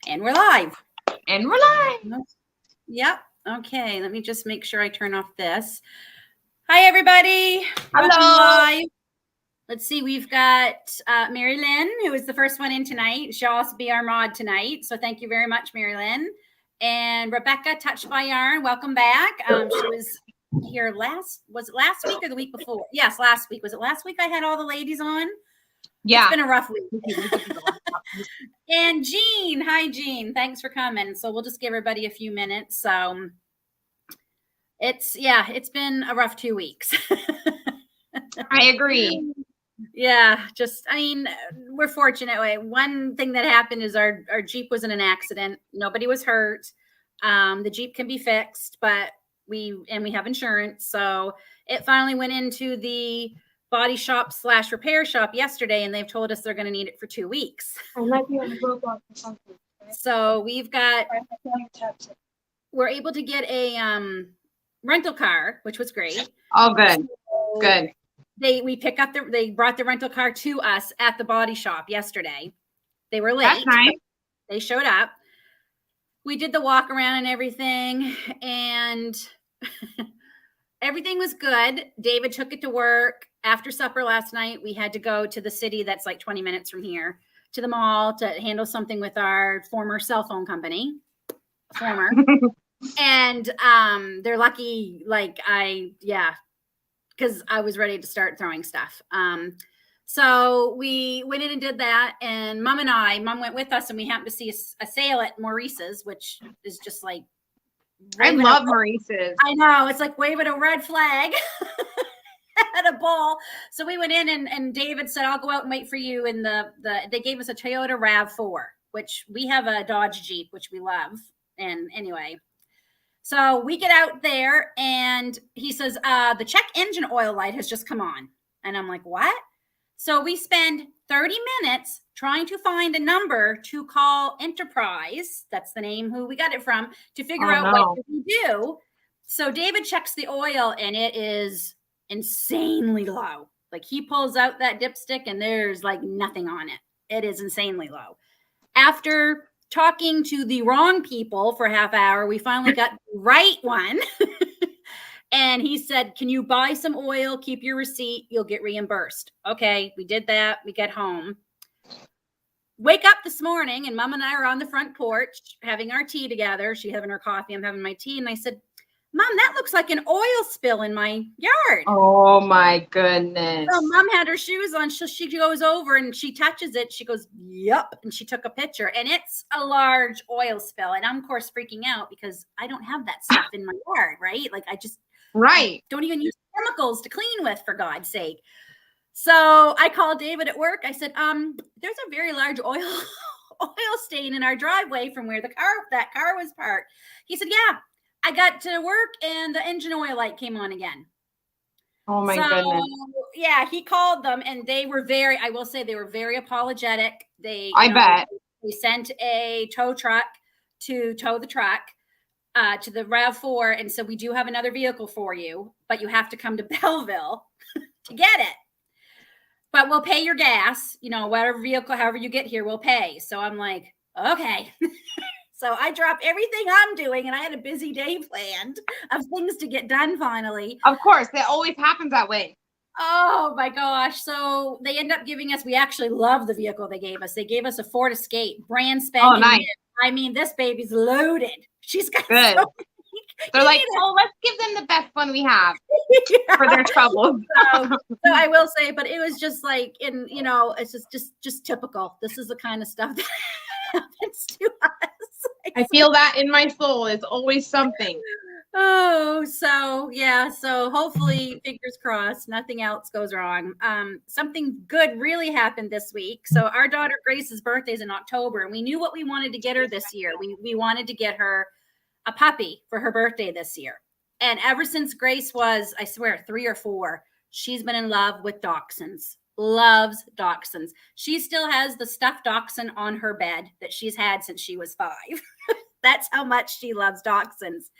And we're live. And we're live. Yep. Okay. Let me just make sure I turn off this. Hi, everybody. Hello. Welcome live. Let's see. We've got Mary Lynn, who is the first one in tonight. She'll also be our mod tonight. So thank you very much, Mary Lynn. And Rebecca, Touched by Yarn. Welcome back. She was here was it last week or the week before? Yes, last week. Was it last week I had all the ladies on? Yeah. It's been a rough week. And Jean, hi Jean, thanks for coming. So we'll just give everybody a few minutes. So it's been a rough 2 weeks. I agree. Yeah, we're fortunate. One thing that happened is our Jeep was in an accident. Nobody was hurt. The Jeep can be fixed, but we have insurance. So it finally went into the body shop / repair shop yesterday, and they've told us they're going to need it for 2 weeks. I might be on the robot or something. Right? So we're able to get a rental car, which was great. Oh, good. So Good. They brought the rental car to us at the body shop yesterday. They were late. That's nice. They showed up. We did the walk around and everything, and everything was good. David took it to work. After supper last night, we had to go to the city that's like 20 minutes from here, to the mall to handle something with our former cell phone company. And they're lucky, because I was ready to start throwing stuff. So we went in and did that, and Mom went with us, and we happened to see a sale at Maurice's, which is just like, I love Maurice's. I know, it's like waving a red flag at a ball. So we went in, and David said, I'll go out and wait for you. And they gave us a Toyota RAV4, which we have a Dodge Jeep, which we love. And anyway, so we get out there, and he says, the check engine oil light has just come on. And I'm like, what? So we spend 30 minutes trying to find a number to call Enterprise. That's the name who we got it from, to figure out what we do. So David checks the oil, and it is insanely low. Like, he pulls out that dipstick, and there's like nothing on it. It is insanely low. After talking to the wrong people for a half hour, we finally got the right one. And he said, can you buy some oil? Keep your receipt. You'll get reimbursed. Okay, we did that. We get home. Wake up this morning, and Mom and I are on the front porch having our tea together. She's having her coffee. I'm having my tea. And I said, Mom, that looks like an oil spill in my yard. Oh, my goodness. So Mom had her shoes on. So she goes over and she touches it. She goes, yep. And she took a picture. And it's a large oil spill. And I'm, of course, freaking out because I don't have that stuff in my yard, right? Like, I don't even use chemicals to clean with, for God's sake. So I called David at work. I said, there's a very large oil stain in our driveway from where that car was parked. He said, yeah, I got to work and the engine oil light came on again. Oh my goodness. Yeah, he called them, and they were I will say they were very apologetic. They sent a tow truck to tow the truck to the RAV4, and so we do have another vehicle for you, but you have to come to Belleville to get it. But we'll pay your gas, whatever vehicle, however you get here, we'll pay. So I'm like, okay. So I dropped everything I'm doing, and I had a busy day planned of things to get done finally. Of course, it always happens that way. Oh my gosh. So they end up giving us, we actually love the vehicle they gave us. They gave us a Ford Escape, brand spanking. Oh, nice. I mean, this baby's loaded. She's got good. They're like, let's give them the best one we have for their troubles. So I will say, but it was just like, it's just typical. This is the kind of stuff that happens to us. I feel that in my soul. It's always something. Oh, so yeah. So hopefully, fingers crossed, nothing else goes wrong. Something good really happened this week. So our daughter Grace's birthday is in October, and we knew what we wanted to get her this year. We wanted to get her a puppy for her birthday this year. And ever since Grace was, I swear, 3 or 4, she's been in love with dachshunds. Loves dachshunds. She still has the stuffed dachshund on her bed that she's had since she was 5. That's how much she loves dachshunds.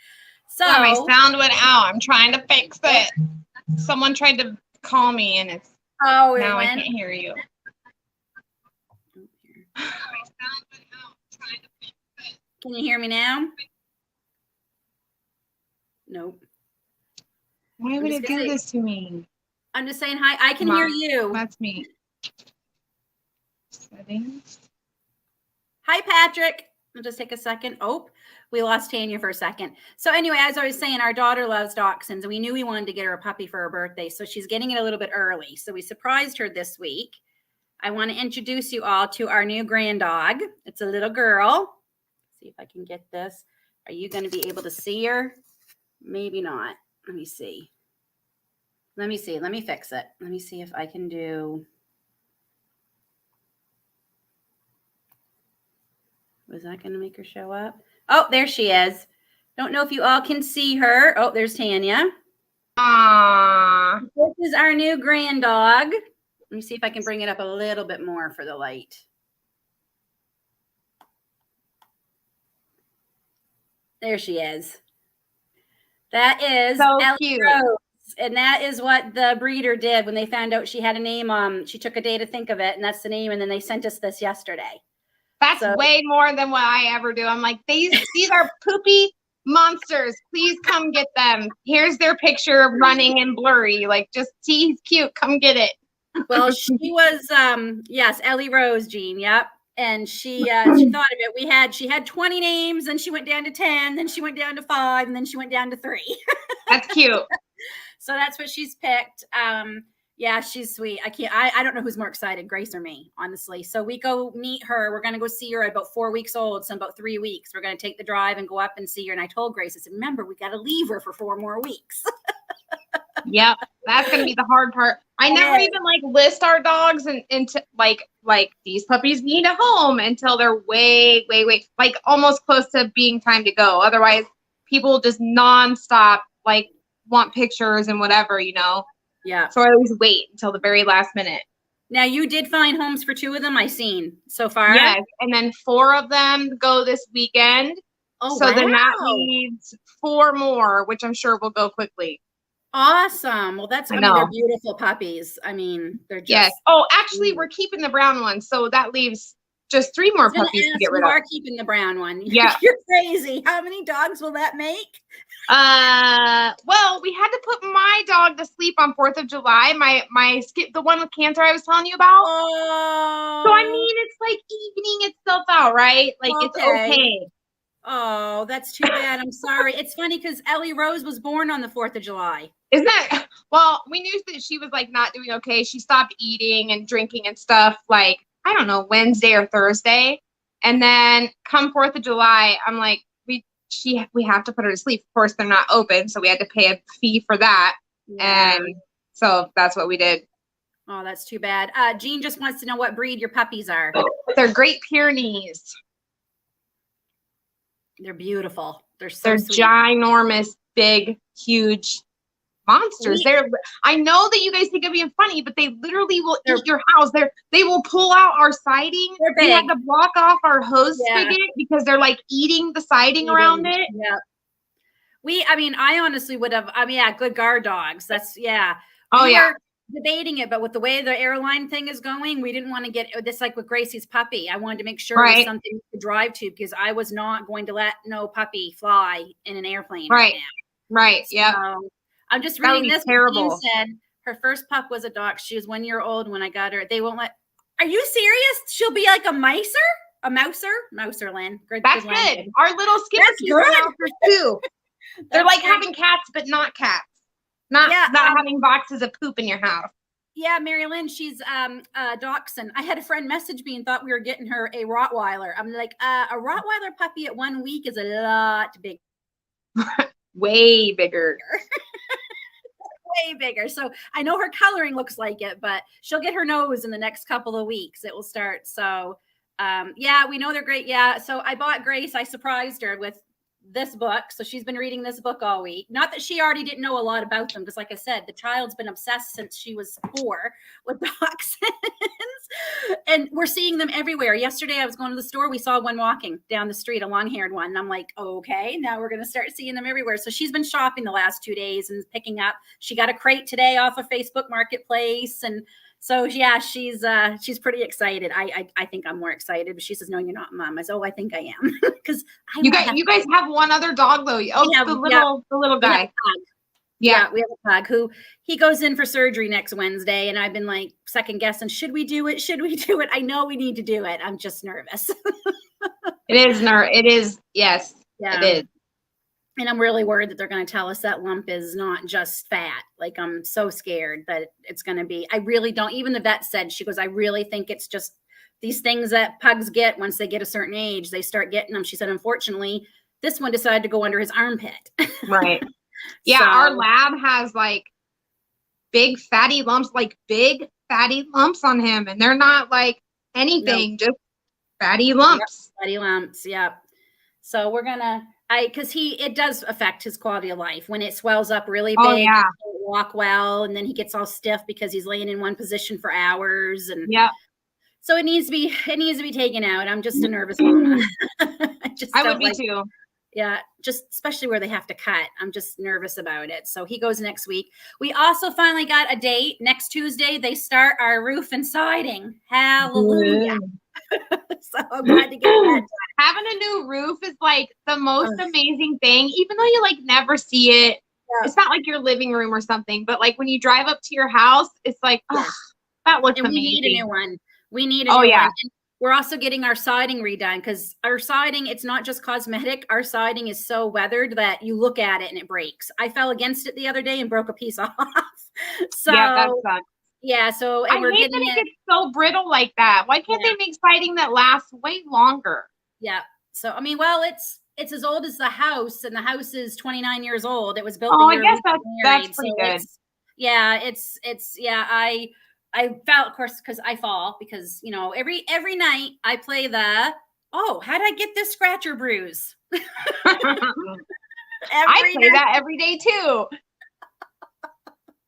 So my sound went out. I'm trying to fix it. Someone tried to call me, and it's now I can't hear you. My sound went out. I'm trying to fix Can you hear me now? Nope. Why would it do this to me? I'm just saying hi. I can hear you. That's me. Settings. Hi, Patrick. I'll just take a second. Oh, we lost Tanya for a second. So anyway, as I was saying, our daughter loves dachshunds, and we knew we wanted to get her a puppy for her birthday. So she's getting it a little bit early. So we surprised her this week. I want to introduce you all to our new grand dog. It's a little girl. Let's see if I can get this. Are you going to be able to see her? Maybe not. Let me see. Let me see. Let me fix it. Let me see if I can do. Was that going to make her show up? Oh, there she is. Don't know if you all can see her. Oh, there's Tanya. Aww. This is our new grand dog. Let me see if I can bring it up a little bit more for the light. There she is. That is so Ellie cute. Rose. And that is what the breeder did when they found out she had a name. She took a day to think of it, and that's the name. And then they sent us this yesterday. That's way more than what I ever do. I'm like, these are poopy monsters. Please come get them. Here's their picture running and blurry. Like, just see, he's cute. Come get it. Well, she was, yes, Ellie Rose, Jean. Yep. And she thought of it. She had 20 names, then she went down to 10, then she went down to 5, and then she went down to 3. That's cute. So that's what she's picked. Yeah, she's sweet. I don't know who's more excited, Grace or me, honestly. So we go meet her. We're going to go see her at about 4 weeks old. So in about 3 weeks, we're going to take the drive and go up and see her. And I told Grace, I said, remember, we got to leave her for 4 more weeks. Yep. That's going to be the hard part. I never even list our dogs and into like these puppies need a home until they're way, almost close to being time to go. Otherwise, people just nonstop want pictures and whatever, Yeah. So I always wait until the very last minute. Now, you did find homes for 2 of them, I've seen so far. Yes. And then 4 of them go this weekend. Oh, so then that leaves 4 more, which I'm sure will go quickly. Awesome. Well, they're beautiful puppies. I mean, they're just. Yes. Oh, actually, we're keeping the brown one. So that leaves just 3 more puppies to get rid of. You are keeping the brown one. Yeah. You're crazy. How many dogs will that make? Well, we had to put my dog to sleep on 4th of July. The one with cancer I was telling you about. Oh. So I mean, it's evening itself out, right? It's okay. Oh, that's too bad. I'm sorry. It's funny because Ellie Rose was born on the 4th of July. Isn't that? Well, we knew that she was not doing okay. She stopped eating and drinking and stuff I don't know, Wednesday or Thursday. And then come 4th of July, I'm like, we have to put her to sleep. Of course, they're not open, so we had to pay a fee for that. Yeah. And so that's what we did. Oh, that's too bad. Jean just wants to know what breed your puppies are. They're Great Pyrenees. They're beautiful. They're sweet. Ginormous, big, huge monsters. I know that you guys think of being funny, but they literally will eat your house. They will pull out our siding. We had to block off our hose spigot because they're eating the siding around it. Yeah. I honestly would have. Good guard dogs. That's debating it, but with the way the airline thing is going, we didn't want to get this with Gracie's puppy. I wanted to make sure it was something to drive to because I was not going to let no puppy fly in an airplane right now. Right. Yeah. I'm just reading this. Terrible. Said her first pup was a dog. She was 1 year old when I got her. They won't let. Are you serious? She'll be like a mouser, Lynn. That's good. Our little Skipper are mousers too. They're having cats, but not cats. Not having boxes of poop in your house. Yeah, Mary Lynn, she's a dachshund. I had a friend message me and thought we were getting her a Rottweiler. I'm like, a Rottweiler puppy at 1 week is a lot bigger. Way bigger. Way bigger. So I know her coloring looks like it, but she'll get her nose in the next couple of weeks. It will start. So we know they're great. Yeah. So I bought Grace. I surprised her with this book. So she's been reading this book all week. Not that she already didn't know a lot about them, because like I said, the child's been obsessed since she was 4 with dachshunds. And we're seeing them everywhere. Yesterday I was going to the store. We saw one walking down the street, a long-haired one. And I'm like, okay, now we're going to start seeing them everywhere. So she's been shopping the last 2 days and picking up. She got a crate today off of Facebook Marketplace. And So yeah, she's pretty excited. I think I'm more excited, but she says, "No, you're not, Mom." I said, "Oh, I think I am," because You guys have one other dog though. Oh, have, the little guy. Yeah, we have a pug who he goes in for surgery next Wednesday, and I've been like second guessing, should we do it? Should we do it? I know we need to do it. I'm just nervous. It is. Yes, Yeah. it is. And I'm really worried that they're going to tell us that lump is not just fat. Like, I'm so scared that it's going to be. I really don't. Even the vet said, she goes, I really think it's just these things that pugs get once they get a certain age. They start getting them. She said, unfortunately, this one decided to go under his armpit. Right. Yeah, So, our lab has like big fatty lumps on him, and they're not like anything, just fatty lumps. Yep, fatty lumps. Yep. So we're gonna. Because it does affect his quality of life when it swells up really big. Oh, yeah. He can't walk well, and then he gets all stiff because he's laying in one position for hours, and yeah. So it needs to be taken out. I'm just a nervous mama. I would be too. Yeah, just especially where they have to cut. I'm just nervous about it. So he goes next week. We also finally got a date. Next Tuesday, they start our roof and siding. Hallelujah. So I'm glad to get that done. Having a new roof is like the most amazing thing, even though you like never see it. Yeah. It's not like your living room or something, but like when you drive up to your house, it's like, that looks amazing. We need a new one. We need a new one. And we're also getting our siding redone because our siding, it's not just cosmetic. Our siding is so weathered that you look at it and it breaks. I fell against it the other day and broke a piece off. So yeah, that sucks. Yeah, so I hate that it gets so brittle like that. Why can't they make siding that lasts way longer? Yeah. So I mean, well, it's as old as the house, and the house is 29 years old. It was built. Oh, I guess that's pretty good. I fell, of course, because I fall because every night I play how'd I get this scratch or bruise? I play that every day too.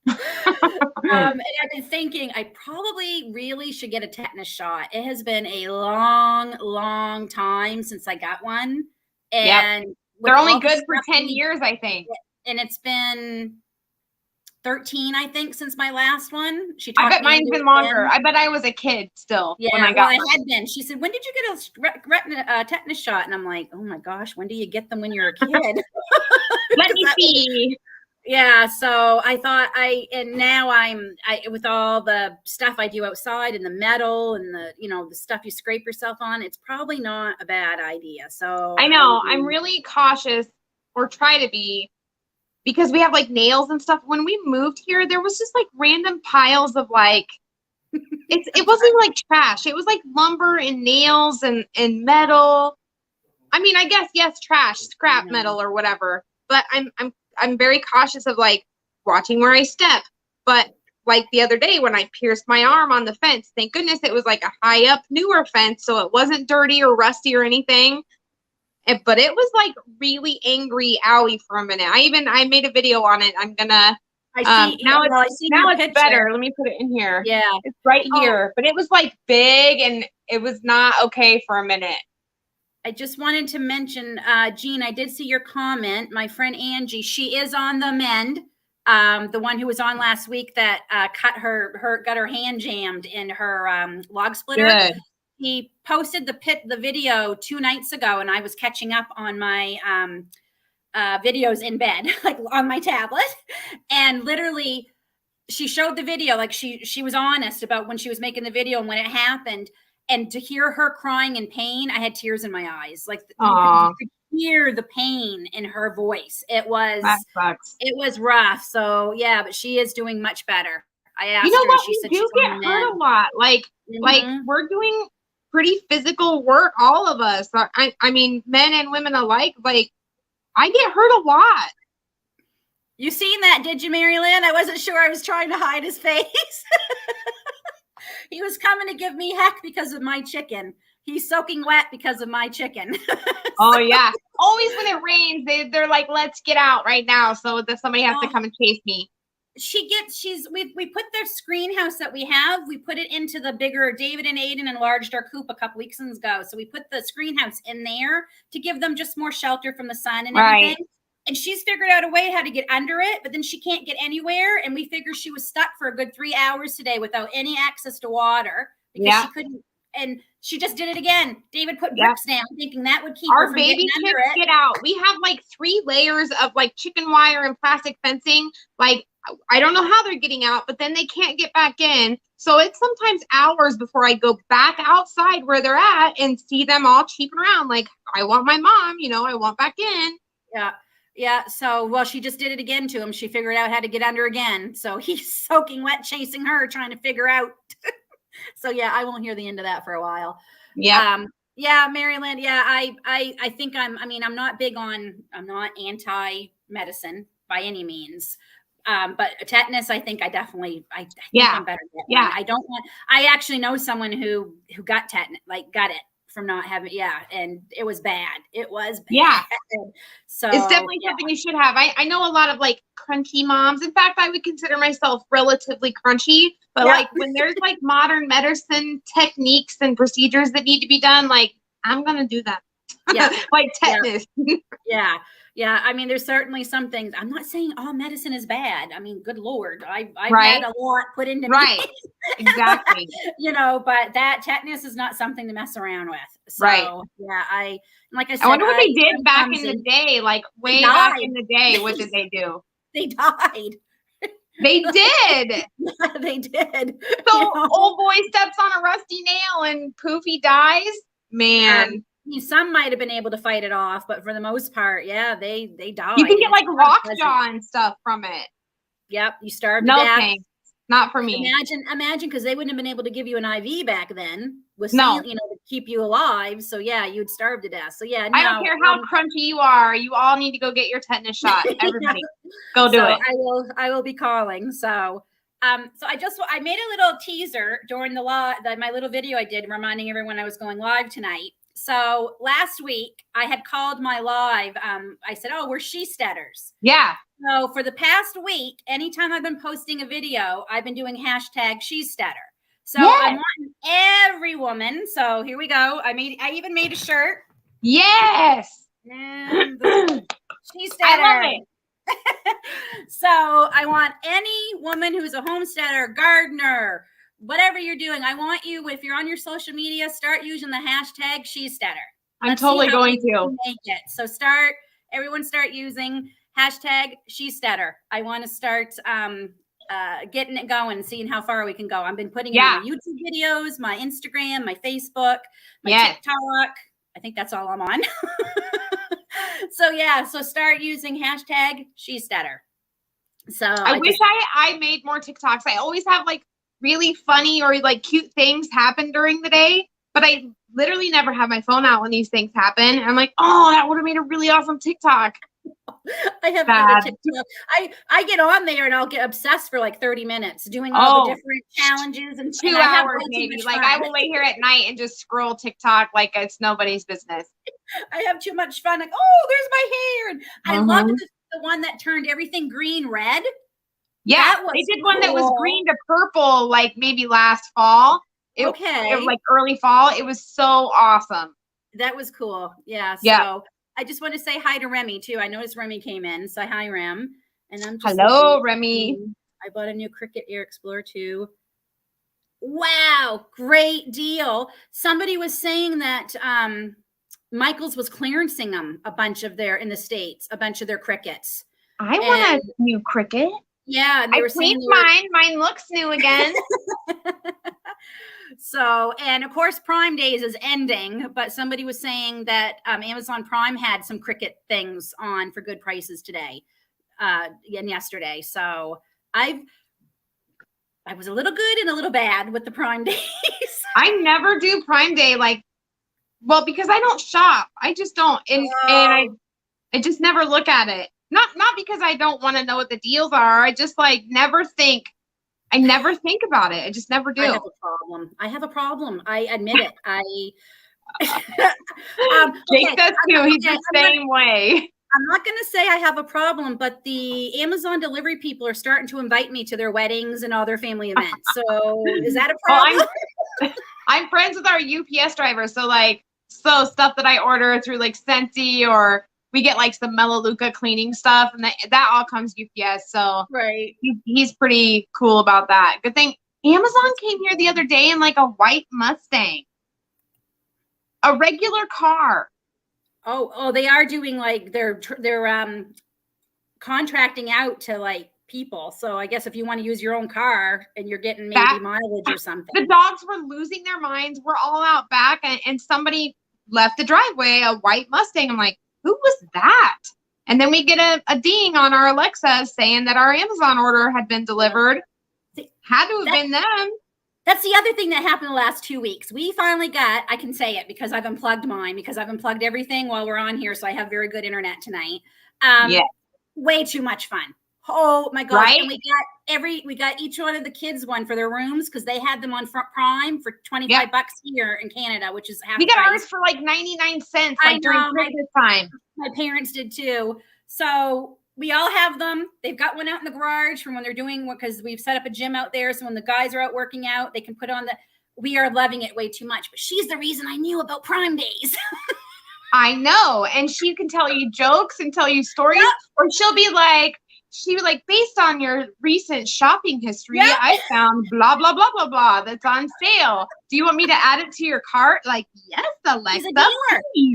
And I've been thinking I probably really should get a tetanus shot. It has been a long time since I got one. And they're only good for 10 years, I think. And it's been 13, I think, since my last one. I bet mine's been longer. I bet I was a kid still when I got I had been. She said, when did you get a tetanus shot? And I'm like, oh my gosh, when do you get them when you're a kid? Let me see. Yeah, so I thought and now I'm with all the stuff I do outside and the metal and the stuff you scrape yourself on, it's probably not a bad idea. So I know I'm really cautious, or try to be, because we have like nails and stuff. When we moved here, there was just like random piles of like it wasn't like trash. It was like lumber and nails and metal. I mean, I guess trash, scrap metal or whatever. But I'm very cautious of like watching where I step. But like the other day when I pierced my arm on the fence, thank goodness it was like a high up, newer fence, so it wasn't dirty or rusty or anything. But it was like really angry owie for a minute. I made a video on it. I'm gonna. Now it's better. Let me put it in here. Yeah, it's right here. But it was like big, and it was not okay for a minute. I just wanted to mention, Jean, I did see your comment. My friend Angie, she is on the mend. The one who was on last week that got her hand jammed in her log splitter. Good. He posted the video 2 nights ago, and I was catching up on my videos in bed, like on my tablet. And literally, she showed the video, like she was honest about when she was making the video and when it happened. And to hear her crying in pain, I had tears in my eyes. Like you could hear the pain in her voice. That sucks. It was rough. So yeah, but she is doing much better. I asked her. What? She said you get hurt a lot. Like we're doing pretty physical work, all of us. I mean, men and women alike. Like I get hurt a lot. You seen that, did you, Mary Lynn? I wasn't sure. I was trying to hide his face. He was coming to give me heck because of my chicken. He's soaking wet because of my chicken. Oh yeah. Always when it rains, they're like, let's get out right now. So that somebody has to come and chase me. We put the screen house that we have, we put it into the bigger. David and Aiden enlarged our coop a couple weeks ago. So we put the screen house in there to give them just more shelter from the sun and everything. and she's figured out a way how to get under it, but then she can't get anywhere. And we figured she was stuck for a good 3 hours today without any access to water because she couldn't. And she just did it again. David put bricks down, thinking that would keep her from baby getting under chicks it. get out. We have like 3 layers of like chicken wire and plastic fencing. Like, I don't know how they're getting out, but then they can't get back in. So it's sometimes hours before I go back outside where they're at and see them all cheeping around. Like, I want my mom, I want back in. Yeah. Yeah. So, well, she just did it again to him. She figured out how to get under again. So he's soaking wet, chasing her, trying to figure out. So yeah, I won't hear the end of that for a while. Yeah. Yeah, Maryland. Yeah, I think I'm not anti-medicine by any means. But tetanus, I think I'm better than one. I actually know someone who got tetanus, like got it from not having, and it was bad. It was bad. Yeah. So it's definitely something you should have. I know a lot of like crunchy moms. In fact, I would consider myself relatively crunchy, but like when there's like modern medicine techniques and procedures that need to be done, like I'm going to do that. Yeah. Like tetanus. Yeah. Yeah. I mean, there's certainly some things. I'm not saying all medicine is bad. I mean, good Lord, I've had a lot put into me. Right. Exactly. But that tetanus is not something to mess around with. So, yeah, like I said, I wonder what they did back in the day, like way back in the day. What did they do? They died. They did. They did. So old boy steps on a rusty nail and poof, he dies. Man. Some might have been able to fight it off, but for the most part, they died. You can get like lockjaw and stuff from it. Yep, you starved to death. No thanks. Not for me. Imagine, because they wouldn't have been able to give you an IV back then with to keep you alive. So yeah, you'd starve to death. So yeah, I don't care how crunchy you are. You all need to go get your tetanus shot. Everybody, go do it. I will be calling. So I made a little teaser during my little video I did reminding everyone I was going live tonight. So last week I had called my live. I said, "Oh, we're she-steaders." Yeah. So for the past week, anytime I've been posting a video, I've been doing hashtag she-steader. So I want every woman. So here we go. I even made a shirt. Yes. And she-steader. I love it. So I want any woman who's a homesteader, gardener, whatever you're doing. I want you, if you're on your social media, start using the hashtag she-steader. I'm totally going to make it. So everyone start using hashtag she-steader. I want to start getting it going, seeing how far we can go. I've been putting in my YouTube videos, my Instagram, my Facebook, my TikTok. I think that's all I'm on. So start using hashtag she-steader. So I wish I made more TikToks. I always have like really funny or like cute things happen during the day, but I literally never have my phone out when these things happen. I'm like, oh, that would have made a really awesome TikTok. I have a TikTok. I get on there and I'll get obsessed for like 30 minutes doing all the different challenges and 2 hours maybe. Like I will lay here at night and just scroll TikTok like it's nobody's business. I have too much fun. Like, oh, there's my hair. And I love the one that turned everything green red. Yeah, they did one that was green to purple, like maybe last fall. It was like early fall. It was so awesome. That was cool. Yeah. So I just want to say hi to Remy too. I noticed Remy came in. So hi, Rem. And I'm just hello, Remy. I bought a new Cricut Air Explorer 2. Wow, great deal. Somebody was saying that Michael's was clearancing them a bunch of their Cricuts. I want a new Cricut. Yeah, I cleaned mine. Mine looks new again. So, and of course, Prime Days is ending, but somebody was saying that Amazon Prime had some Cricut things on for good prices today and yesterday. So I was a little good and a little bad with the Prime Days. I never do Prime Day, because I don't shop. I just don't, and I just never look at it. Not because I don't want to know what the deals are. I just never think. I never think about it. I just never do. I have a problem. I admit it. Jake does too. He's the same way. I'm not going to say I have a problem, but the Amazon delivery people are starting to invite me to their weddings and all their family events. So is that a problem? Well, I'm friends with our UPS driver. So stuff that I order through Scentsy or we get like some Melaleuca cleaning stuff, and that all comes UPS. So Right. he's pretty cool about that. Good thing Amazon came here the other day in like a white Mustang, a regular car. Oh, they are doing like they're contracting out to like people. So I guess if you want to use your own car and you're getting maybe mileage or something. The dogs were losing their minds. We're all out back, and somebody left the driveway a white Mustang. I'm like, who was that? And then we get a ding on our Alexa saying that our Amazon order had been delivered. Had to have been them. That's the other thing that happened the last 2 weeks. We finally got, I can say it because I've unplugged mine, because I've unplugged everything while we're on here. So I have very good internet tonight. Way too much fun. Oh my gosh. Right? And we got each one of the kids one for their rooms because they had them on Prime for $25 here in Canada, which is half we got price. Ours for like 99 cents like during Christmas time. My parents did too. So we all have them. They've got one out in the garage from when they're doing, because we've set up a gym out there. So when the guys are out working out, they can put on we are loving it way too much. But she's the reason I knew about Prime Days. I know. And she can tell you jokes and tell you stories, or she'll be like, based on your recent shopping history, I found blah, blah, blah, blah, blah that's on sale. Do you want me to add it to your cart? Like, yes, Alexa.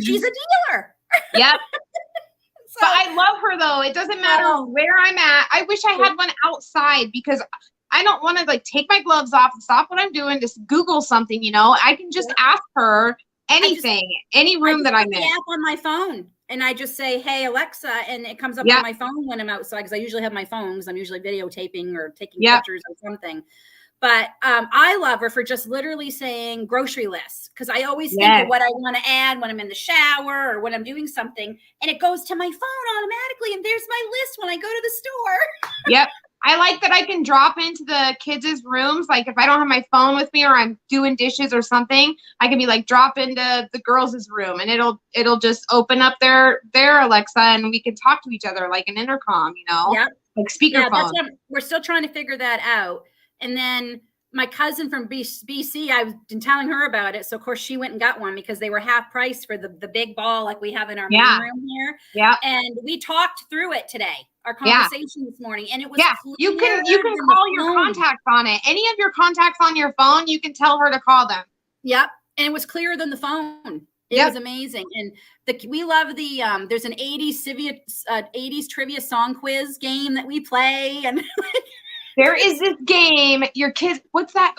She's a dealer. Yep. But I love her, though. It doesn't matter where I'm at. I wish I had one outside, because I don't want to like take my gloves off and stop what I'm doing, just Google something, I can just ask her anything, any room that I'm in. I app on my phone, and I just say, hey, Alexa, and it comes up on my phone when I'm outside, because I usually have my phone, because I'm usually videotaping or taking pictures or something. But I love her for just literally saying grocery lists, because I always think of what I want to add when I'm in the shower or when I'm doing something, and it goes to my phone automatically, and there's my list when I go to the store. Yep. I like that I can drop into the kids' rooms. Like if I don't have my phone with me or I'm doing dishes or something, I can be like drop into the girls' room, and it'll just open up their Alexa, and we can talk to each other like an intercom, like speakerphone. We're still trying to figure that out. And then my cousin from BC, I've been telling her about it. So of course she went and got one, because they were half price for the big ball like we have in our main room here. Yeah. And we talked through it today, our conversation this morning, and it was you can call your contacts on it. Any of your contacts on your phone, you can tell her to call them. Yep. And it was clearer than the phone. It was amazing. And we love the there's an 80s trivia song quiz game that we play, and there is this game, your kids, what's that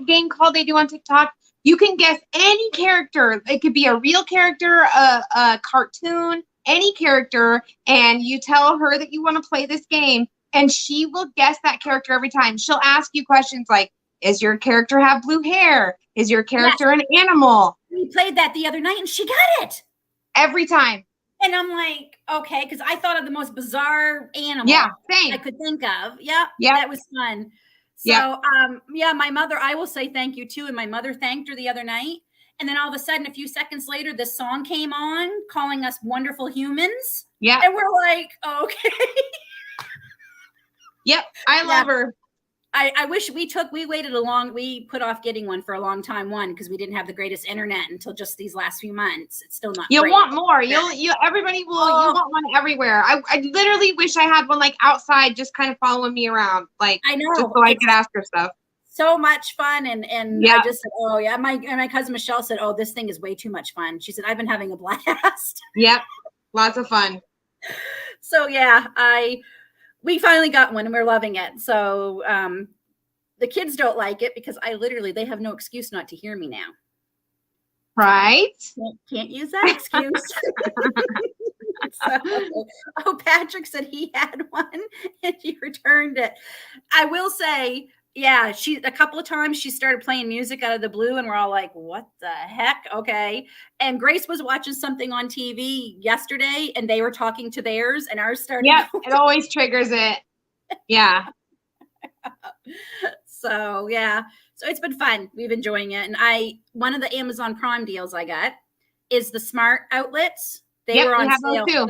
game called they do on TikTok? You can guess any character. It could be a real character, a cartoon, any character, and you tell her that you want to play this game, and she will guess that character every time. She'll ask you questions like, is your character have blue hair? Is your character an animal? We played that the other night, and she got it. Every time. And I'm like, okay, because I thought of the most bizarre animal same. I could think of. Yeah, that was fun. So, my mother, I will say thank you too. And my mother thanked her the other night. And then all of a sudden, a few seconds later, this song came on calling us wonderful humans. Yeah. And we're like, okay. Yep. I love her. I wish we put off getting one for a long time, because we didn't have the greatest internet until just these last few months. It's still not You'll want more. Everybody will, you want one everywhere. I literally wish I had one like outside, just kind of following me around. Like, I know. Just so I could ask her stuff. So much fun. And I just said, my cousin Michelle said, oh, this thing is way too much fun. She said, I've been having a blast. Yep. Lots of fun. So we finally got one, and we're loving it. So the kids don't like it because they have no excuse not to hear me now. Right? Can't use that excuse. Patrick said he had one and he returned it. I will say, a couple of times she started playing music out of the blue, and we're all like, what the heck? Okay. And Grace was watching something on TV yesterday, and they were talking to theirs, and ours started. Yeah, it always triggers it. Yeah. So it's been fun. We've been enjoying it. And one of the Amazon Prime deals I got is the smart outlets. They were on sale too.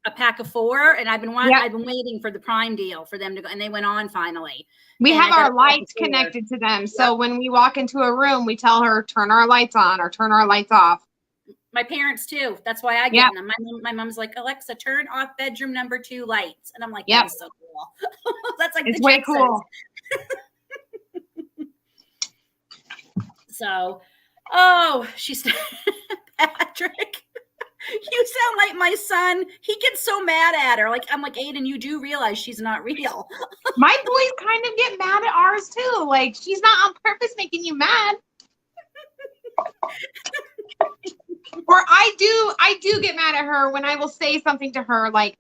A pack of 4, and I've been waiting for the Prime deal for them to go, and they went on finally. We have our lights connected to them, so when we walk into a room, we tell her turn our lights on or turn our lights off. My parents too. That's why I get them. My mom's like, Alexa, turn off bedroom number 2 lights. And I'm like, that is so cool. That's like it's the way cool. So, she's Patrick. You sound like my son. He gets so mad at her. Like, I'm like, Aiden, you do realize she's not real. My boys kind of get mad at ours too. Like, she's not on purpose making you mad. Or I do get mad at her when I will say something to her like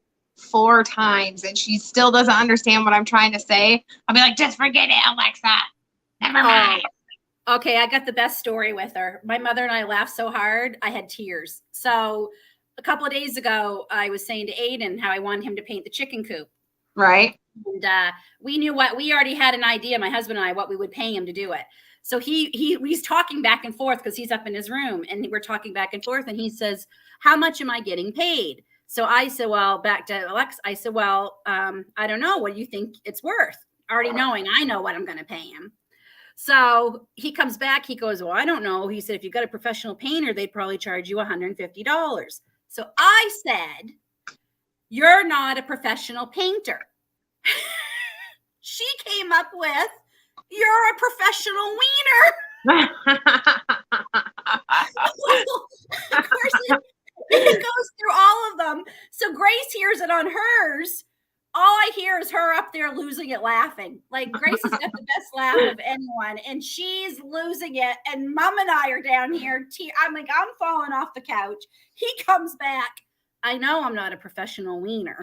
4 times and she still doesn't understand what I'm trying to say. I'll be like, just forget it, Alexa. Never mind. Okay, I got the best story with her. My mother and I laughed so hard, I had tears. So a couple of days ago, I was saying to Aiden how I wanted him to paint the chicken coop. Right. And we already had an idea, my husband and I, what we would pay him to do it. So he's talking back and forth because he's up in his room and we're talking back and forth. And he says, how much am I getting paid? So I said, well, back to Alexa, I said, well, I don't know. What do you think it's worth? Already knowing I know what I'm going to pay him. So he comes back, he goes, well, I don't know. He said, if you got a professional painter, they'd probably charge you $150. So I said, you're not a professional painter. She came up with, you're a professional wiener. Of course, it goes through all of them. So Grace hears it on hers. All I hear is her up there losing it laughing. Like, Grace has got the best laugh of anyone, and she's losing it. And Mom and I are down here. I'm like, I'm falling off the couch. He comes back. I know I'm not a professional wiener.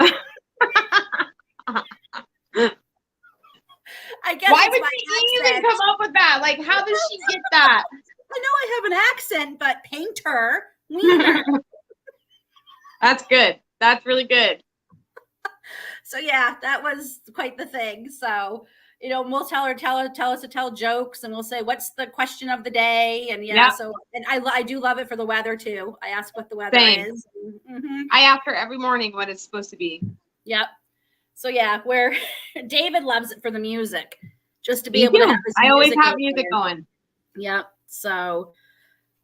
I guess. Why would she even come up with that? Like, how does she get that? I know I have an accent, but painter, wiener. That's good. That's really good. So yeah, that was quite the thing. So, we'll tell us to tell jokes, and we'll say, what's the question of the day? And so, and I do love it for the weather too. I ask what the weather is. Mm-hmm. I ask her every morning what it's supposed to be. Yep. So yeah, where David loves it for the music, just to be able to have his I always have music going. Yep. So,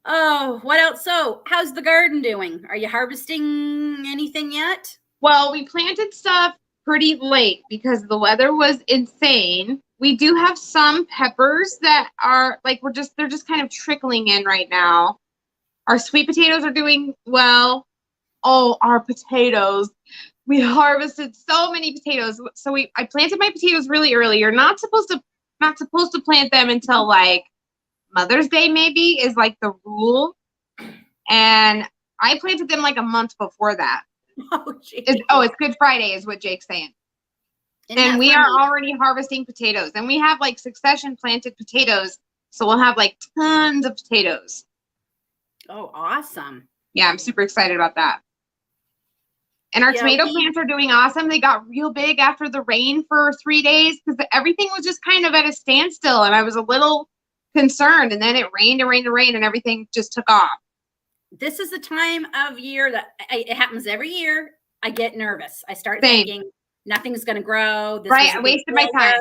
what else? So how's the garden doing? Are you harvesting anything yet? Well, we planted stuff pretty late because the weather was insane. We do have some peppers that are like, they're just kind of trickling in right now. Our sweet potatoes are doing well. Oh, our potatoes. We harvested so many potatoes. So I planted my potatoes really early. You're not supposed to plant them until like Mother's Day, maybe, is like the rule. And I planted them like a month before that. Oh, it's Good Friday is what Jake's saying. And we are already harvesting potatoes. And we have like succession planted potatoes. So we'll have like tons of potatoes. Oh, awesome. Yeah, I'm super excited about that. And our tomato plants are doing awesome. They got real big after the rain for 3 days because everything was just kind of at a standstill. And I was a little concerned. And then it rained and everything just took off. This is the time of year that it happens every year. I get nervous. I start thinking nothing's going to grow. I wasted my time.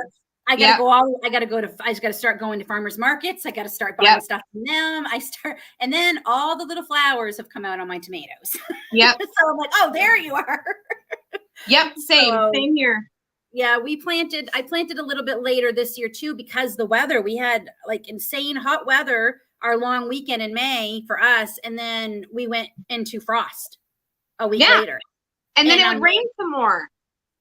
I got to start going to farmers markets. I got to start buying stuff from them. And then all the little flowers have come out on my tomatoes. Yep. So I'm like, oh, there you are. Yep. Same here. Yeah. I planted a little bit later this year too, because the weather, we had like insane hot weather our long weekend in May for us. And then we went into frost a week later. And then it would rain some more.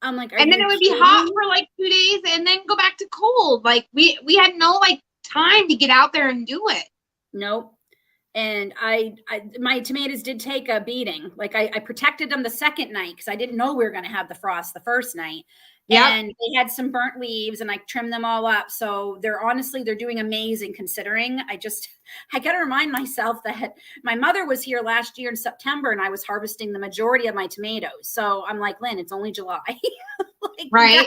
I'm like, and then it would be hot for like 2 days and then go back to cold. Like we had no like time to get out there and do it. Nope. And my tomatoes did take a beating. Like I protected them the second night because I didn't know we were going to have the frost the first night. And they had some burnt leaves and I trimmed them all up. So they're doing amazing considering. I got to remind myself that my mother was here last year in September and I was harvesting the majority of my tomatoes. So I'm like, Lynn, it's only July. Right.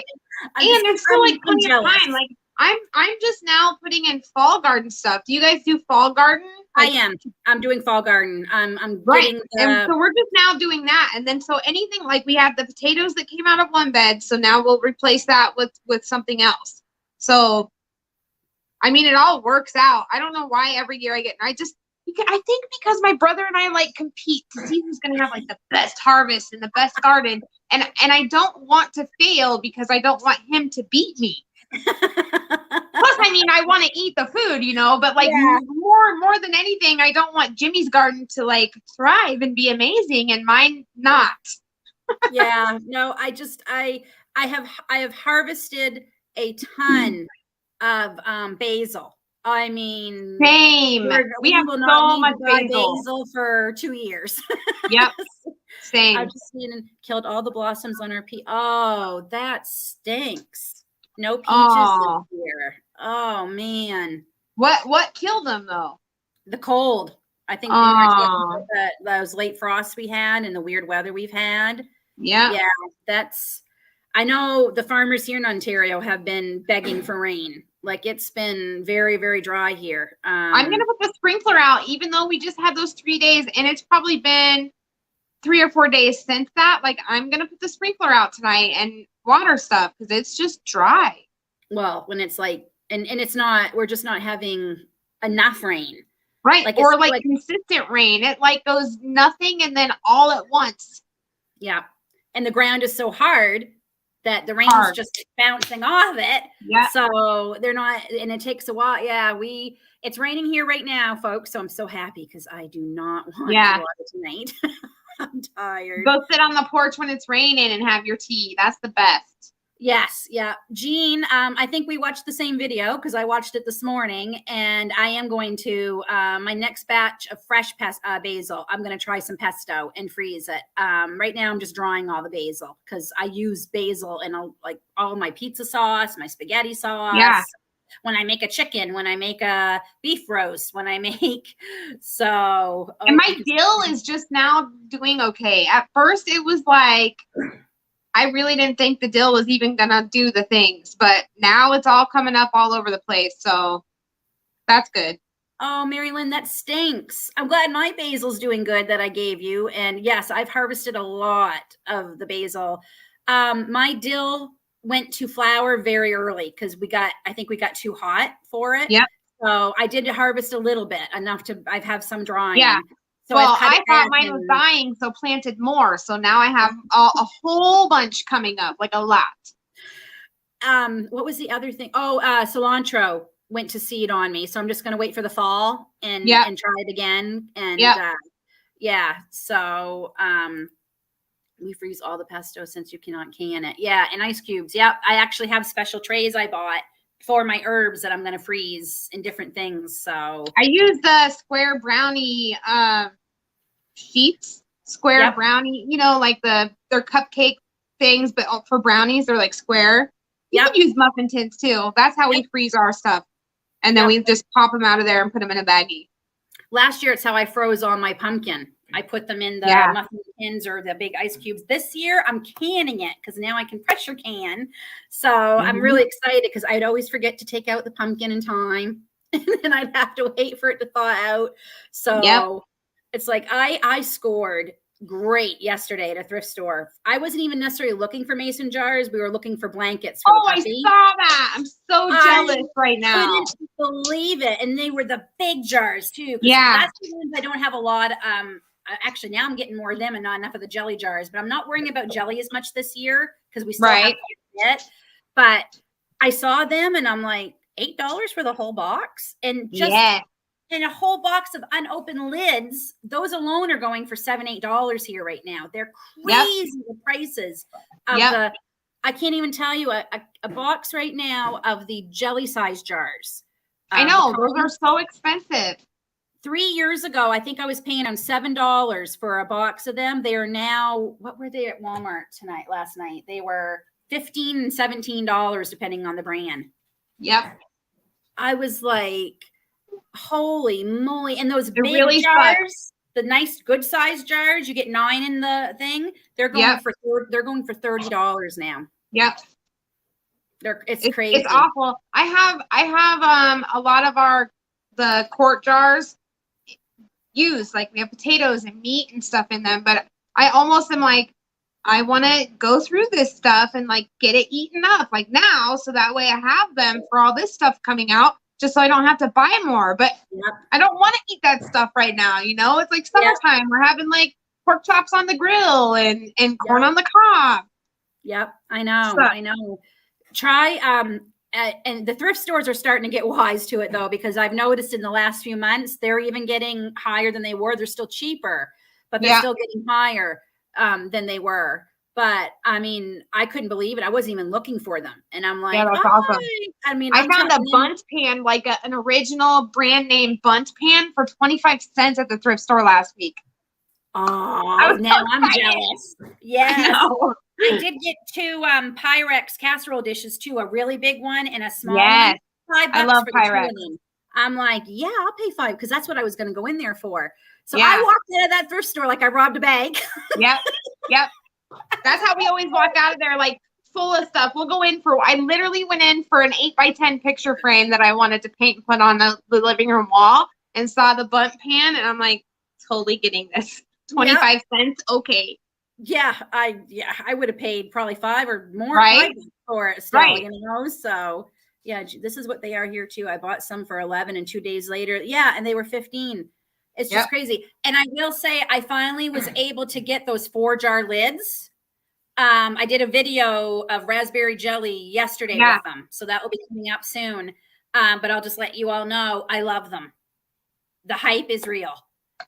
And there's still like plenty of time. Like I'm just now putting in fall garden stuff. Do you guys do fall garden? I am. I'm doing fall garden. I'm right. And so we're just now doing that. And then so anything like we have the potatoes that came out of one bed. So now we'll replace that with something else. So I mean, it all works out. I don't know why every year I think because my brother and I like compete to see who's gonna have like the best harvest and the best garden, and I don't want to fail because I don't want him to beat me. Plus, I mean, I want to eat the food, you know, but like Yeah. more than anything, I don't want Jimmy's garden to like thrive and be amazing and mine not. Yeah, no, I have harvested a ton of basil. I mean, Same. We have will so not need much to buy basil. basil for 2 years. Yep. Same. I've just seen and killed all the blossoms on our Oh, that stinks. No peaches Oh. this year. Oh man. What killed them though? The cold. I think Oh. those late frosts we had and the weird weather we've had. Yeah. Yeah, I know the farmers here in Ontario have been begging for rain. Like it's been very, very dry here. I'm gonna put the sprinkler out, even though we just had those 3 days, and it's probably been 3 or 4 days since that. Like I'm gonna put the sprinkler out tonight and water stuff because it's just dry. Well, when it's like, and it's not, we're just not having enough rain. Right. Like, or like consistent rain. It like goes nothing and then all at once. Yeah. And the ground is so hard that the rain's just bouncing off it. Yeah. So they're not, and it takes a while. Yeah. It's raining here right now, folks. So I'm so happy because I do not want to water tonight. I'm tired. Go sit on the porch when it's raining and have your tea. That's the best. Yes. Yeah. Jean, I think we watched the same video because I watched it this morning, and I am going to, my next batch of fresh basil, I'm going to try some pesto and freeze it. Right now I'm just drying all the basil because I use basil in like all my pizza sauce, my spaghetti sauce. Yeah. When I make a chicken, when I make a beef roast, when I make, so. And my dill is just now doing okay. At first it was like, I really didn't think the dill was even gonna do the things, but now it's all coming up all over the place. So that's good. Oh, Mary Lynn, that stinks. I'm glad my basil's doing good that I gave you. And yes, I've harvested a lot of the basil. My dill went to flower very early because I think we got too hot for it. Yeah. So I did harvest a little bit, enough to, I've have some drying. Yeah. So well, I thought mine was dying, so planted more. So now I have a whole bunch coming up, like a lot. What was the other thing? Oh, cilantro went to seed on me. So I'm just going to wait for the fall and try it again. And yeah. So we freeze all the pesto since you cannot can it. Yeah. And ice cubes. Yep. I actually have special trays I bought for my herbs that I'm going to freeze in different things. So I use the square brownie sheets, brownie, you know, like they're cupcake things, but for brownies, they're like square. You can use muffin tins too. That's how we freeze our stuff. And then we just pop them out of there and put them in a baggie. Last year, it's how I froze all my pumpkin. I put them in the muffin tins or the big ice cubes. This year, I'm canning it because now I can pressure can. So I'm really excited because I'd always forget to take out the pumpkin in time. And then I'd have to wait for it to thaw out. So it's like I scored great yesterday at a thrift store. I wasn't even necessarily looking for mason jars. We were looking for blankets for the puppy. I saw that. I'm so jealous right now. I couldn't believe it. And they were the big jars too. Yeah. That's the ones I don't have a lot. Actually, now I'm getting more of them and not enough of the jelly jars, but I'm not worrying about jelly as much this year because we still have it. But I saw them and I'm like, $8 for the whole box. And just in a whole box of unopened lids, those alone are going for $7, $8 here right now. They're crazy the prices of I can't even tell you a box right now of the jelly size jars. I know those are so expensive. 3 years ago, I think I was paying them $7 for a box of them. They are now, what were they at Walmart last night? They were $15 and $17 depending on the brand. Yep. I was like, holy moly. And those big really jars, the nice good sized jars, you get 9 in the thing. They're going for $30 now. Yep. It's crazy. It's awful. I have a lot of the quart jars used, like we have potatoes and meat and stuff in them, but I almost am like, I want to go through this stuff and like get it eaten up like now, so that way I have them for all this stuff coming out, just so I don't have to buy more. But Yep. I don't want to eat that stuff right now. You know, it's like Yep. summertime. We're having like pork chops on the grill and corn Yep. on the cob. Yep. I know. So- I know. Try and the thrift stores are starting to get wise to it though, because I've noticed in the last few months they're even getting higher than they were. They're still cheaper, but they're still getting higher than they were. But I mean, I couldn't believe it. I wasn't even looking for them, and I'm like, Yeah, that's awesome. I mean, I found a bundt pan, like an original brand name bundt pan for 25 cents at the thrift store last week. Oh, now I'm jealous. Yes. I did get 2 Pyrex casserole dishes too, a really big one and a small one. $5 I love for the 2 Pyrex. of them. I'm like, yeah, I'll pay 5 because that's what I was going to go in there for. So Yeah. I walked out of that thrift store like I robbed a bank. Yep. That's how we always walk out of there, like full of stuff. We'll go in for. I literally went in for an 8x10 picture frame that I wanted to paint and put on the living room wall, and saw the bundt pan, and I'm like, totally getting this. 25 cents, okay. Yeah, I would have paid probably 5 or more Right? for it still, Right. you know. So yeah, this is what they are here too. I bought some for 11 and 2 days later, and they were 15. It's just crazy. And I will say I finally was able to get those 4-jar lids. I did a video of raspberry jelly yesterday with them, so that will be coming up soon. But I'll just let you all know I love them. The hype is real.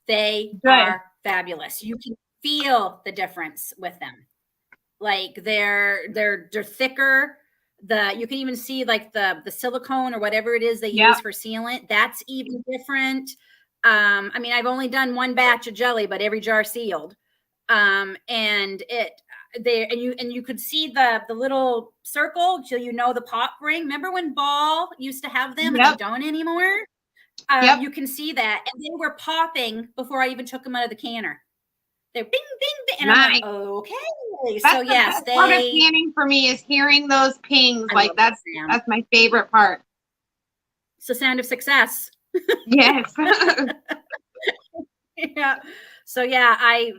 They are fabulous. You can feel the difference with them. Like they're thicker. You can even see like the silicone or whatever it is they use for sealant. That's even different. I mean, I've only done 1 batch of jelly, but every jar sealed. And you could see the little circle, so you know the pop ring. Remember when Ball used to have them and they don't anymore? You can see that, and they were popping before I even took them out of the canner. They're bing, bing, bing, and I'm like, okay. That's so yes, the part of canning for me is hearing those pings. Like that's my favorite part. It's the sound of success. Yes. Yeah. So yeah, I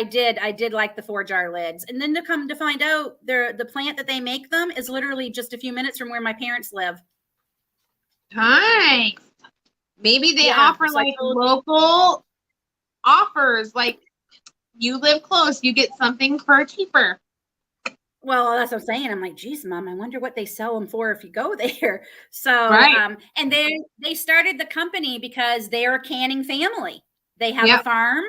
did like the 4-jar lids, and then to come to find out, the plant that they make them is literally just a few minutes from where my parents live. Nice. Maybe they offer like local offers, like you live close, you get something for cheaper. Well, that's what I'm saying. I'm like, geez, Mom, I wonder what they sell them for if you go there. So, and they started the company because they're a canning family. They have a farm,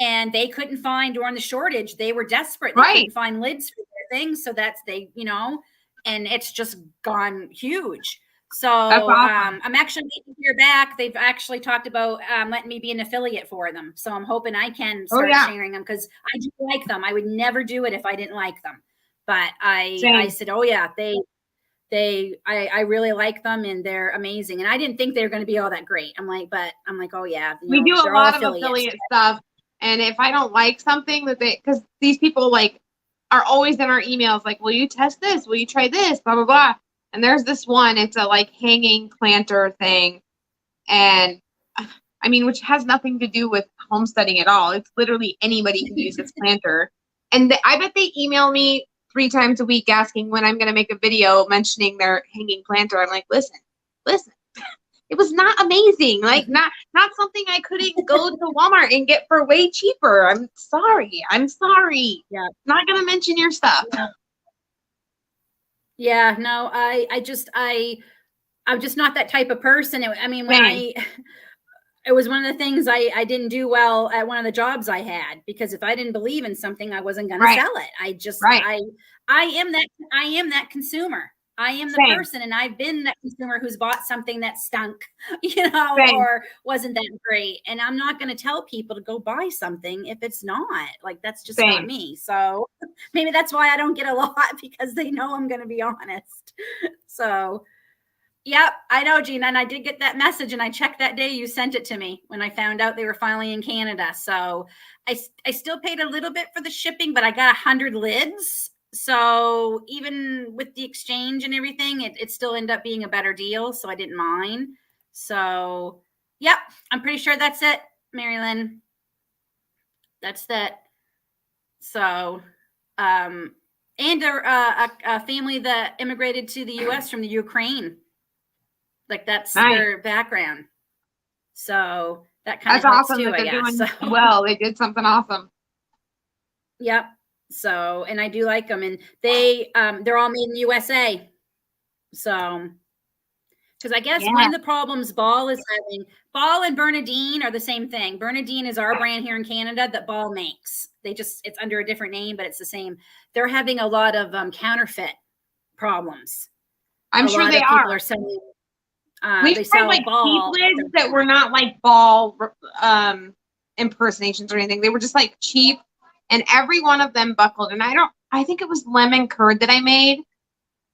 and they couldn't find during the shortage. They were desperate. They couldn't find lids for their things. So that's and it's just gone huge. So awesome. I'm actually waiting to hear back. They've actually talked about letting me be an affiliate for them. So I'm hoping I can start sharing them because I do like them. I would never do it if I didn't like them. But I said, oh yeah, I really like them and they're amazing. And I didn't think they were going to be all that great. I'm like, oh yeah. We do a lot of affiliate stuff. And if I don't like something because these people like are always in our emails, like, will you test this? Will you try this? Blah, blah, blah. And there's this one, it's a like hanging planter thing. And I mean, which has nothing to do with homesteading at all. It's literally anybody can use this planter. And I bet they email me 3 times a week asking when I'm going to make a video mentioning their hanging planter. I'm like, listen, it was not amazing. Like not something I couldn't go to Walmart and get for way cheaper. I'm sorry. Yeah. Not going to mention your stuff. Yeah, no, I'm just not that type of person. I mean, it was one of the things I didn't do well at one of the jobs I had, because if I didn't believe in something, I wasn't going to sell it. I am that consumer. I am the person, and I've been that consumer who's bought something that stunk, or wasn't that great. And I'm not going to tell people to go buy something if it's not. Like, that's just not me. So maybe that's why I don't get a lot, because they know I'm going to be honest. So, yep, I know, Gina. And I did get that message, and I checked that day you sent it to me when I found out they were finally in Canada. So I still paid a little bit for the shipping, but I got 100 lids. So even with the exchange and everything, it still ended up being a better deal. So I didn't mind. So, yep, I'm pretty sure that's it, Marilyn. That's that. So, and a family that immigrated to the U.S. from the Ukraine. Like that's Nice. their background. So that kind of That's helps awesome too, that I they're guess. doing So, well. They did something awesome. yep. So, and I do like them, and they're all made in USA. So, because I guess one Yeah. of the problems Ball is having, Ball and Bernadine are the same thing. Bernadine is our brand here in Canada that Ball makes. It's under a different name, but it's the same. They're having a lot of counterfeit problems. I'm sure they People are. are selling. We've They tried sell like Ball cheap lids that were not like Ball impersonations or anything. They were just like cheap, and every one of them buckled. And I think it was lemon curd that I made.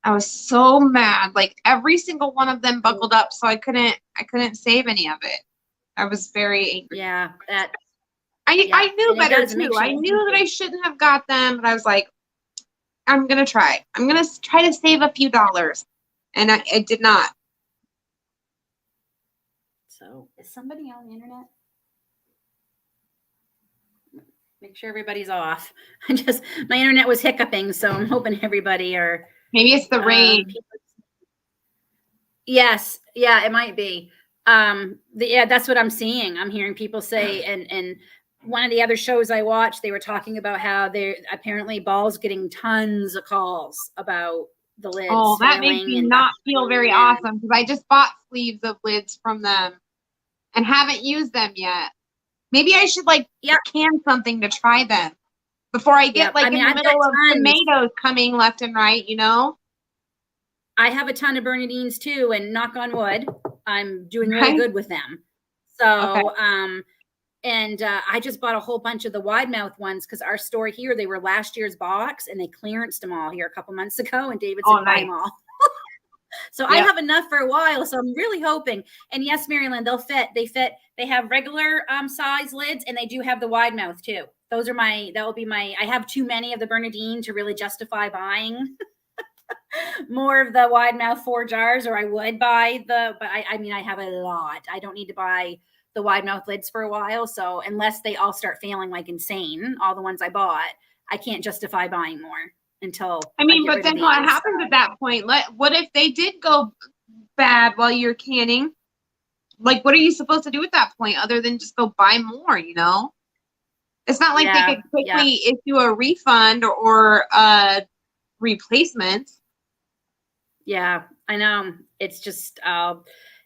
I was so mad. Like every single one of them buckled up, so I couldn't save any of it. I was very angry. Yeah, I knew better too. I knew that I angry. shouldn't have got them, but I was like, I'm gonna try. I'm gonna try to save a few dollars, and I did not. So, is somebody on the internet? Make sure everybody's off. My internet was hiccuping, so I'm hoping everybody are. Maybe it's the rain. Yes, yeah, it might be. That's what I'm seeing. I'm hearing people say, and one of the other shows I watched, they were talking about how they're apparently Ball's getting tons of calls about the lids. Oh, that makes me not feel very awesome because I just bought sleeves of lids from them and haven't used them yet. Maybe I should can something to try them before I get in the middle of tomatoes coming left and right, you know? I have a ton of Bernadines too, and knock on wood, I'm doing really good with them. So, and I just bought a whole bunch of the wide mouth ones because our store here, they were last year's box and they clearanced them all here a couple months ago, and David said, buy them all. So I have enough for a while. So I'm really hoping. And yes, Maryland, they'll fit. They fit. They have regular size lids, and they do have the wide mouth too. Those are I have too many of the Bernadine to really justify buying more of the wide mouth 4 jars, or I would buy but I have a lot. I don't need to buy the wide mouth lids for a while. So unless they all start failing like insane, all the ones I bought, I can't justify buying more until but then what happens at that point? What if they did go bad while you're canning? Like, what are you supposed to do at that point other than just go buy more, you know? It's not like they could quickly issue a refund or a replacement. Yeah, I know. It's just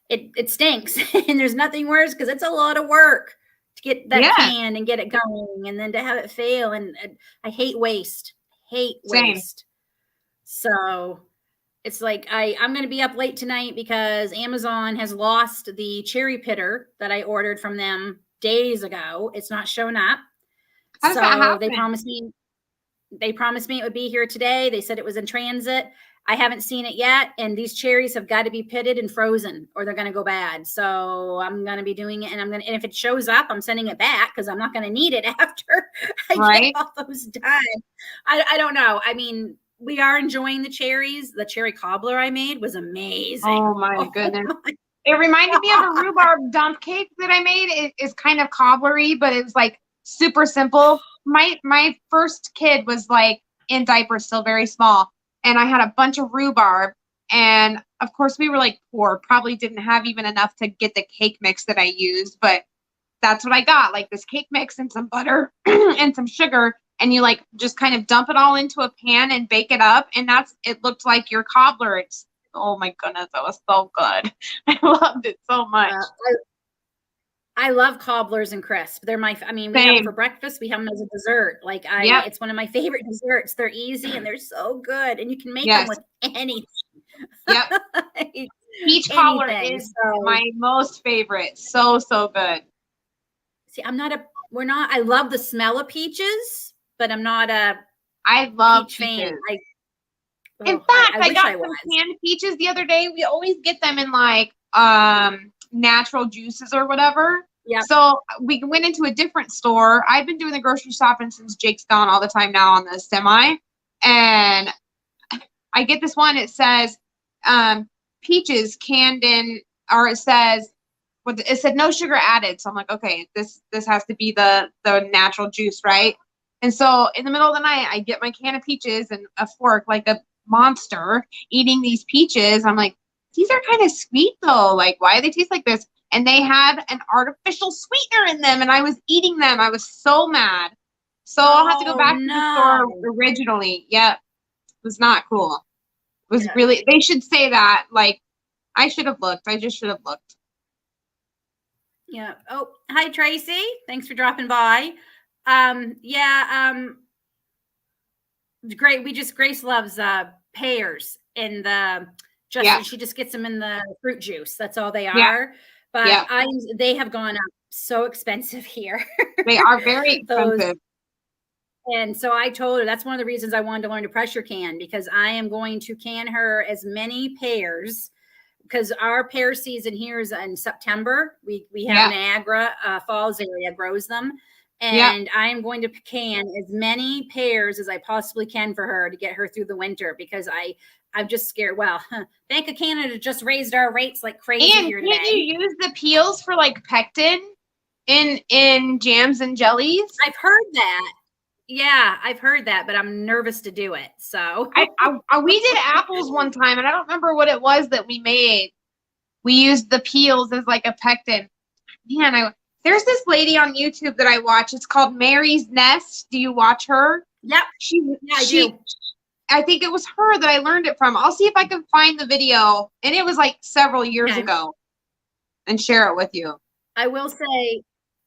it stinks. And there's nothing worse because it's a lot of work to get that can and get it going, and then to have it fail. And I hate waste. Waste. So it's like I'm going to be up late tonight because Amazon has lost the cherry pitter that I ordered from them days ago. It's not showing up. How does that happen? They promised me it would be here today. They said it was in transit. I haven't seen it yet. And these cherries have got to be pitted and frozen or they're going to go bad. So I'm going to be doing it. And if it shows up, I'm sending it back because I'm not going to need it after I get all those done. I don't know. I mean, we are enjoying the cherries. The cherry cobbler I made was amazing. Oh my goodness. It reminded me of a rhubarb dump cake that I made. It is kind of cobblery, but it was like super simple. My first kid was like in diapers, still very small. And I had a bunch of rhubarb. And of course we were like poor, probably didn't have even enough to get the cake mix that I used, but that's what I got, like this cake mix and some butter and some sugar. And you like just kind of dump it all into a pan and bake it up. And it looked like your cobbler. Oh my goodness, that was so good. I loved it so much. I love cobblers and crisp. They're we have them for breakfast. We have them as a dessert. It's one of my favorite desserts. They're easy and they're so good. And you can make them with anything. Yep. Peach cobbler is my most favorite. So, so good. See, I love the smell of peaches, but I'm not I love peach fan. In fact, I got some canned peaches the other day. We always get them in like natural juices or whatever. Yeah. So we went into a different store. I've been doing the grocery shopping since Jake's gone all the time now on the semi. And I get this one. It says peaches canned in, or it said no sugar added. So I'm like, okay, this has to be the natural juice, right? And so in the middle of the night, I get my can of peaches and a fork like a monster eating these peaches. I'm like, these are kind of sweet though. Like, why do they taste like this? And they had an artificial sweetener in them, and I was eating them. I was so mad. So I'll have to go Oh, back to the store no. originally. Yep. It was not cool. It was Yeah. really, they should say that. Like, I should have looked. I just should have looked. Yeah. Oh, hi Tracy. Thanks for dropping by. Great. Grace loves pears in the she just gets them in the fruit juice. That's all they are. But they have gone up so expensive here. They are very expensive. And so I told her that's one of the reasons I wanted to learn to pressure can, because I am going to can her as many pears, because our pear season here is in September. We have Niagara Falls area grows them. And I am going to can as many pears as I possibly can for her to get her through the winter, because I'm just scared. Well, Bank of Canada just raised our rates like crazy here today. And can't you use the peels for like pectin in jams and jellies? I've heard that. Yeah, I've heard that, but I'm nervous to do it. So we did apples one time, and I don't remember what it was that we made. We used the peels as like a pectin. Man, there's this lady on YouTube that I watch. It's called Mary's Nest. Do you watch her? Yep. I do. I think it was her that I learned it from. I'll see if I can find the video. And it was like several years ago, and share it with you. I will say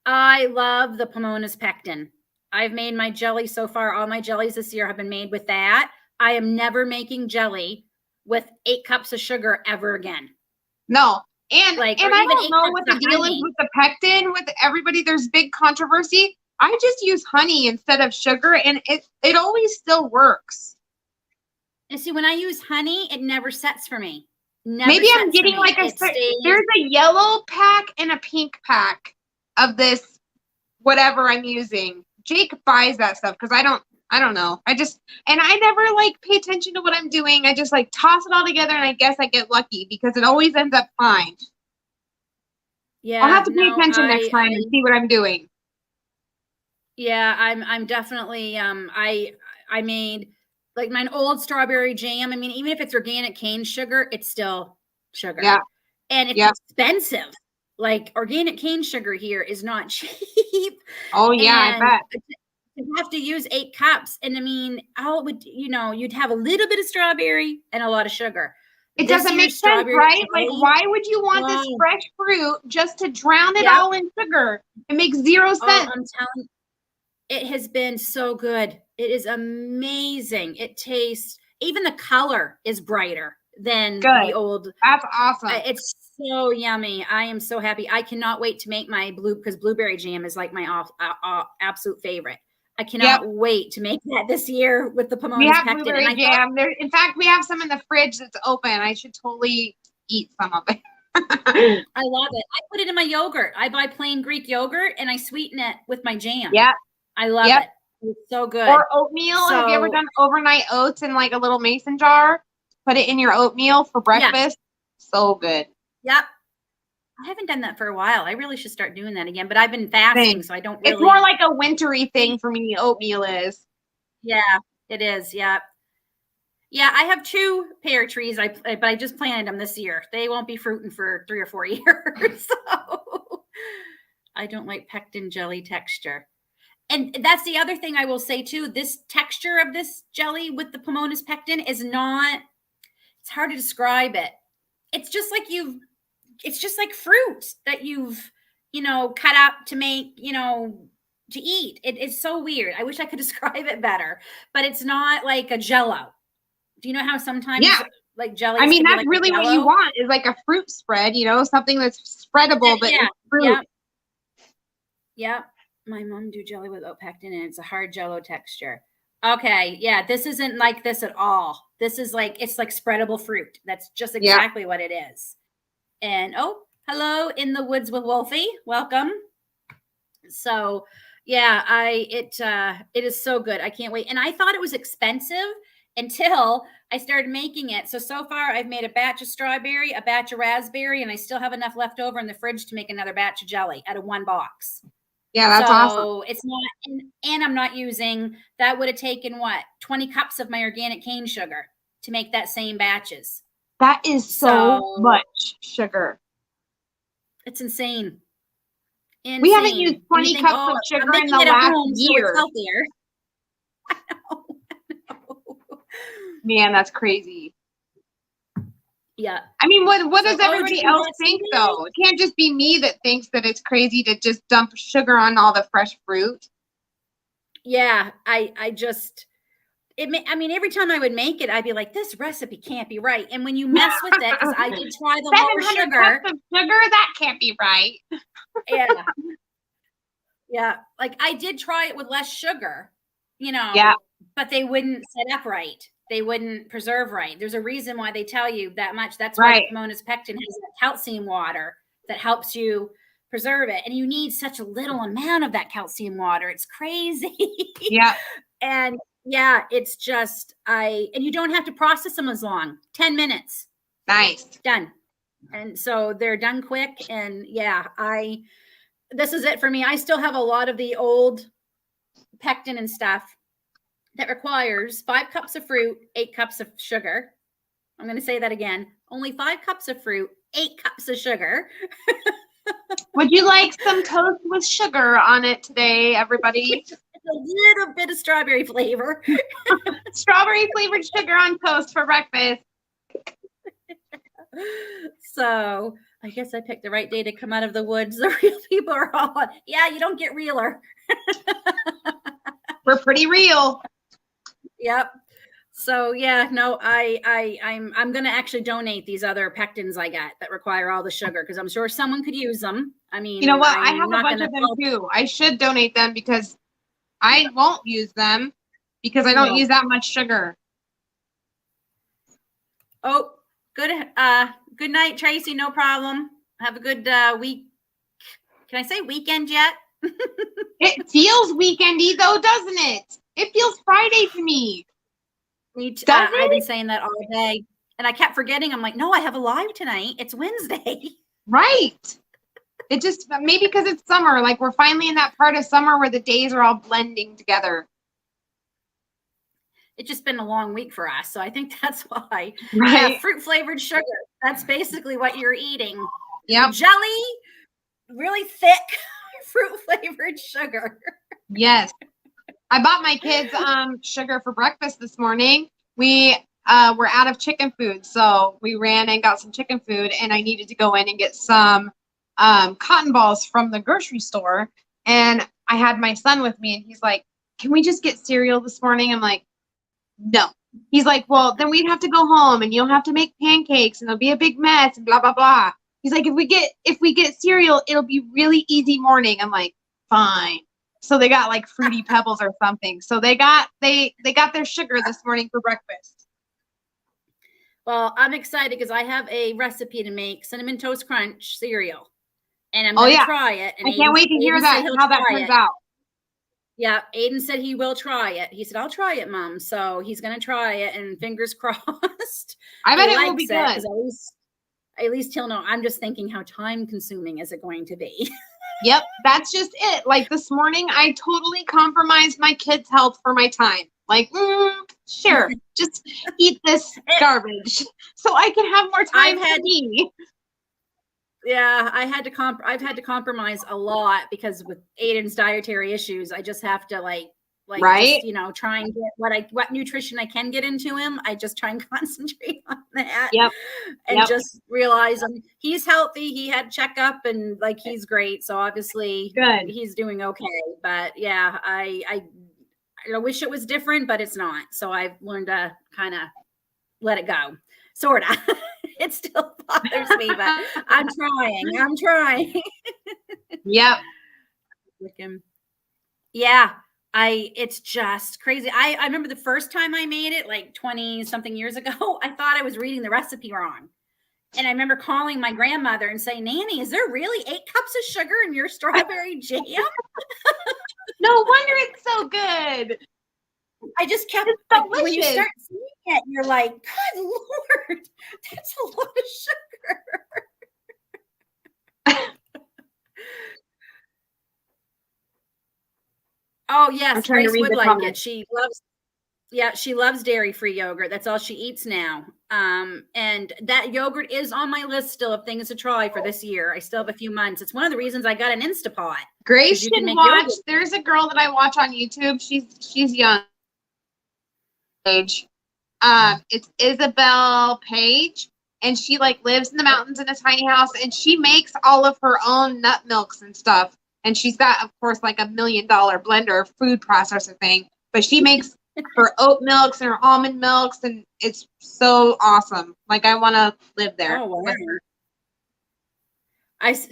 I love the Pomona's pectin. I've made my jelly so far. All my jellies this year have been made with that. I am never making jelly with 8 cups of sugar ever again. No. And I don't know what the deal is with the pectin with everybody. There's big controversy. I just use honey instead of sugar, and it always still works. And see, when I use honey, it never sets for me. Maybe I'm getting like there's a yellow pack and a pink pack of this whatever I'm using. Jake buys that stuff because I don't know. I never like pay attention to what I'm doing. I just like toss it all together, and I guess I get lucky because it always ends up fine. Yeah, I'll have to pay attention next time and see what I'm doing. Yeah, I'm definitely I made like my old strawberry jam. I mean, even if it's organic cane sugar, it's still sugar. Yeah. And it's expensive. Like organic cane sugar here is not cheap. Oh yeah, I bet. You have to use 8 cups. And I mean, you'd have a little bit of strawberry and a lot of sugar. It doesn't make sense, right? Like, why would you want this fresh fruit just to drown it all in sugar? It makes 0 sense. I'm telling you, it has been so good. It is amazing. It tastes, even the color is brighter than the old. That's awesome. It's so yummy. I am so happy. I cannot wait to make my because blueberry jam is like my absolute favorite. I cannot wait to make that this year with the Pomona's pectin. We have blueberry jam. In fact, we have some in the fridge that's open. I should totally eat some of it. I love it. I put it in my yogurt. I buy plain Greek yogurt and I sweeten it with my jam. Yeah. I love it. It's so good. Or oatmeal. Have you ever done overnight oats in like a little mason jar? Put it in your oatmeal for breakfast. So good. Yep. I haven't done that for a while. I really should start doing that again, but I've been fasting, so I don't really. It's more like a wintry thing for me, oatmeal is. Yeah, it is. Yeah. Yeah, I have 2 pear trees, but I just planted them this year. They won't be fruiting for 3 or 4 years. So I don't like pectin jelly texture. And that's the other thing I will say too. This texture of this jelly with the Pomona's pectin is not, it's hard to describe it. It's just like it's just like fruit that you've, cut up to make, to eat. It is so weird. I wish I could describe it better, but it's not like a Jell-O. Do you know how sometimes like jelly? I mean, that's like really what you want is like a fruit spread, something that's spreadable, but it's fruit. Yeah. My mom do jelly with oat pectin, and it's a hard Jell-O texture. Okay. Yeah. This isn't like this at all. This is like, it's like spreadable fruit. That's just exactly what it is. And hello in the woods with Wolfie. Welcome. So it is so good. I can't wait. And I thought it was expensive until I started making it. So far I've made a batch of strawberry, a batch of raspberry, and I still have enough left over in the fridge to make another batch of jelly out of 1 box. Yeah, that's awesome. It's not, and I'm not using, that would have taken 20 cups of my organic cane sugar to make that same batches. That is so much sugar. It's insane. Insane. We haven't used 20 think, cups of I'm sugar in making the it at last home, so year. it's healthier. I know. Man, that's crazy. Yeah. I mean, what So, does everybody else think, though? It can't just be me that thinks that it's crazy to just dump sugar on all the fresh fruit. Yeah, I just, I mean, every time I would make it, I'd be like, this recipe can't be right. And when you mess with it, because I did try the lower 700 sugar. cups of sugar? That can't be right. Yeah. Yeah. Like I did try it with less sugar, Yeah. but they wouldn't set up right. They wouldn't preserve right. There's a reason why they tell you that much. That's why Pomona's pectin has that calcium water that helps you preserve it. And you need such a little amount of that calcium water. It's crazy. Yeah. And yeah, it's just, and you don't have to process them as long. 10 minutes. Nice. Done. And so they're done quick. And yeah, this is it for me. I still have a lot of the old pectin and stuff that requires 5 cups of fruit, 8 cups of sugar. I'm going to say that again. Only 5 cups of fruit, 8 cups of sugar. Would you like some toast with sugar on it today, everybody? A little bit of strawberry flavor. Strawberry flavored sugar on toast for breakfast. So I guess I picked the right day to come out of the woods. The real people are all, yeah, you don't get realer. We're pretty real. Yep. So yeah, no, I'm gonna actually donate these other pectins I got that require all the sugar because I'm sure someone could use them. I mean, you know what? I have a bunch of them too. I should donate them because I won't use them because I don't use that much sugar. Oh, good. Good night, Tracy. No problem. Have a good week. Can I say weekend yet? It feels weekendy though, doesn't it? It feels Friday to me. I've been saying that all day, and I kept forgetting. I'm like, no, I have a live tonight. It's Wednesday. Right. It just maybe because it's summer. Like we're finally in that part of summer where the days are all blending together. It's just been a long week for us, so I think that's why. Right. Yeah, fruit flavored sugar. That's basically what you're eating. Yep. Jelly, really thick fruit flavored sugar. Yes. I bought my kids sugar for breakfast this morning. We were out of chicken food, so we ran and got some chicken food, and I needed to go in and get some cotton balls from the grocery store. And I had my son with me, and he's like, "Can we just get cereal this morning?" I'm like, "No." He's like, "Well, then we'd have to go home, and you'll have to make pancakes, and it'll be a big mess, and blah blah blah." He's like, "If we get cereal, it'll be really easy morning." I'm like, "Fine." So they got like Fruity Pebbles or something. So they got their sugar this morning for breakfast. Well, I'm excited because I have a recipe to make Cinnamon Toast Crunch cereal, and I'm going to try it. And I can't wait to hear how that turns out. Yeah, Aiden said he will try it. He said, "I'll try it, Mom." So he's going to try it, and fingers crossed. I bet it will be good. At least he'll know. I'm just thinking, how time consuming is it going to be? Yep, that's just it. Like this morning, I totally compromised my kids' health for my time. Like, sure, just eat this garbage so I can have more time for me. Yeah, I've had to compromise a lot because with Aiden's dietary issues, I just have to right? Just, try and get what nutrition I can get into him. I just try and concentrate on that. Yep. And just realize he's healthy. He had checkup and he's great. So obviously he's doing okay. But yeah, I wish it was different, but it's not. So I've learned to kind of let it go. Sort of. It still bothers me, but I'm trying. Yep. Yeah. It's just crazy. I remember the first time I made it, like 20 something years ago, I thought I was reading the recipe wrong. And I remember calling my grandmother and saying, "Nanny, is there really 8 cups of sugar in your strawberry jam?" No wonder it's so good. I just kept, when you start seeing it, you're like, "Good Lord, that's a lot of sugar." Oh yes, Grace would like it. She loves Yeah, she loves dairy-free yogurt. That's all she eats now. And that yogurt is on my list still of things to try for this year. I still have a few months. It's one of the reasons I got an Instapot. Grace You should can make watch. yogurt. There's a girl that I watch on YouTube. She's young age. It's Isabel Page, and she like lives in the mountains in a tiny house, and she makes all of her own nut milks and stuff. And she's got, of course, like $1 million blender food processor thing, but she makes her oat milks and her almond milks, and it's so awesome. Like I want to live there. Oh, wow.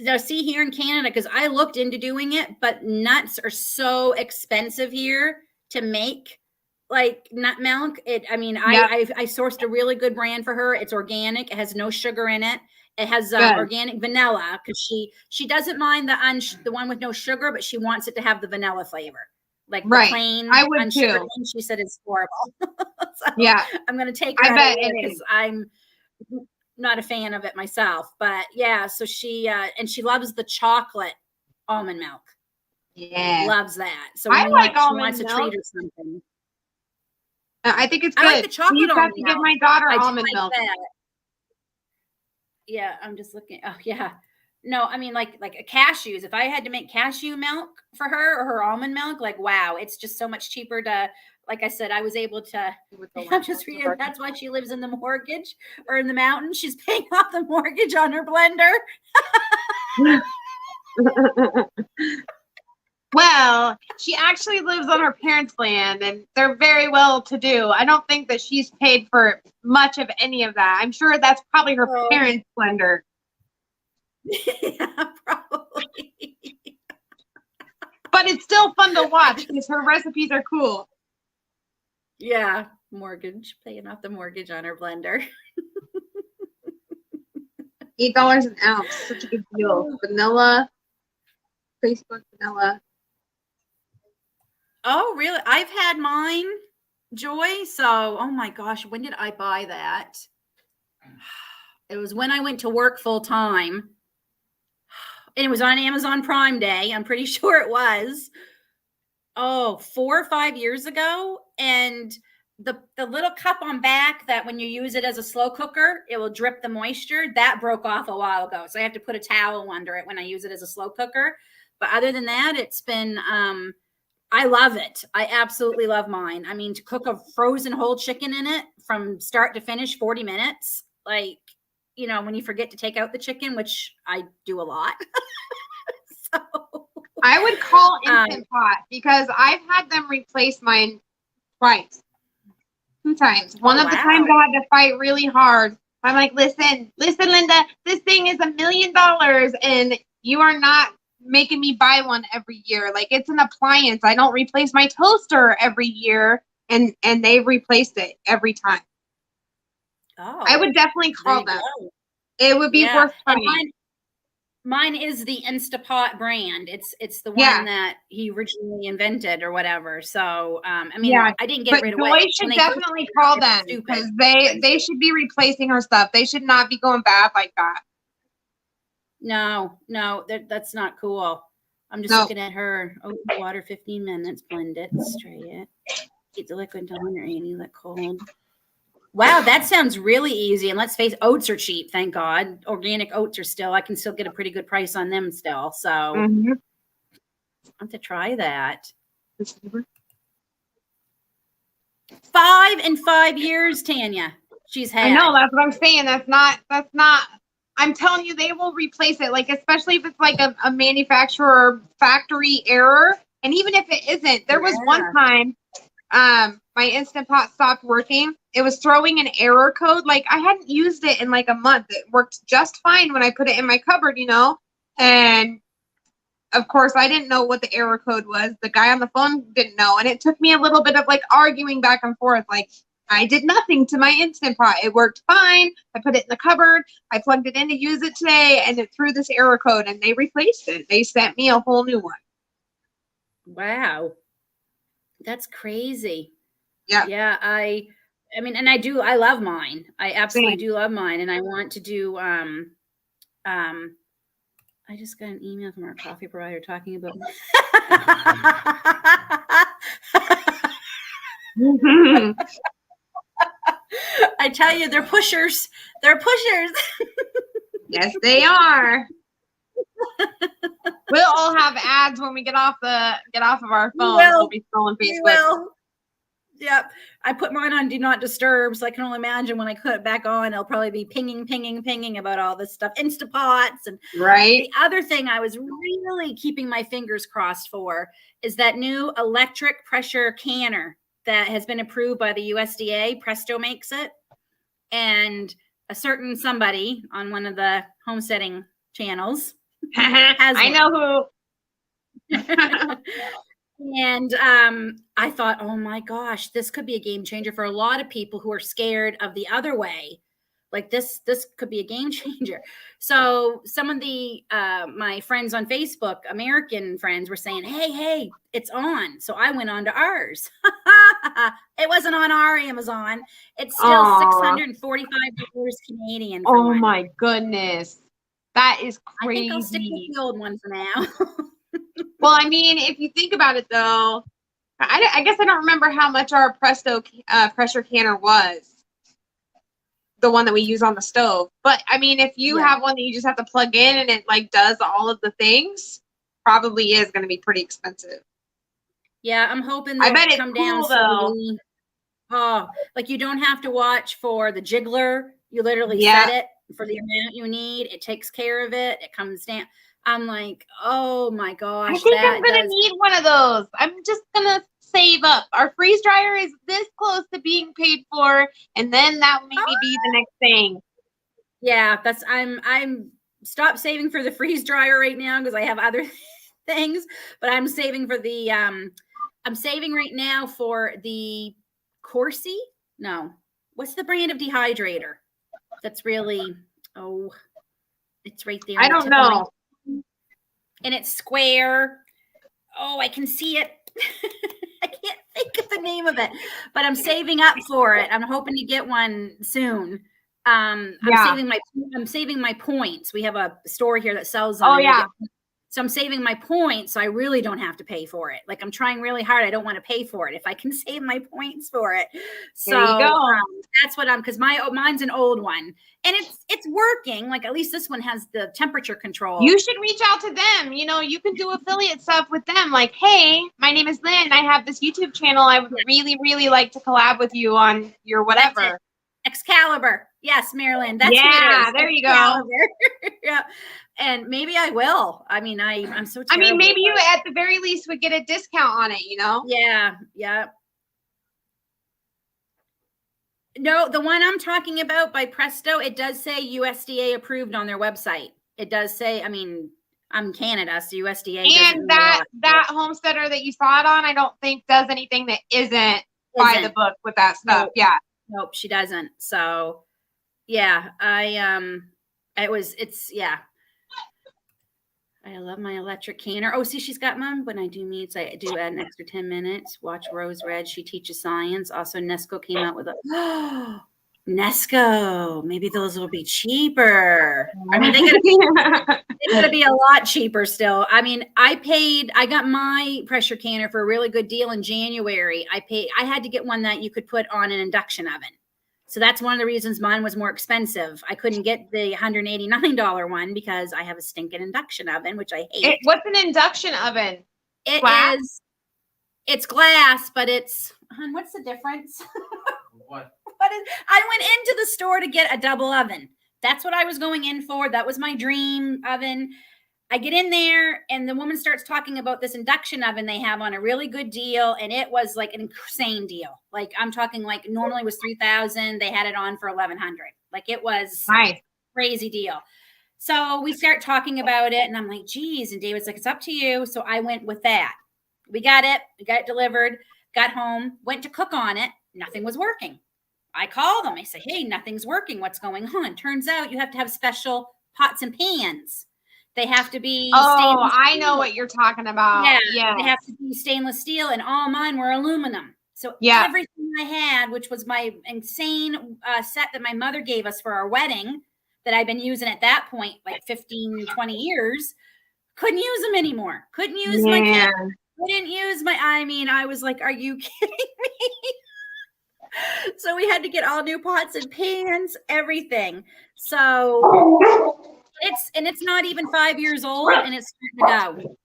Now see here in Canada, because I looked into doing it, but nuts are so expensive here to make, like nut milk. I sourced a really good brand for her. It's organic. It has no sugar in it. It has organic vanilla, because she doesn't mind the one with no sugar, but she wants it to have the vanilla flavor, like the plain I would unsugared too. one. She said it's horrible. So Yeah, I'm gonna take her I bet it because is. I'm not a fan of it myself. But yeah, so she and she loves the chocolate almond milk. Yeah, Loves that. So I like she almond wants a milk. treat or something. I think it's I good. like the chocolate You have almond to give milk. my daughter I do almond like milk. that. Yeah, I'm just looking. Oh yeah. No, I mean like cashews. If I had to make cashew milk for her or her almond milk, like wow, it's just so much cheaper to. Like I said, I was able to. I'm just reading. That's why she lives in the mortgage or in the mountains. She's paying off the mortgage on her blender. Well, she actually lives on her parents' land, and they're very well to do. I don't think that she's paid for much of any of that. I'm sure that's probably her parents' blender. Yeah, probably. But it's still fun to watch because her recipes are cool. Yeah, mortgage, paying off the mortgage on her blender. $8 an ounce, such a good deal. Vanilla, Facebook vanilla. Oh, really? I've had mine, Joy. So, oh my gosh, when did I buy that? It was when I went to work full time. And it was on Amazon Prime Day. I'm pretty sure it was. Oh, 4 or 5 years ago. And the little cup on back that when you use it as a slow cooker, it will drip the moisture. That broke off a while ago. So I have to put a towel under it when I use it as a slow cooker. But other than that, it's been I love it. I absolutely love mine. I mean, to cook a frozen whole chicken in it from start to finish, 40 minutes, like, when you forget to take out the chicken, which I do a lot. So I would call Instant Pot because I've had them replace mine twice. 2 times. One of the times I had to fight really hard. I'm like, listen, Linda, this thing is $1 million and you are not making me buy one every year. Like it's an appliance. I don't replace my toaster every year, and they've replaced it every time. Oh, I would definitely call them. Go. It would be worth trying. Mine is the Instapot brand. It's the one that he originally invented or whatever. So I didn't get rid of it. But Joy should definitely call them because they should be replacing her stuff. They should not be going bad like that. No, that's not cool. I'm just looking at her. Oat water, 15 minutes, blend it, strain it. Keep the liquid on or any let cold. Wow, that sounds really easy. And let's face it, oats are cheap, thank God. Organic oats are I can still get a pretty good price on them still. So I have to try that. 5 and 5 years, Tanya. She's had. I know, that's what I'm saying. That's not I'm telling you, they will replace it. Like, especially if it's like a manufacturer factory error. And even if it isn't, there was one time my Instant Pot stopped working. It was throwing an error code. Like I hadn't used it in like a month. It worked just fine when I put it in my cupboard, and of course I didn't know what the error code was. The guy on the phone didn't know. And it took me a little bit of like arguing back and forth. Like I did nothing to my Instant Pot. It worked fine. I put it in the cupboard. I plugged it in to use it today and it threw this error code and they replaced it. They sent me a whole new one. Wow. That's crazy. Yeah. Yeah. I love mine. I absolutely do love mine. And I want to do, I just got an email from our coffee provider talking about I tell you, they're pushers. They're pushers. Yes, they are. We'll all have ads when we get off of our phones. We'll be scrolling Facebook. We will. Yep. I put mine on do not disturb, so I can only imagine when I put it back on, it'll probably be pinging about all this stuff. Instapots. And right. The other thing I was really keeping my fingers crossed for is that new electric pressure canner that has been approved by the USDA. Presto makes it. And a certain somebody on one of the homesteading channels has I know who. And I thought, oh my gosh, this could be a game changer for a lot of people who are scared of the other way. Like this could be a game changer. So some of the my friends on Facebook, American friends, were saying, hey, it's on. So I went on to ours. It wasn't on our Amazon. It's still $645 Canadian. Oh my goodness. That is crazy. I think I'll stick with the old one for now. Well, I mean, if you think about it, though, I guess I don't remember how much our Presto pressure canner was, the one that we use on the stove. But, I mean, if you have one that you just have to plug in and it, like, does all of the things, probably is going to be pretty expensive. Yeah, I'm hoping I bet come it's cool, down though. Oh, like you don't have to watch for the jiggler. You literally set it for the amount you need. It takes care of it. It comes down. I'm like, oh my gosh. I think I'm going to need one of those. I'm just going to save up. Our freeze dryer is this close to being paid for, and then that will maybe be the next thing. Yeah, I'm stop saving for the freeze dryer right now because I have other things, but I'm saving for the I'm saving right now for the Corsi. No. What's the brand of dehydrator? That's really it's right there. I don't know. And it's square. Oh, I can see it. I can't think of the name of it, but I'm saving up for it. I'm hoping to get one soon. I'm saving my points. We have a store here that sells them. So I'm saving my points, so I really don't have to pay for it. Like I'm trying really hard. I don't want to pay for it if I can save my points for it. So there you go. That's what because mine's an old one, and it's working. Like at least this one has the temperature control. You should reach out to them. You know, you can do affiliate stuff with them. Like, hey, my name is Lynn. I have this YouTube channel. I would really, really like to collab with you on your whatever. Excalibur. Yes, Marilyn. That's what it is. There you go. Yeah. And maybe I will. I mean, I'm so terrible. I mean, maybe you at the very least would get a discount on it, you know? Yeah. No, the one I'm talking about by Presto, it does say USDA approved on their website. It does say, I mean, I'm in Canada, so USDA. And that homesteader that you saw it on, I don't think does anything that isn't by the book with that stuff. Nope. Yeah. Nope, she doesn't. So yeah, I love my electric canner. Oh, see, she's got mine. When I do meets, I do add an extra 10 minutes. Watch Rose Red. She teaches science. Also, Nesco came out with a Nesco. Maybe those will be cheaper. I mean, they gotta be a lot cheaper still. I mean, I got my pressure canner for a really good deal in January. I had to get one that you could put on an induction oven. So that's one of the reasons mine was more expensive. I couldn't get the $189 one because I have a stinking induction oven, which I hate. What's an induction oven? It's glass, but what's the difference? What? I went into the store to get a double oven. That's what I was going in for. That was my dream oven. I get in there and the woman starts talking about this induction oven they have on a really good deal. And it was like an insane deal. Like I'm talking like normally was $3,000. They had it on for $1,100. Like it was nice. Crazy deal. So we start talking about it and I'm like, geez. And David's like, it's up to you. So I went with that. We got it delivered, got home, went to cook on it. Nothing was working. I call them. I say, hey, nothing's working. What's going on? Turns out you have to have special pots and pans. They have to be stainless steel. I know what you're talking about. Yeah. They have to be stainless steel, and all mine were aluminum. So everything I had, which was my insane set that my mother gave us for our wedding, that I've been using at that point, like 15, 20 years, couldn't use them anymore. Couldn't use my kit. Couldn't use my, I mean, I was like, are you kidding me? we had to get all new pots and pans, everything. So it's not even 5 years old, and it's starting to go,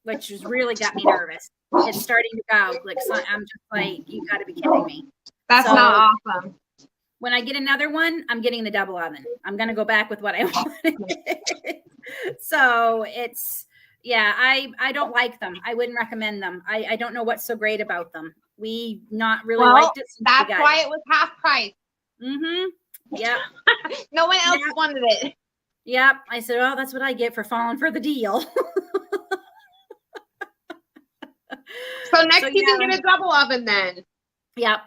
which has really got me nervous. It's starting to go. Like, so I'm just like, you got to be kidding me. That's not awesome. When I get another one, I'm getting the double oven. I'm going to go back with what I wanted. So it's, yeah, I don't like them. I wouldn't recommend them. I don't know what's so great about them. We not really liked it. That's why it was half price. Mm-hmm. Yep. No one else wanted it. Yep. I said, well, that's what I get for falling for the deal. So next you can get a double oven then. Yep.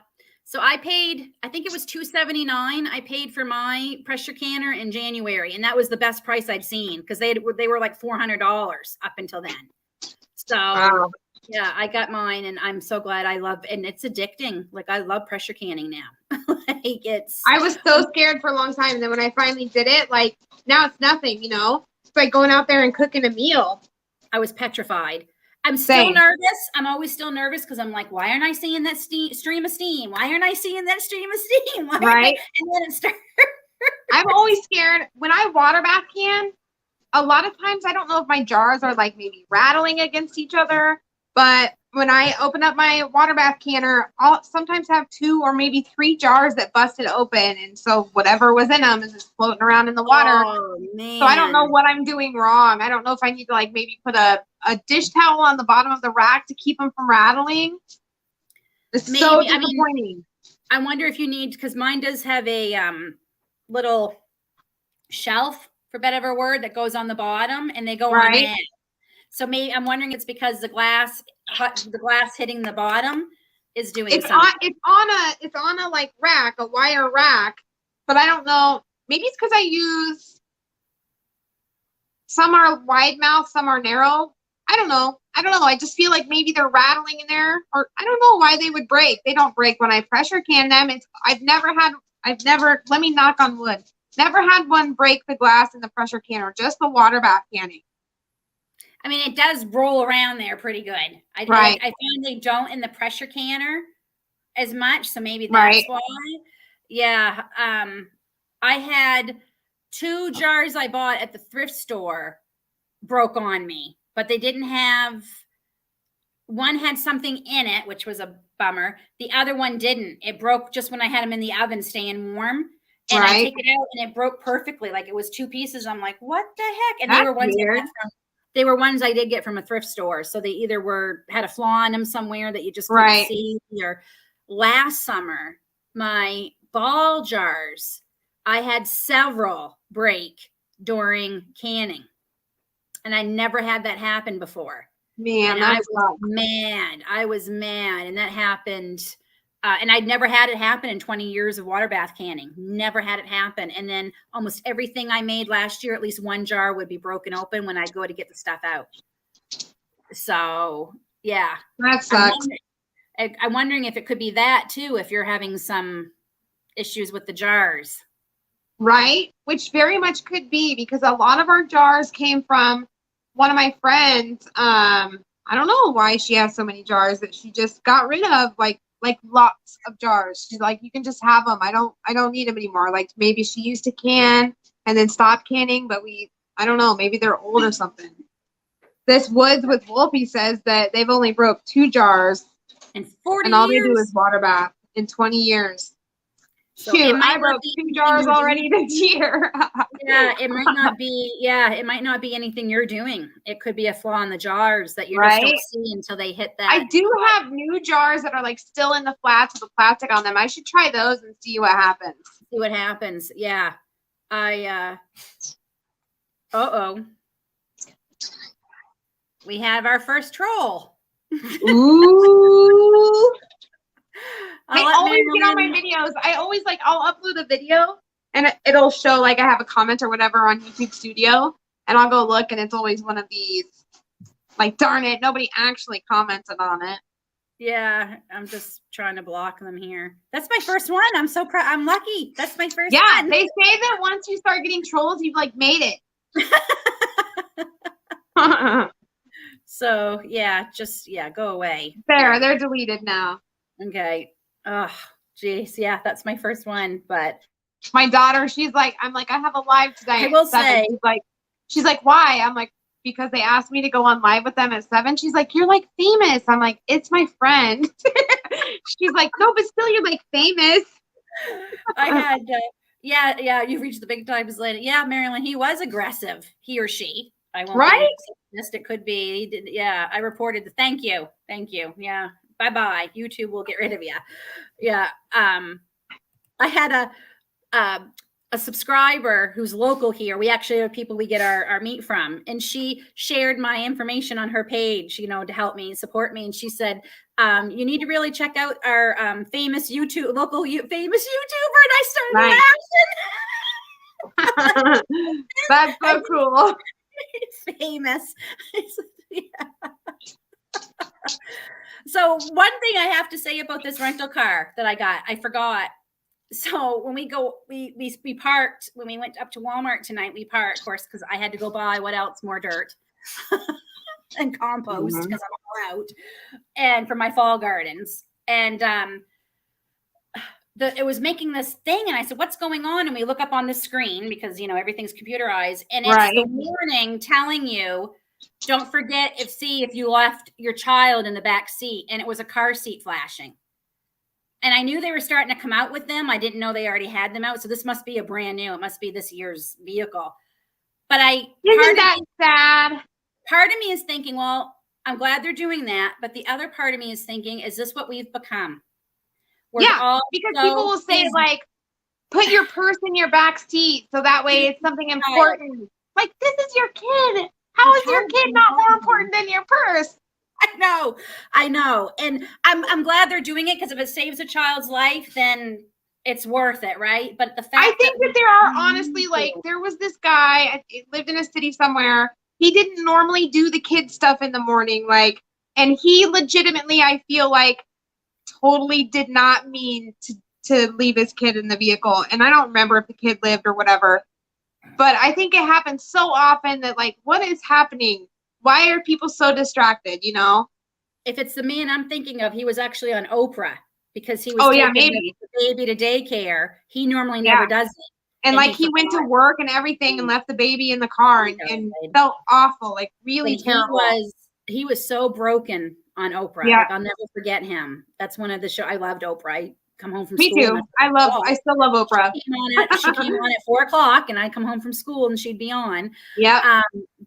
So I paid, I think it was $279. I paid for my pressure canner in January, and that was the best price I'd seen because they were like $400 up until then. So yeah, I got mine, and I'm so glad. I love, and it's addicting. Like, I love pressure canning now. Like, I was so scared for a long time, and then when I finally did it, like, now it's nothing. You know, it's like going out there and cooking a meal. I was petrified. I'm still nervous. I'm always still nervous because I'm like, why aren't I seeing that stream of steam? Why aren't I seeing that stream of steam? Right. And then it starts. I'm always scared when I water bath can. A lot of times I don't know if my jars are like maybe rattling against each other, but when I open up my water bath canner, I'll sometimes have 2 or maybe 3 jars that busted open, and so whatever was in them is just floating around in the water. Oh, man. So I don't know what I'm doing wrong. I don't know if I need to like maybe put a dish towel on the bottom of the rack to keep them from rattling. It's maybe, so disappointing. I wonder if you need, because mine does have a little shelf, for better word, that goes on the bottom, and they go on there. So maybe I'm wondering it's because the glass hitting the bottom is doing something. It's on a like rack, a wire rack, but I don't know. Maybe it's because I use, some are wide mouth, some are narrow. I don't know. I just feel like maybe they're rattling in there, or I don't know why they would break. They don't break when I pressure can them. I've never, let me knock on wood. Never had one break the glass in the pressure canner, just the water bath canning. I mean, it does roll around there pretty good. I find they don't in the pressure canner as much, so maybe that's why. Yeah. I had 2 jars I bought at the thrift store broke on me, but they didn't have, one had something in it, which was a bummer. The other one didn't. It broke just when I had them in the oven staying warm. And I take it out, and it broke perfectly. Like, it was 2 pieces. I'm like, what the heck? And they were ones I did get from a thrift store. So they either had a flaw in them somewhere that you just couldn't see. Or last summer, my ball jars, I had several break during canning. And I never had that happen before. Man, I was mad. And that happened. And I'd never had it happen in 20 years of water bath canning. Never had it happen. And then almost everything I made last year, at least 1 jar would be broken open when I'd go to get the stuff out. So, yeah. That sucks. I'm wondering if it could be that, too, if you're having some issues with the jars. Right? Which very much could be, because a lot of our jars came from one of my friends. I don't know why she has so many jars that she just got rid of, like lots of jars. She's like, you can just have them. I don't need them anymore. Like, maybe she used to can and then stopped canning, but I don't know, maybe they're old or something. This Woods with Wolfie says that they've only broke 2 jars in 40 and all years? they do is water bath in 20 years. So I broke 2 jars already this year. Yeah, it might not be anything you're doing. It could be a flaw in the jars that you just don't see until they hit that. I do have new jars that are like still in the flats with the plastic on them. I should try those and see what happens. See what happens. Yeah. We have our first troll. Ooh. They always get on my videos. I'll upload a video and it'll show like I have a comment or whatever on YouTube Studio, and I'll go look and it's always one of these. Like, darn it, nobody actually commented on it. Yeah, I'm just trying to block them here. That's my first one. I'm so proud. I'm lucky. That's my first one. Yeah, they say that once you start getting trolls, you've like made it. So yeah, go away. There, they're deleted now. Okay. Ugh, Jeez, yeah, that's my first one. But my daughter, she's like, I'm like, I have a live tonight. I will at 7. say, She's like, why? I'm like, because they asked me to go on live with them at 7. She's like, you're like famous. I'm like, it's my friend. She's like, no, but still, you're like famous. I had, yeah, you've reached the big times later. Yeah, Marilyn, he was aggressive, he or she. I won't Right? be sexist. It could be. He did, yeah, I reported the thank you. Yeah, bye. YouTube will get rid of you. Yeah. I had a subscriber who's local here. We actually have people we get our meat from, and she shared my information on her page, you know, to help me support me. And she said, you need to really check out our famous famous YouTuber. And I started laughing. That's so cool. He's famous. Yeah. So one thing I have to say about this rental car that I got, I forgot. So when we parked, when we went up to Walmart tonight, we parked, of course, because I had to go buy what else? More dirt and compost because I'm all out, and for my fall gardens. And it was making this thing, and I said, "What's going on?" And we look up on the screen because you know everything's computerized, and it's the warning telling you, "Don't forget if you left your child in the back seat," and it was a car seat flashing. And I knew they were starting to come out with them. I didn't know they already had them out. So this must be a brand new. It must be this year's vehicle. But isn't that sad? Part of me is thinking, well, I'm glad they're doing that. But the other part of me is thinking, is this what we've become? Because people will say like, put your purse in your back seat so that way it's something important. Like, this is your kid. How is your kid not more important than your purse? I know. And I'm glad they're doing it because if it saves a child's life, then it's worth it, right? But the fact I think that there are honestly, like, there was this guy, lived in a city somewhere. He didn't normally do the kid stuff in the morning, like, and he legitimately, I feel like, totally did not mean to leave his kid in the vehicle. And I don't remember if the kid lived or whatever. But I think it happens so often that, like, what is happening? Why are people so distracted, you know? If it's the man I'm thinking of, he was actually on Oprah because he was maybe the baby to daycare. He normally never does it. And like he went to work and everything and left the baby in the car and felt awful, like really terrible. He was so broken on Oprah. Yeah. Like, I'll never forget him. That's one of the show. I loved Oprah. I come home from school. Me too. I still love Oprah. She came on at 4:00 and I come home from school and she'd be on. Yeah.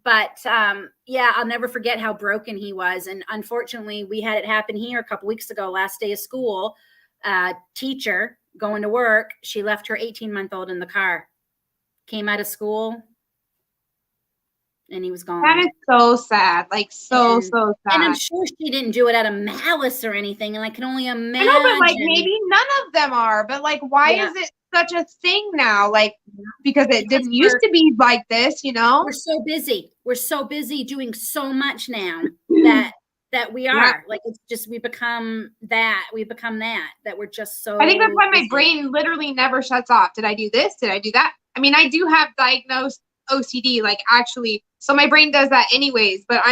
I'll never forget how broken he was. And unfortunately we had it happen here a couple weeks ago, last day of school, teacher going to work. She left her 18-month-old in the car, came out of school, and he was gone. That is so sad. Like so sad. And I'm sure she didn't do it out of malice or anything. And I can only imagine. I know, but like maybe none of them are. But like, why is it such a thing now? Like, because it didn't used to be like this, you know? We're so busy. We're so busy doing so much now that we are like, it's just, we become that we're just so. I think that's why my brain literally never shuts off. Did I do this? Did I do that? I mean, I do have diagnosed OCD, like actually, so my brain does that anyways, but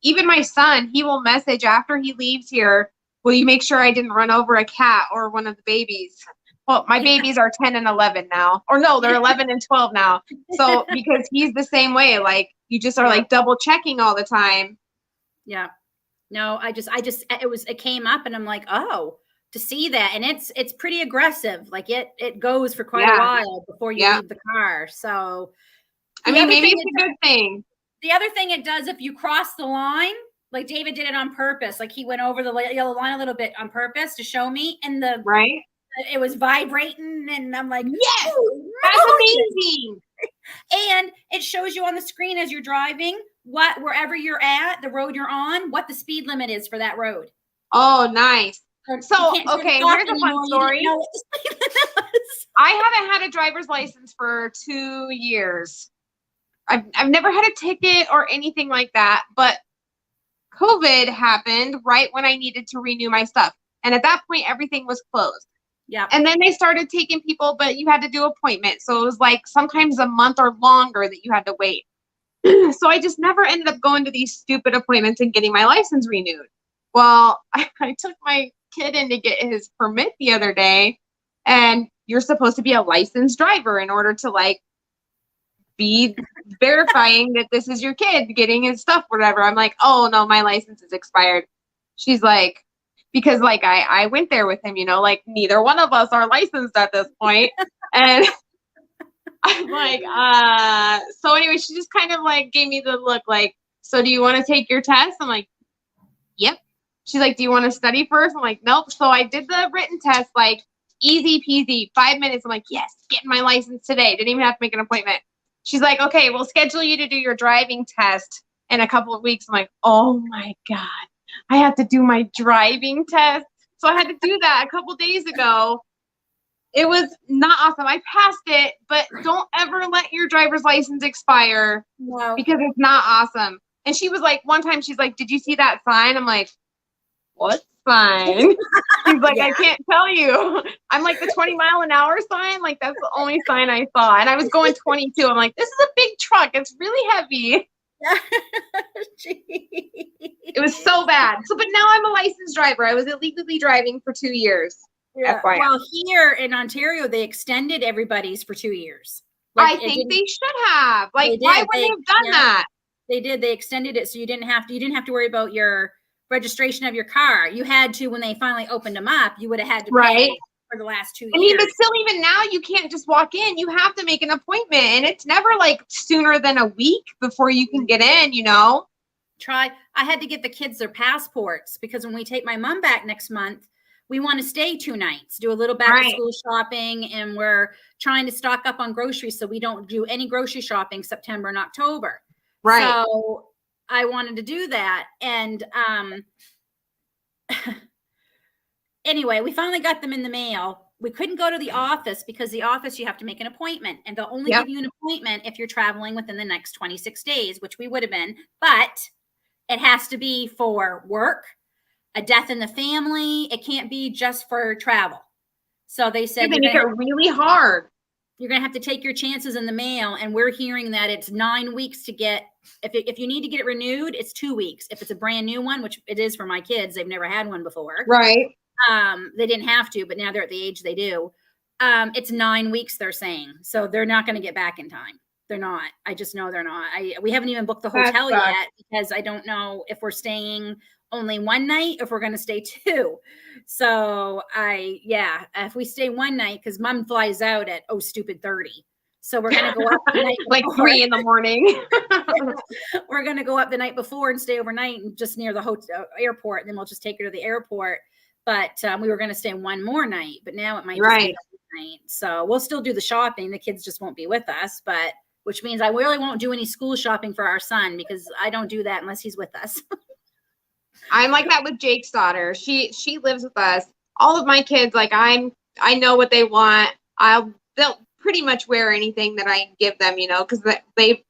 even my son, he will message after he leaves here, will you make sure I didn't run over a cat or one of the babies? Well, my babies are 10 and 11 now, or no, they're 11 and 12 now. So because he's the same way, like you just are like double checking all the time. Yeah. No, it came up and I'm like, oh, to see that. And it's pretty aggressive. Like it goes for quite a while before you leave the car. So I mean, maybe it's a good thing. The other thing it does, if you cross the line, like David did it on purpose, like he went over the yellow line a little bit on purpose to show me, and it was vibrating, and I'm like, yes, that's amazing. And it shows you on the screen as you're driving wherever you're at, the road you're on, what the speed limit is for that road. Oh, nice. So, okay, here's a fun story. I haven't had a driver's license for 2 years. I've never had a ticket or anything like that, but COVID happened right when I needed to renew my stuff. And at that point, everything was closed. Yeah. And then they started taking people, but you had to do appointments. So it was like sometimes a month or longer that you had to wait. So I just never ended up going to these stupid appointments and getting my license renewed. Well, I took my kid in to get his permit the other day, and you're supposed to be a licensed driver in order to like be verifying that this is your kid getting his stuff, whatever. I'm like, oh no, my license is expired. She's like, because like I went there with him, you know, like neither one of us are licensed at this point. And I'm like, so anyway, she just kind of like gave me the look like, so do you want to take your test? I'm like, yep. She's like, do you want to study first? I'm like, nope. So I did the written test, like easy peasy, 5 minutes. I'm like, yes, getting my license today. Didn't even have to make an appointment. She's like, okay, we'll schedule you to do your driving test in a couple of weeks. I'm like, oh my God, I have to do my driving test. So I had to do that a couple days ago. It was not awesome. I passed it, but don't ever let your driver's license expire because it's not awesome. And she was like, one time she's like, did you see that sign? I'm like, what sign? She's like, I can't tell you. I'm like, the 20-mile-an-hour sign? Like, that's the only sign I saw. And I was going 22. I'm like, this is a big truck. It's really heavy. It was so bad. So, but now I'm a licensed driver. I was illegally driving for 2 years. Yeah. FYI. Well, here in Ontario, they extended everybody's for 2 years. Like, I think they should have. Like, why would they have done that? They did. They extended it so you didn't have to worry about your registration of your car. You had to, when they finally opened them up, you would have had to pay for the last 2 years. I mean, but still, even now, you can't just walk in. You have to make an appointment, and it's never like sooner than a week before you can get in, you know? I had to get the kids their passports because when we take my mom back next month, we want to stay 2 nights, do a little back to school shopping, and we're trying to stock up on groceries so we don't do any grocery shopping September and October. Right. So I wanted to do that. And anyway, we finally got them in the mail. We couldn't go to the office because the office, you have to make an appointment, and they'll only give you an appointment if you're traveling within the next 26 days, which we would have been, but it has to be for work, a death in the family. It can't be just for travel. So they said, they make it really hard. You're going to have to take your chances in the mail. And we're hearing that it's 9 weeks to get, if you need to get it renewed, it's 2 weeks. If it's a brand new one, which it is for my kids, they've never had one before. Right. They didn't have to, but now they're at the age they do. It's 9 weeks, they're saying. So they're not going to get back in time. They're not. I just know they're not. We haven't even booked the hotel yet because I don't know if we're staying only one night, if we're going to stay 2. So if we stay one night, because mom flies out at, stupid 30. So we're going to go up the night like 3 in the morning. We're going to go up the night before and stay overnight and just near the hotel airport. And then we'll just take her to the airport. But we were going to stay one more night, but now it might just be one night. So we'll still do the shopping. The kids just won't be with us, but which means I really won't do any school shopping for our son because I don't do that unless he's with us. I'm like that with Jake's daughter. She lives with us. All of my kids, like I know what they want. They'll pretty much wear anything that I give them, you know, because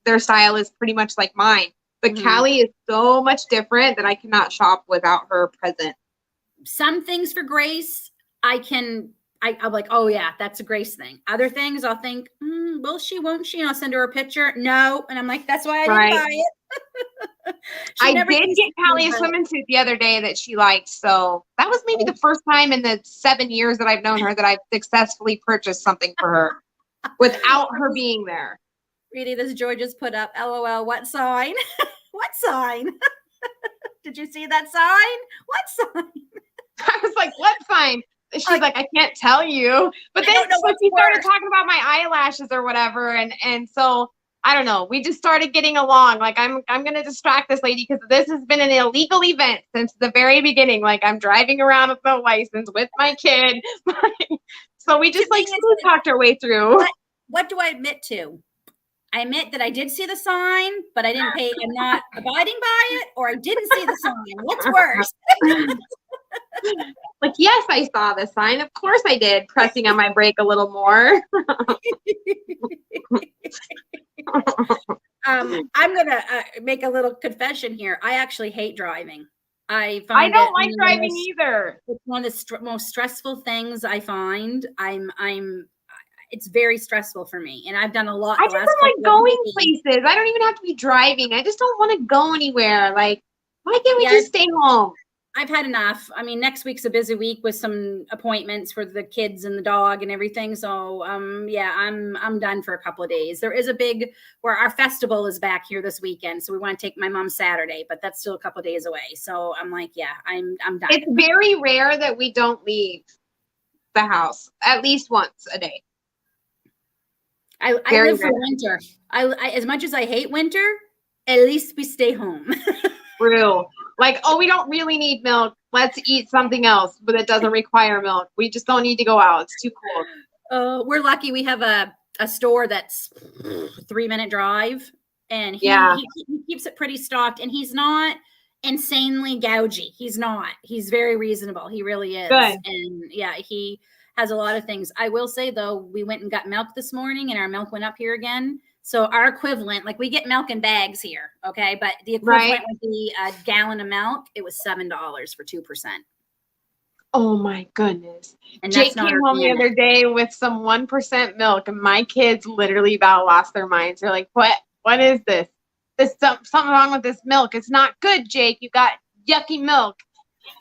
their style is pretty much like mine. But Callie is so much different that I cannot shop without her present. Some things for Grace, I'm like, oh yeah, that's a Grace thing. Other things I'll think, will she, won't she? And I'll send her a picture. No. And I'm like, that's why I didn't buy it. I did get Callie a swimming suit the other day that she liked. So that was maybe the first time in the 7 years that I've known her that I've successfully purchased something for her without her being there. Really, this Joy just put up, LOL, what sign? What sign? Did you see that sign? What sign? I was like, what sign? She's like, I can't tell you. But then she started talking about my eyelashes or whatever. And so I don't know. We just started getting along. Like I'm going to distract this lady because this has been an illegal event since the very beginning. Like I'm driving around with no license with my kid. So we just like talked our way through. What do I admit to? I admit that I did see the sign, but I didn't pay. I'm not abiding by it, or I didn't see the sign. What's worse? Like, yes, I saw the sign. Of course I did. Pressing on my brake a little more. I'm going to make a little confession here. I actually hate driving. I don't like driving either. It's one of the most stressful things I find. It's very stressful for me. And I've done a lot. I just don't like going places. I don't even have to be driving. I just don't want to go anywhere. Like, why can't we just stay home? I've had enough. I mean, next week's a busy week with some appointments for the kids and the dog and everything. So, yeah, I'm done for a couple of days. There is a big where our festival is back here this weekend, so we want to take my mom Saturday, but that's still a couple of days away. So I'm like, yeah, I'm done. It's very rare that we don't leave the house at least once a day. I Very live for rare. winter. I as much as I hate winter, at least we stay home. True. Like, oh, we don't really need milk. Let's eat something else, but it doesn't require milk. We just don't need to go out. It's too cold. We're lucky we have a store that's 3-minute drive, and he keeps it pretty stocked, and he's not insanely gougy. He's not. He's very reasonable. He really is. Good. And yeah, he has a lot of things. I will say though, we went and got milk this morning, and our milk went up here again. So our equivalent, like we get milk in bags here, okay, but the equivalent would be a gallon of milk. It was $7 for 2%. Oh my goodness. And Jake came home the other day with some 1% milk, and my kids literally about lost their minds. They're like, what is this? There's something wrong with this milk. It's not good, Jake. You got yucky milk.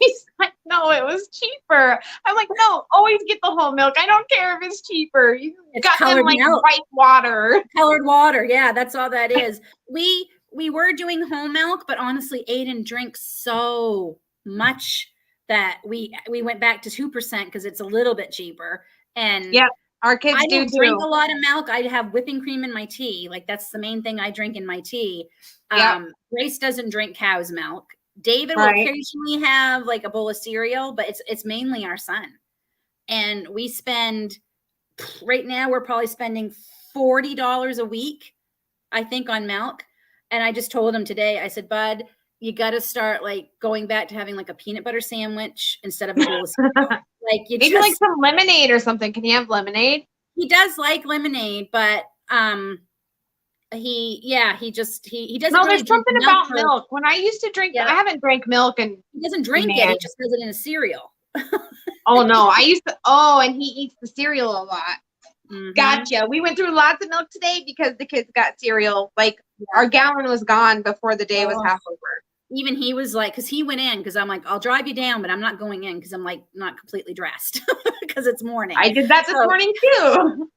He's like, no, it was cheaper. I'm like, no, always get the whole milk. I don't care if it's cheaper. You got them like white water. Colored water. Yeah, that's all that is. We were doing whole milk, but honestly, Aiden drinks so much that we went back to 2% because it's a little bit cheaper. And yeah, our kids I do don't drink a lot of milk. I have whipping cream in my tea. Like that's the main thing I drink in my tea. Grace doesn't drink cow's milk. David will occasionally have like a bowl of cereal, but it's mainly our son. And we spend right now we're probably spending $40 a week, I think, on milk. And I just told him today, I said, Bud, you got to start like going back to having like a peanut butter sandwich instead of a bowl of cereal. Like you maybe like some lemonade or something. Can you have lemonade? He does like lemonade, but he doesn't. No, there's something about milk. When I used to drink, I haven't drank milk, and he doesn't drink it. He just does it in a cereal. Oh no, I used to. Oh, and he eats the cereal a lot. Mm-hmm. Gotcha. We went through lots of milk today because the kids got cereal. Like our gallon was gone before the day was half over. Even he was like, because he went in, because I'm like, I'll drive you down, but I'm not going in because I'm like not completely dressed because it's morning. I did that this morning too.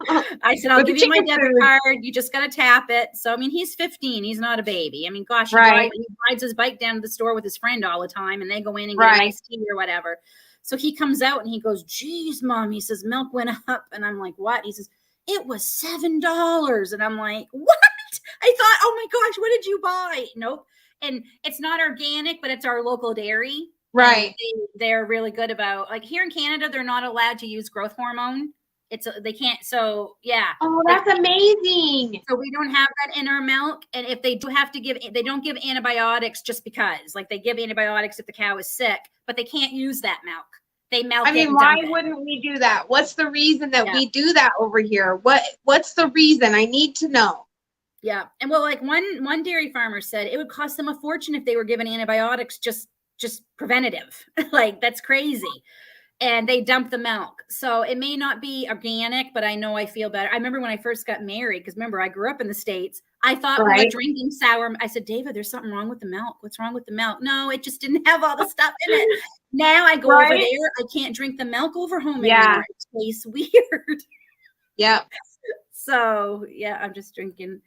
I said, I'll give you my debit card. You just got to tap it. So, I mean, he's 15. He's not a baby. I mean, gosh, he rides his bike down to the store with his friend all the time, and they go in and get a nice tea or whatever. So he comes out and he goes, geez, Mom, he says, milk went up. And I'm like, what? He says, it was $7. And I'm like, what? I thought, oh my gosh, what did you buy? Nope. And it's not organic, but it's our local dairy. Right. They're really good about, like here in Canada, they're not allowed to use growth hormone. They can't. So yeah. Oh, that's amazing. So we don't have that in our milk. And if they do have to they don't give antibiotics just because, like they give antibiotics if the cow is sick, but they can't use that milk. They milk it. I mean, why wouldn't we do that? What's the reason that we do that over here? What's the reason? I need to know. Yeah. And well, like one dairy farmer said it would cost them a fortune if they were given antibiotics, just preventative. Like that's crazy. And they dump the milk. So it may not be organic, but I know I feel better. I remember when I first got married, because remember I grew up in the States. I thought we were drinking sour. I said, David, there's something wrong with the milk. What's wrong with the milk? No, it just didn't have all the stuff in it. Now I go over there. I can't drink the milk over home anymore. It tastes weird. Yep. So yeah, I'm just drinking.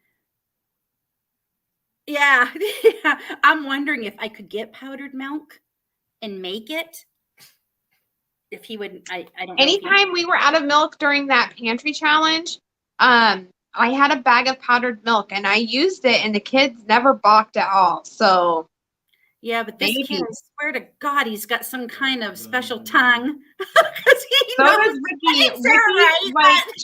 Yeah. I'm wondering if I could get powdered milk and make it. If he would, I don't know. Anytime we were out of milk during that pantry challenge, I had a bag of powdered milk and I used it and the kids never balked at all. So yeah, but this kid, I swear to God, he's got some kind of special tongue. So does Ricky. She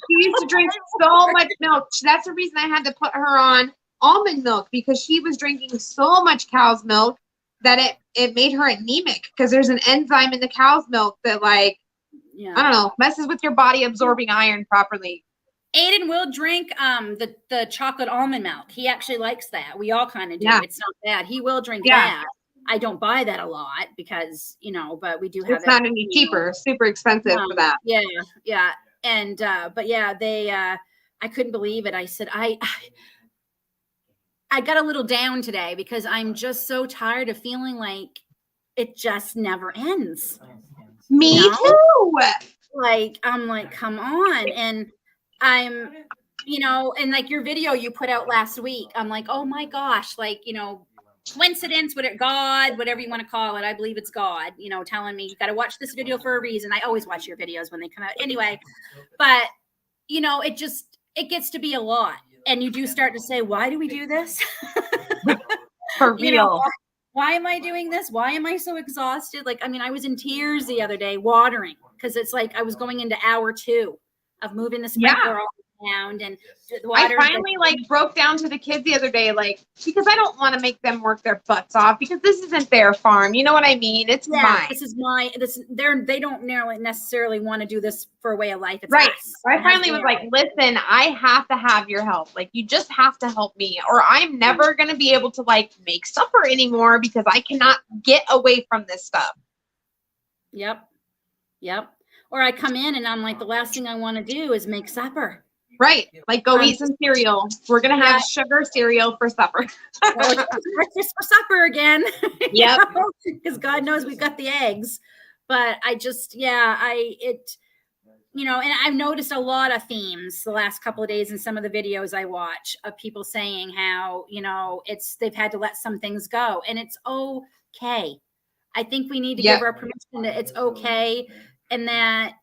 used to drink so much milk. That's the reason I had to put her on almond milk, because she was drinking so much cow's milk that it made her anemic, because there's an enzyme in the cow's milk that I don't know, messes with your body absorbing iron properly. Aiden will drink the chocolate almond milk. He actually likes that. We all kind of do. It's not bad. He will drink that. I don't buy that a lot because, but we do have it's not any cheaper, super expensive for that. Yeah. Yeah. And but yeah, I couldn't believe it. I said I got a little down today because I'm just so tired of feeling like it just never ends. Me You know? too. Like, I'm like, come on. And I'm, and like your video you put out last week, I'm like, oh my gosh, like, coincidence, God, whatever you want to call it. I believe it's God, telling me you got to watch this video for a reason. I always watch your videos when they come out anyway, but it gets to be a lot. And you do start to say, why do we do this? For real. Why am I doing this? Why am I so exhausted? Like, I mean, I was in tears the other day watering because it's like I was going into hour 2 of moving the sprinkler all around, and the water. I finally broke down to the kids the other day, because I don't want to make them work their butts off because this isn't their farm. You know what I mean? It's mine. This is they don't necessarily want to do this for a way of life. It's right. us. I finally was like, listen, I have to have your help. Like, you just have to help me, or I'm never going to be able to make supper anymore because I cannot get away from this stuff. Yep. Or I come in and I'm like, the last thing I want to do is make supper. Right. Like, go eat some cereal. We're going to have sugar cereal for supper. Breakfast for supper again. Yep. Because God knows we've got the eggs. But I just, and I've noticed a lot of themes the last couple of days in some of the videos I watch of people saying how, they've had to let some things go. And it's okay. I think we need to give our permission that it's okay. And that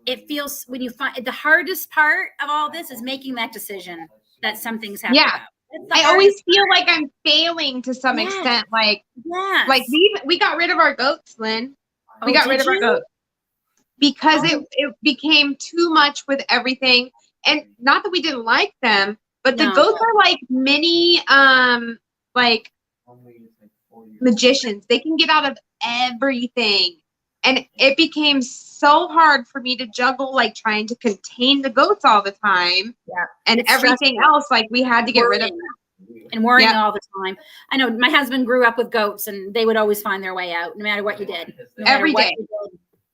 it feels, when you find the hardest part of all this is making that decision that something's happening. I always feel like I'm failing to some extent. We got rid of our goats, Lynn. We got rid of our goats because it became too much with everything. And not that we didn't like them, but the goats are like mini, magicians. They can get out of everything. And it became so hard for me to juggle, trying to contain the goats all the time. Yeah. And it's everything else, we had to get rid of them. And worrying all the time. I know my husband grew up with goats, and they would always find their way out, no matter what you did. Every day.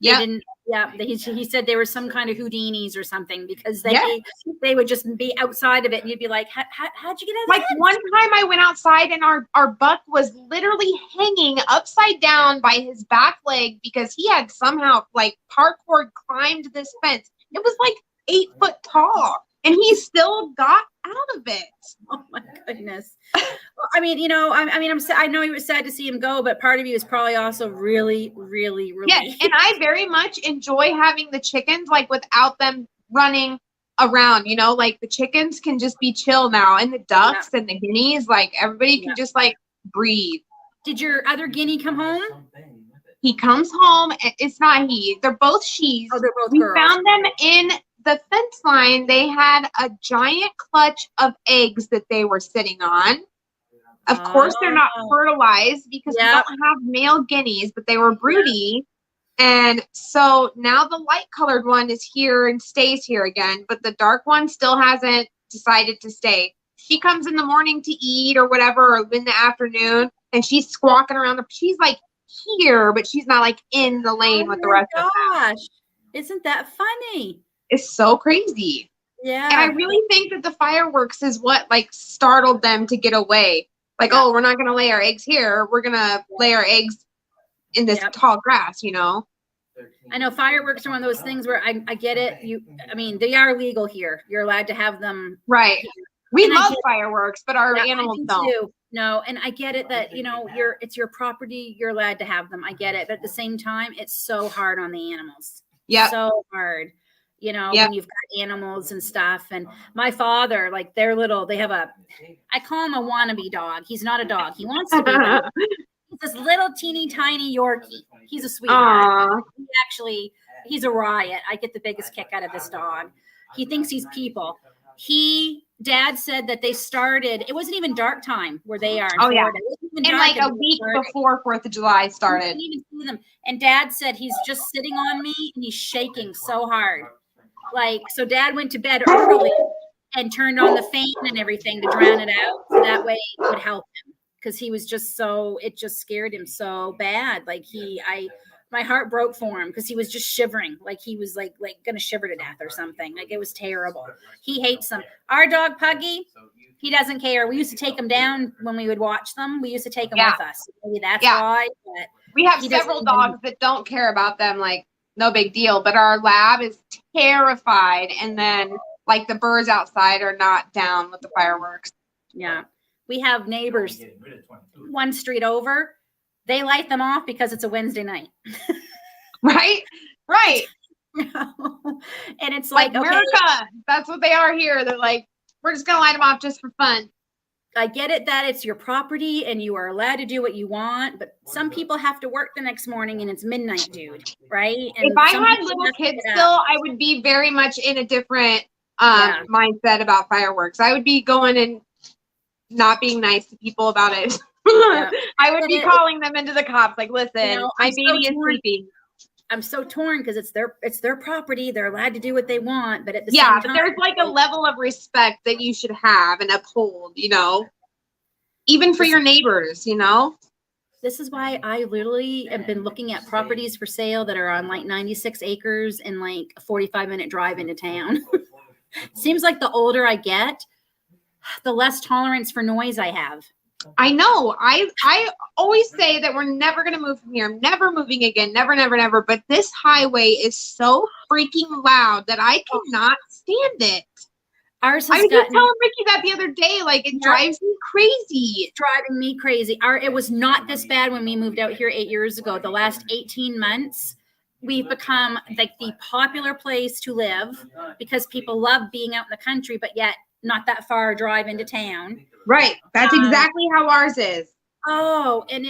He said they were some kind of Houdinis or something because they would just be outside of it, and you'd be like, how'd you get out of it? One time I went outside and our buck was literally hanging upside down by his back leg because he had somehow parkour climbed this fence. It was 8 foot tall, and he still got out of it. Oh my goodness. Well, I mean, I know it was sad to see him go, but part of you is probably also really, really, really. Yeah, and I very much enjoy having the chickens without them running around. The chickens can just be chill now, and the ducks and the guineas, everybody can just breathe. Did your other guinea come home? He comes home. It's not he. They're both she's. Oh, they're both we girls. Found them in the fence line. They had a giant clutch of eggs that they were sitting on. Of course, they're not fertilized because we don't have male guineas, but they were broody. And so now the light colored one is here and stays here again, but the dark one still hasn't decided to stay. She comes in the morning to eat or whatever, or in the afternoon, and she's squawking around. She's here, but she's not in the lane with the rest of them. Gosh, isn't that funny? It's so crazy. Yeah. And I really think that the fireworks is what startled them to get away. Oh, we're not going to lay our eggs here. We're going to lay our eggs in this tall grass, I know fireworks are one of those things where I get it. They are legal here. You're allowed to have them. Right. We love fireworks, but our animals don't. Too. No, and I get it that, it's your property. You're allowed to have them. I get it. But at the same time, it's so hard on the animals. Yeah. So hard. When you've got animals and stuff. And my father, they're little, they have I call him a wannabe dog. He's not a dog. He wants to be one. He's this little teeny tiny Yorkie. He's a sweetheart. He's a riot. I get the biggest kick out of this dog. He thinks he's people. Dad said that they started, it wasn't even dark time where they are in Florida. And a week before 4th of July started. You didn't even see them. And Dad said he's just sitting on me and he's shaking so hard. So Dad went to bed early and turned on the fan and everything to drown it out. So that way it would help him. Because he was just it just scared him so bad. My heart broke for him because he was just shivering. He was gonna shiver to death or something. It was terrible. He hates them. Our dog Puggy, he doesn't care. We used to take him down when we would watch them. We used to take him with us. Maybe that's why. But We have He doesn't several even- dogs that don't care about them, like no big deal. But our lab is terrified, and then like the birds outside are not down with the fireworks. Yeah. We have neighbors one street over. They light them off because it's a Wednesday night. Right? Right. And it's Like like, okay, America. That's what they are here. They're like, we're just gonna light them off just for fun. I get it that it's your property and you are allowed to do what you want, but some people have to work the next morning and it's midnight, dude. Right? And If I some had people little have to kids get still, up. I would be very much in a different Yeah. mindset about fireworks. I would be going and not being nice to people about it. Yeah. I would And be calling them into the cops. Like, listen, know, my I'm so baby is torn. sleeping. I'm so torn because it's their property. They're allowed to do what they want, but at the Yeah, same but time, there's like a level of respect that you should have and uphold, you know, even for your neighbors, you know. this is why I literally have been looking at properties for sale that are on like 96 acres and like a 45-minute drive into town. Seems like the older I get, the less tolerance for noise I have. I know. I always say that we're never going to move from here. I'm never moving again. Never, never, never. But this highway is so freaking loud that I cannot stand it. Ours I has was just gotten telling Ricky that the other day. Like, it drives me crazy. driving me crazy. It was not this bad when we moved out here 8 years ago. The last 18 months, we've become like the popular place to live because people love being out in the country, but yet not that far a drive into town. Right. That's exactly how ours is. Oh, and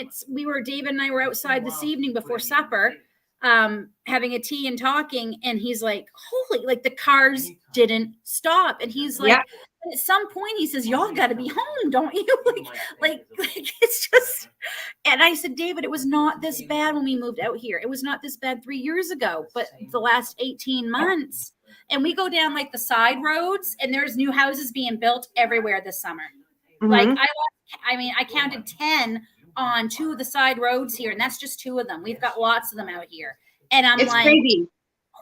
David and I were outside this evening before supper, having a tea and talking, and he's like, holy, like the cars didn't stop. And he's like, and at some point he says, y'all got to be home, don't you? like it's just, and I said, David, it was not this bad when we moved out here. It was not this bad 3 years ago, but the last 18 months. And we go down like the side roads and there's new houses being built everywhere this summer. Like I counted 10 on 2 of the side roads here, and that's just 2 of them. We've got lots of them out here. And I'm It's like, crazy.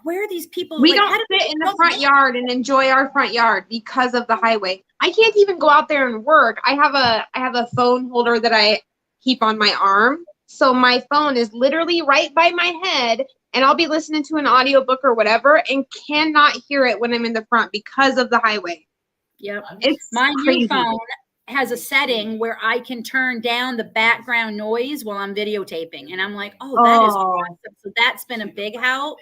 where are these people? We like, how don't do sit in the people front yard and enjoy our front yard because of the highway. I can't even go out there and work. I have a phone holder that I keep on my arm. So my phone is literally right by my head, and I'll be listening to an audiobook or whatever and cannot hear it when I'm in the front because of the highway. Yep. It's My crazy. new phone has a setting where I can turn down the background noise while I'm videotaping. And I'm like, oh, that is awesome. So that's been a big help.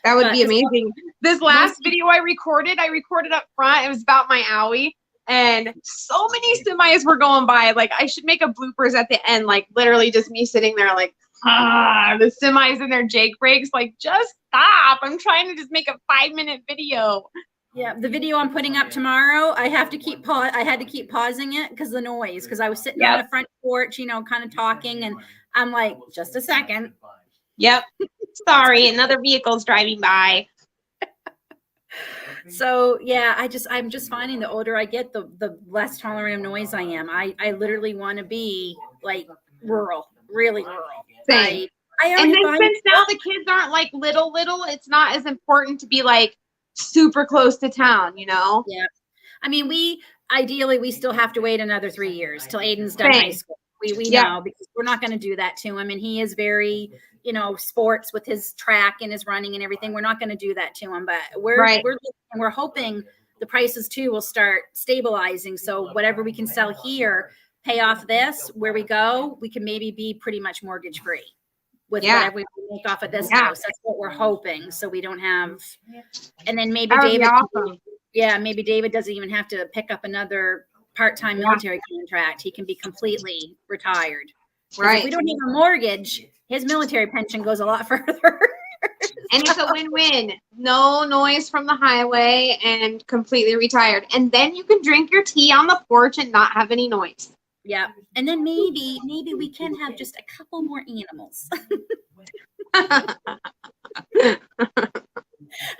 That would be amazing. This last video I recorded up front. It was about my owie. And so many semis were going by. Like, I should make a bloopers at the end, like literally just me sitting there like, the semis and their Jake brakes. Like, just stop. I'm trying to just make a 5-minute video. Yeah, the video I'm putting up tomorrow, I had to keep pausing it because the noise, because I was sitting on the front porch, you know, kind of talking, and I'm like, just a second. Yep. Sorry, another vehicle's driving by. So yeah, I'm just finding the older I get, the less tolerant of noise I am. I literally want to be like rural, really rural. Same. And then since now the kids aren't like little, it's not as important to be like super close to town, you know? Yeah. I mean, we still have to wait another 3 years till Aiden's done high school. We know, because we're not going to do that to him. And he is very, you know, sports with his track and his running and everything. We're not going to do that to him, but we're hoping the prices too will start stabilizing. So whatever we can sell here, pay off this, where we go, we can maybe be pretty much mortgage free with whatever we make off of this house. That's what we're hoping. So we don't have, and then maybe David, maybe David doesn't even have to pick up another part-time military contract. He can be completely retired. Right. If we don't need a mortgage, his military pension goes a lot further. And it's a win-win. No noise from the highway and completely retired. And then you can drink your tea on the porch and not have any noise. Yeah. And then maybe we can have just a couple more animals.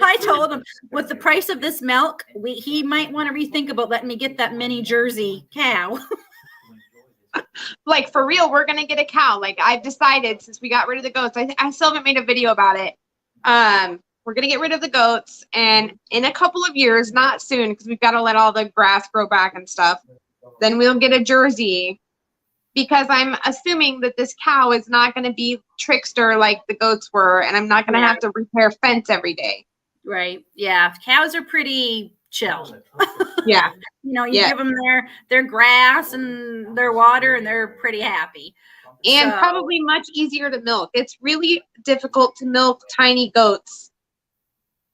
I told him with the price of this milk, he might want to rethink about letting me get that mini Jersey cow. Like, for real, we're going to get a cow. Like, I've decided since we got rid of the goats, I still haven't made a video about it. We're going to get rid of the goats, and in a couple of years, not soon, because we've got to let all the grass grow back and stuff, then we'll get a Jersey. because I'm assuming that this cow is not going to be trickster like the goats were, and I'm not going to have to repair fence every day. Right. Yeah. Cows are pretty chill. Yeah. You know, you give them their grass and their water, and they're pretty happy. And probably much easier to milk. It's really difficult to milk tiny goats.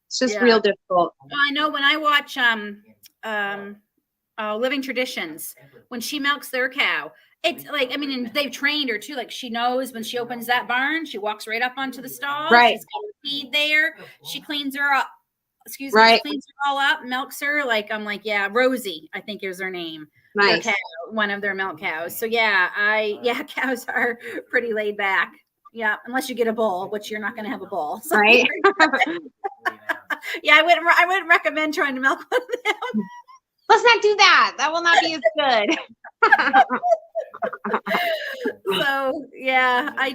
It's just real difficult. I know when I watch Living Traditions, when she milks their cow, it's like, I mean, and they've trained her too. Like, she knows when she opens that barn, she walks right up onto the stall. Right. She's got her feed there. She cleans her up. Excuse me. She cleans her all up, milks her. Like, I'm like, yeah, Rosie, I think is her name. Nice. Cow, one of their milk cows. So cows are pretty laid back. Yeah, unless you get a bull, which you're not going to have a bull. So right. Yeah, I wouldn't recommend trying to milk one of them. Let's not do that. That will not be as good. So yeah, I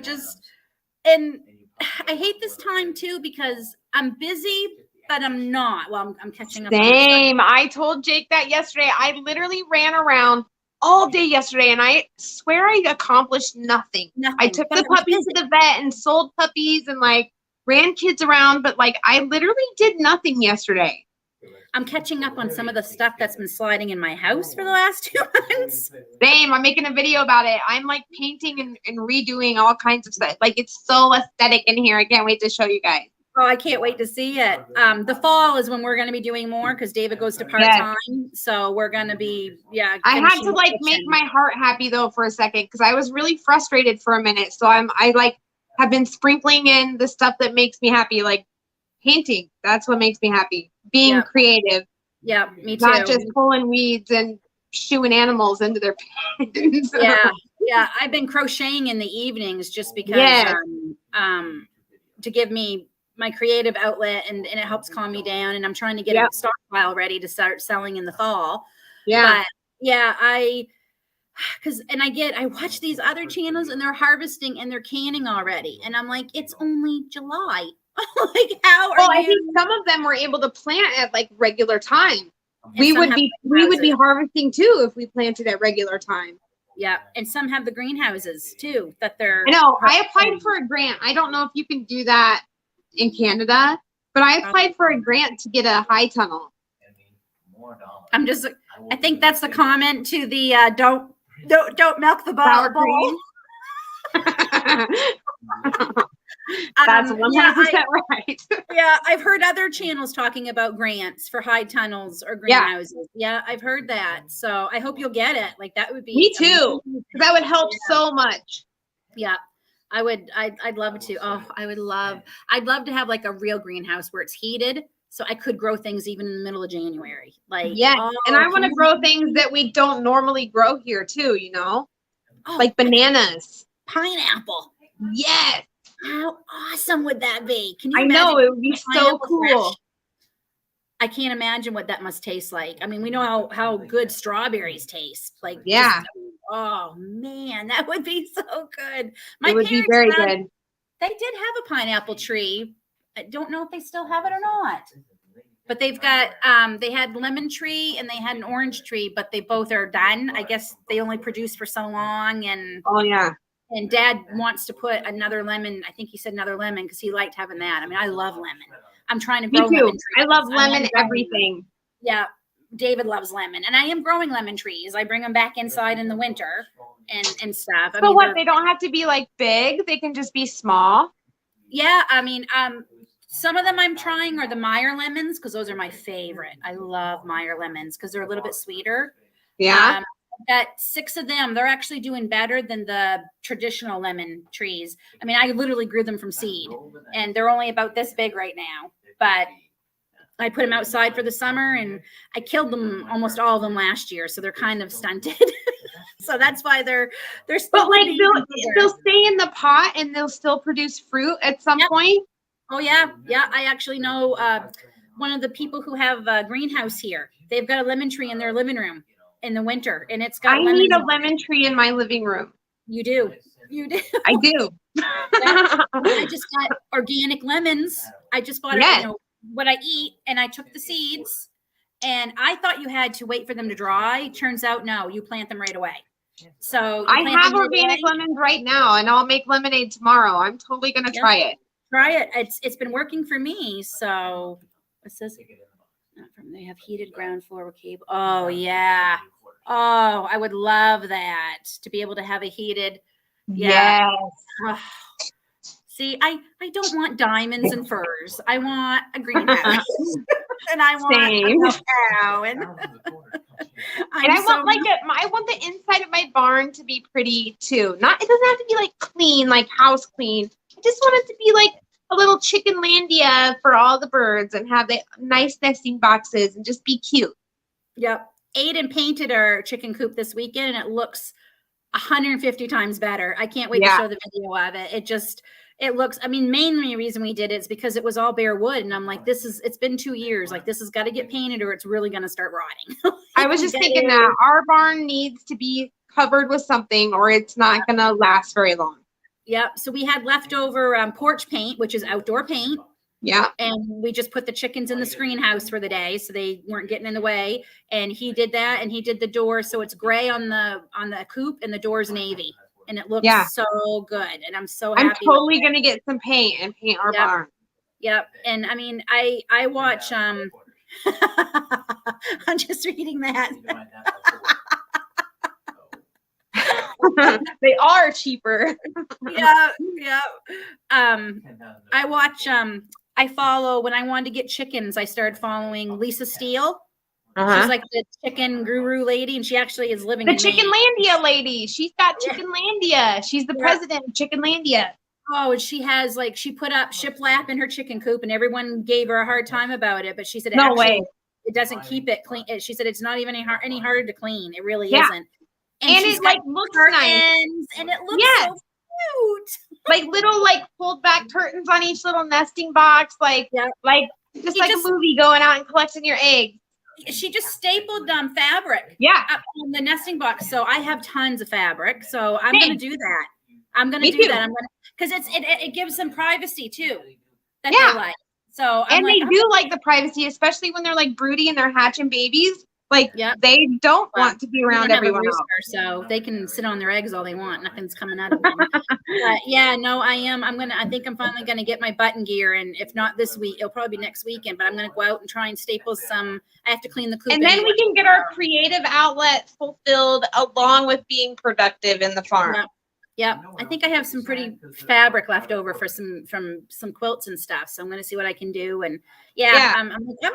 hate this time too because I'm busy, but I'm not. Well, I'm catching up. Same. I told Jake that yesterday. I literally ran around all day yesterday, and I swear I accomplished nothing. I took the puppies to the vet and sold puppies and like ran kids around, but like I literally did nothing yesterday. I'm catching up on some of the stuff that's been sliding in my house for the last 2 months. Same. I'm making a video about it. I'm like painting and redoing all kinds of stuff. Like, it's so aesthetic in here. I can't wait to show you guys. Oh, I can't wait to see it. The fall is when we're going to be doing more because David goes to part-time. Yes. So we're going to be, I had to like make my heart happy though for a second because I was really frustrated for a minute. So I like have been sprinkling in the stuff that makes me happy, like painting. That's what makes me happy. Being creative. Yeah, me too. Not just pulling weeds and shooing animals into their pens. Yeah. I've been crocheting in the evenings just because to give me my creative outlet and it helps calm me down. And I'm trying to get a stockpile ready to start selling in the fall. Yeah. But yeah, I watch these other channels and they're harvesting and they're canning already. And I'm like, it's only July. Like, how are you? I think some of them were able to plant at like regular time. We would be harvesting too if we planted at regular time. Yeah, and some have the greenhouses too that they're. I know. I applied for a grant. I don't know if you can do that in Canada, but I applied for a grant to get a high tunnel. I think that's the comment to the don't milk the bowl. That's 100% right. Yeah, I've heard other channels talking about grants for high tunnels or greenhouses. Yeah, I've heard that. So I hope you'll get it. Like, that would be me too. That would help so much. Yeah, I would. I'd love to. Oh, I'd love to have like a real greenhouse where it's heated, so I could grow things even in the middle of January. Like, and I want to grow things that we don't normally grow here too. You know, like bananas, pineapple. Yes. How awesome would that be? Can you imagine? I know, it would be so cool. Fresh? I can't imagine what that must taste like. I mean, we know how good strawberries taste. Like, oh man, that would be so good. It would be very good. They did have a pineapple tree. I don't know if they still have it or not. But they've got they had lemon tree and they had an orange tree, but they both are done. I guess they only produce for so long. And and Dad wants to put another lemon. I think he said another lemon because he liked having that. I mean, I love lemon. I'm trying to grow lemon trees. I love lemon everything. Yeah, David loves lemon, and I am growing lemon trees. I bring them back inside in the winter and stuff. So what? They don't have to be like big. They can just be small. Yeah, I mean, some of them I'm trying are the Meyer lemons because those are my favorite. I love Meyer lemons because they're a little bit sweeter. Yeah. I've got 6 of them. They're actually doing better than the traditional lemon trees. I mean, I literally grew them from seed, and they're only about this big right now. But I put them outside for the summer, and I killed them, almost all of them last year, so they're kind of stunted. So that's why they're still. But like they'll stay in the pot, and they'll still produce fruit at some point. Oh yeah. I actually know one of the people who have a greenhouse here. They've got a lemon tree in their living room in the winter, and it's got. I need a lemon tree in my living room. You do. I do. I just got organic lemons. I just bought what I eat, and I took the seeds, and I thought you had to wait for them to dry. Turns out, no, you plant them right away. So I have organic lemons right now, and I'll make lemonade tomorrow. I'm totally gonna try it. Try it. It's been working for me. So what's this? They have heated ground floor with cable. Oh yeah. Oh, I would love that to be able to have a heated. Yeah. Yes. Oh. See, I don't want diamonds and furs. I want a greenhouse. And I want a cow. And I want like I want the inside of my barn to be pretty too. It doesn't have to be like clean, like house clean. I just want it to be like a little chicken landia for all the birds and have the nice nesting boxes and just be cute. Yep. Aiden painted our chicken coop this weekend and it looks 150 times better. I can't wait to show the video of it. It looks, I mean, mainly reason we did it is because it was all bare wood. And I'm like, it's been 2 years. Like, this has got to get painted or it's really going to start rotting. I was just thinking that our barn needs to be covered with something or it's not going to last very long. Yep. So we had leftover porch paint, which is outdoor paint. Yeah. And we just put the chickens in the screen house for the day. So they weren't getting in the way. And he did that. And he did the door. So it's gray on the coop and the door's navy. And it looks so good. And I'm so happy. I'm totally going to get some paint and paint our barn. Yep. And I mean, I watch, I'm just reading that. They are cheaper. Yeah. I watch, I follow, when I wanted to get chickens, I started following Lisa Steele. She's like the chicken guru lady, and she actually is living in Chickenlandia lady. She's got Chickenlandia. She's the president of Chickenlandia. Oh, and she has she put up shiplap in her chicken coop, and everyone gave her a hard time about it. But she said, it doesn't keep it clean. She said it's not even any harder to clean. It really isn't. And it looks nice, and it looks so cute. Like little pulled back curtains on each little nesting box, just like a movie going out and collecting your eggs. She just stapled fabric up on the nesting box. So I have tons of fabric. So I'm going to do that. I'm going to do that. I'm going to, because it gives them privacy too. That they like. So they do like the privacy, especially when they're broody and they're hatching babies. They don't want to be around everyone else. So they can sit on their eggs all they want. Nothing's coming out of them. But I think I'm finally going to get my button gear. And if not this week, it'll probably be next weekend. But I'm going to go out and try and staple some. I have to clean the coop. And then we can get our creative outlet fulfilled along with being productive in the farm. Yep. I think I have some pretty fabric left over from some quilts and stuff. So I'm going to see what I can do. And I'm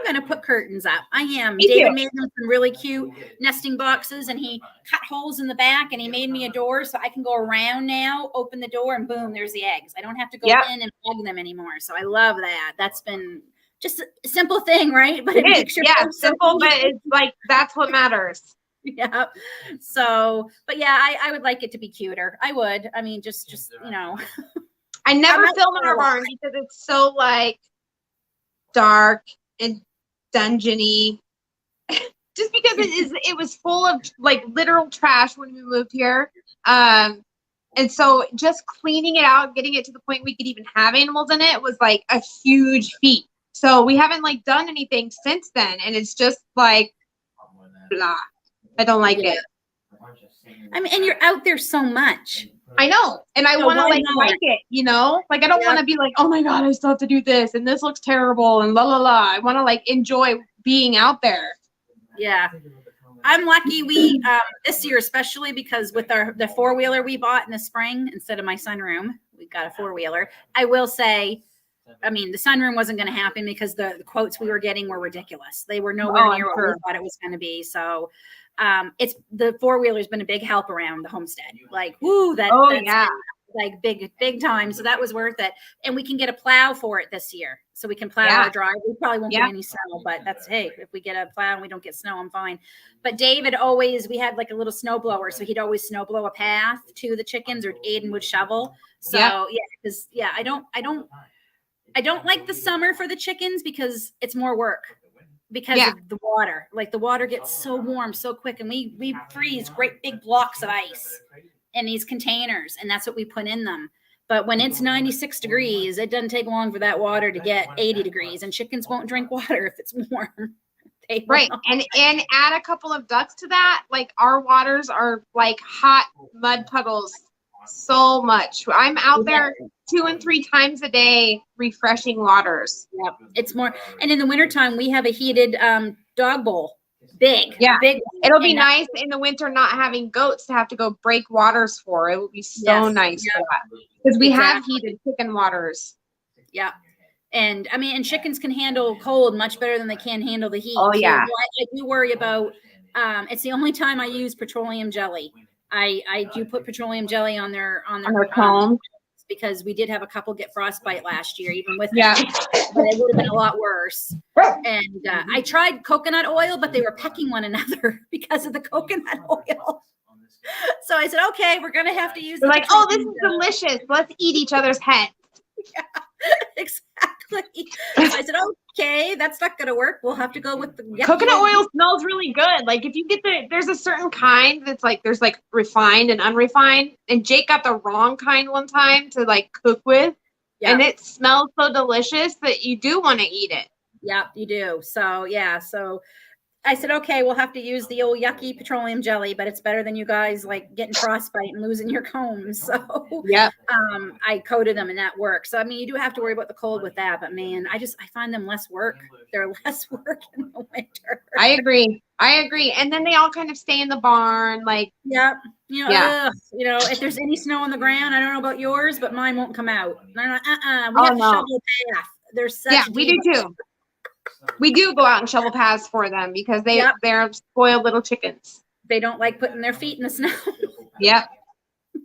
going to put curtains up. I am. David made them some really cute nesting boxes and he cut holes in the back and he made me a door so I can go around now, open the door and boom, there's the eggs. I don't have to go in and bug them anymore. So I love that. That's been just a simple thing, right? But it makes sure simple, but it's that's what matters. Yeah. So, but I would like it to be cuter. I would. I mean, just I never film in our barn because it's so dark and dungeony. Just because it was full of literal trash when we moved here. And so just cleaning it out, getting it to the point we could even have animals in it was a huge feat. So we haven't done anything since then. And it's just blah. I don't like it. I mean, and you're out there so much. I know. And I want to like it, I don't want to be oh my God, I still have to do this. And this looks terrible. And la, la, la. I want to enjoy being out there. Yeah. I'm lucky we, this year, especially because with the 4-wheeler we bought in the spring, instead of my sunroom, we got a 4-wheeler. I will say, I mean, the sunroom wasn't going to happen because the quotes we were getting were ridiculous. They were nowhere near what we thought it was going to be. So it's the 4-wheeler's been a big help around the homestead. That's big time. So that was worth it. And we can get a plow for it this year. So we can plow our drive. We probably won't get any snow, but that's, hey, if we get a plow and we don't get snow, I'm fine. But David we had a little snow blower. So he'd always snow blow a path to the chickens, or Aiden would shovel. So because I don't like the summer for the chickens because it's more work because of the water. The water gets so warm so quick, and we freeze great big blocks of ice in these containers, and that's what we put in them. But when it's 96 degrees, it doesn't take long for that water to get 80 degrees, and chickens won't drink water if it's warm. table. Right. And add a couple of ducks to that. Like our waters are like hot mud puddles so much. I'm out there 2 and 3 times a day refreshing waters. Yep. It's more, and in the wintertime, we have a heated dog bowl. Big. Yeah. Big. It'll be nice in the winter not having goats to have to go break waters for. It would be so nice for that. Because we have heated chicken waters. Yeah. And I mean, and chickens can handle cold much better than they can handle the heat. Oh, yeah. I do worry about, it's the only time I use petroleum jelly. I do put petroleum jelly on their comb. Because we did have a couple get frostbite last year, even with that. But it would have been a lot worse. And I tried coconut oil, but they were pecking one another because of the coconut oil. So I said, okay, we're going to have to use. They're like, oh, this is delicious. Let's eat each other's heads. Yeah, exactly. So I said, okay, that's not going to work. We'll have to go with the coconut oil. Smells really good. Like if you get there's a certain kind that's like, there's like refined and unrefined. And Jake got the wrong kind one time to like cook with. Yeah. And it smells so delicious that you do want to eat it. Yeah, you do. So yeah, so I said, okay, we'll have to use the old yucky petroleum jelly, but it's better than you guys like getting frostbite and losing your combs. So I coated them and that works. So I mean, you do have to worry about the cold with that, but man, I find them less work. They're less work in the winter. I agree. And then they all kind of stay in the barn, like you know, if there's any snow on the ground, I don't know about yours, but mine won't come out. They're not, we have to shovel a path. There's such we do too. We do go out and shovel paths for them because they're spoiled little chickens. They don't like putting their feet in the snow. Yep.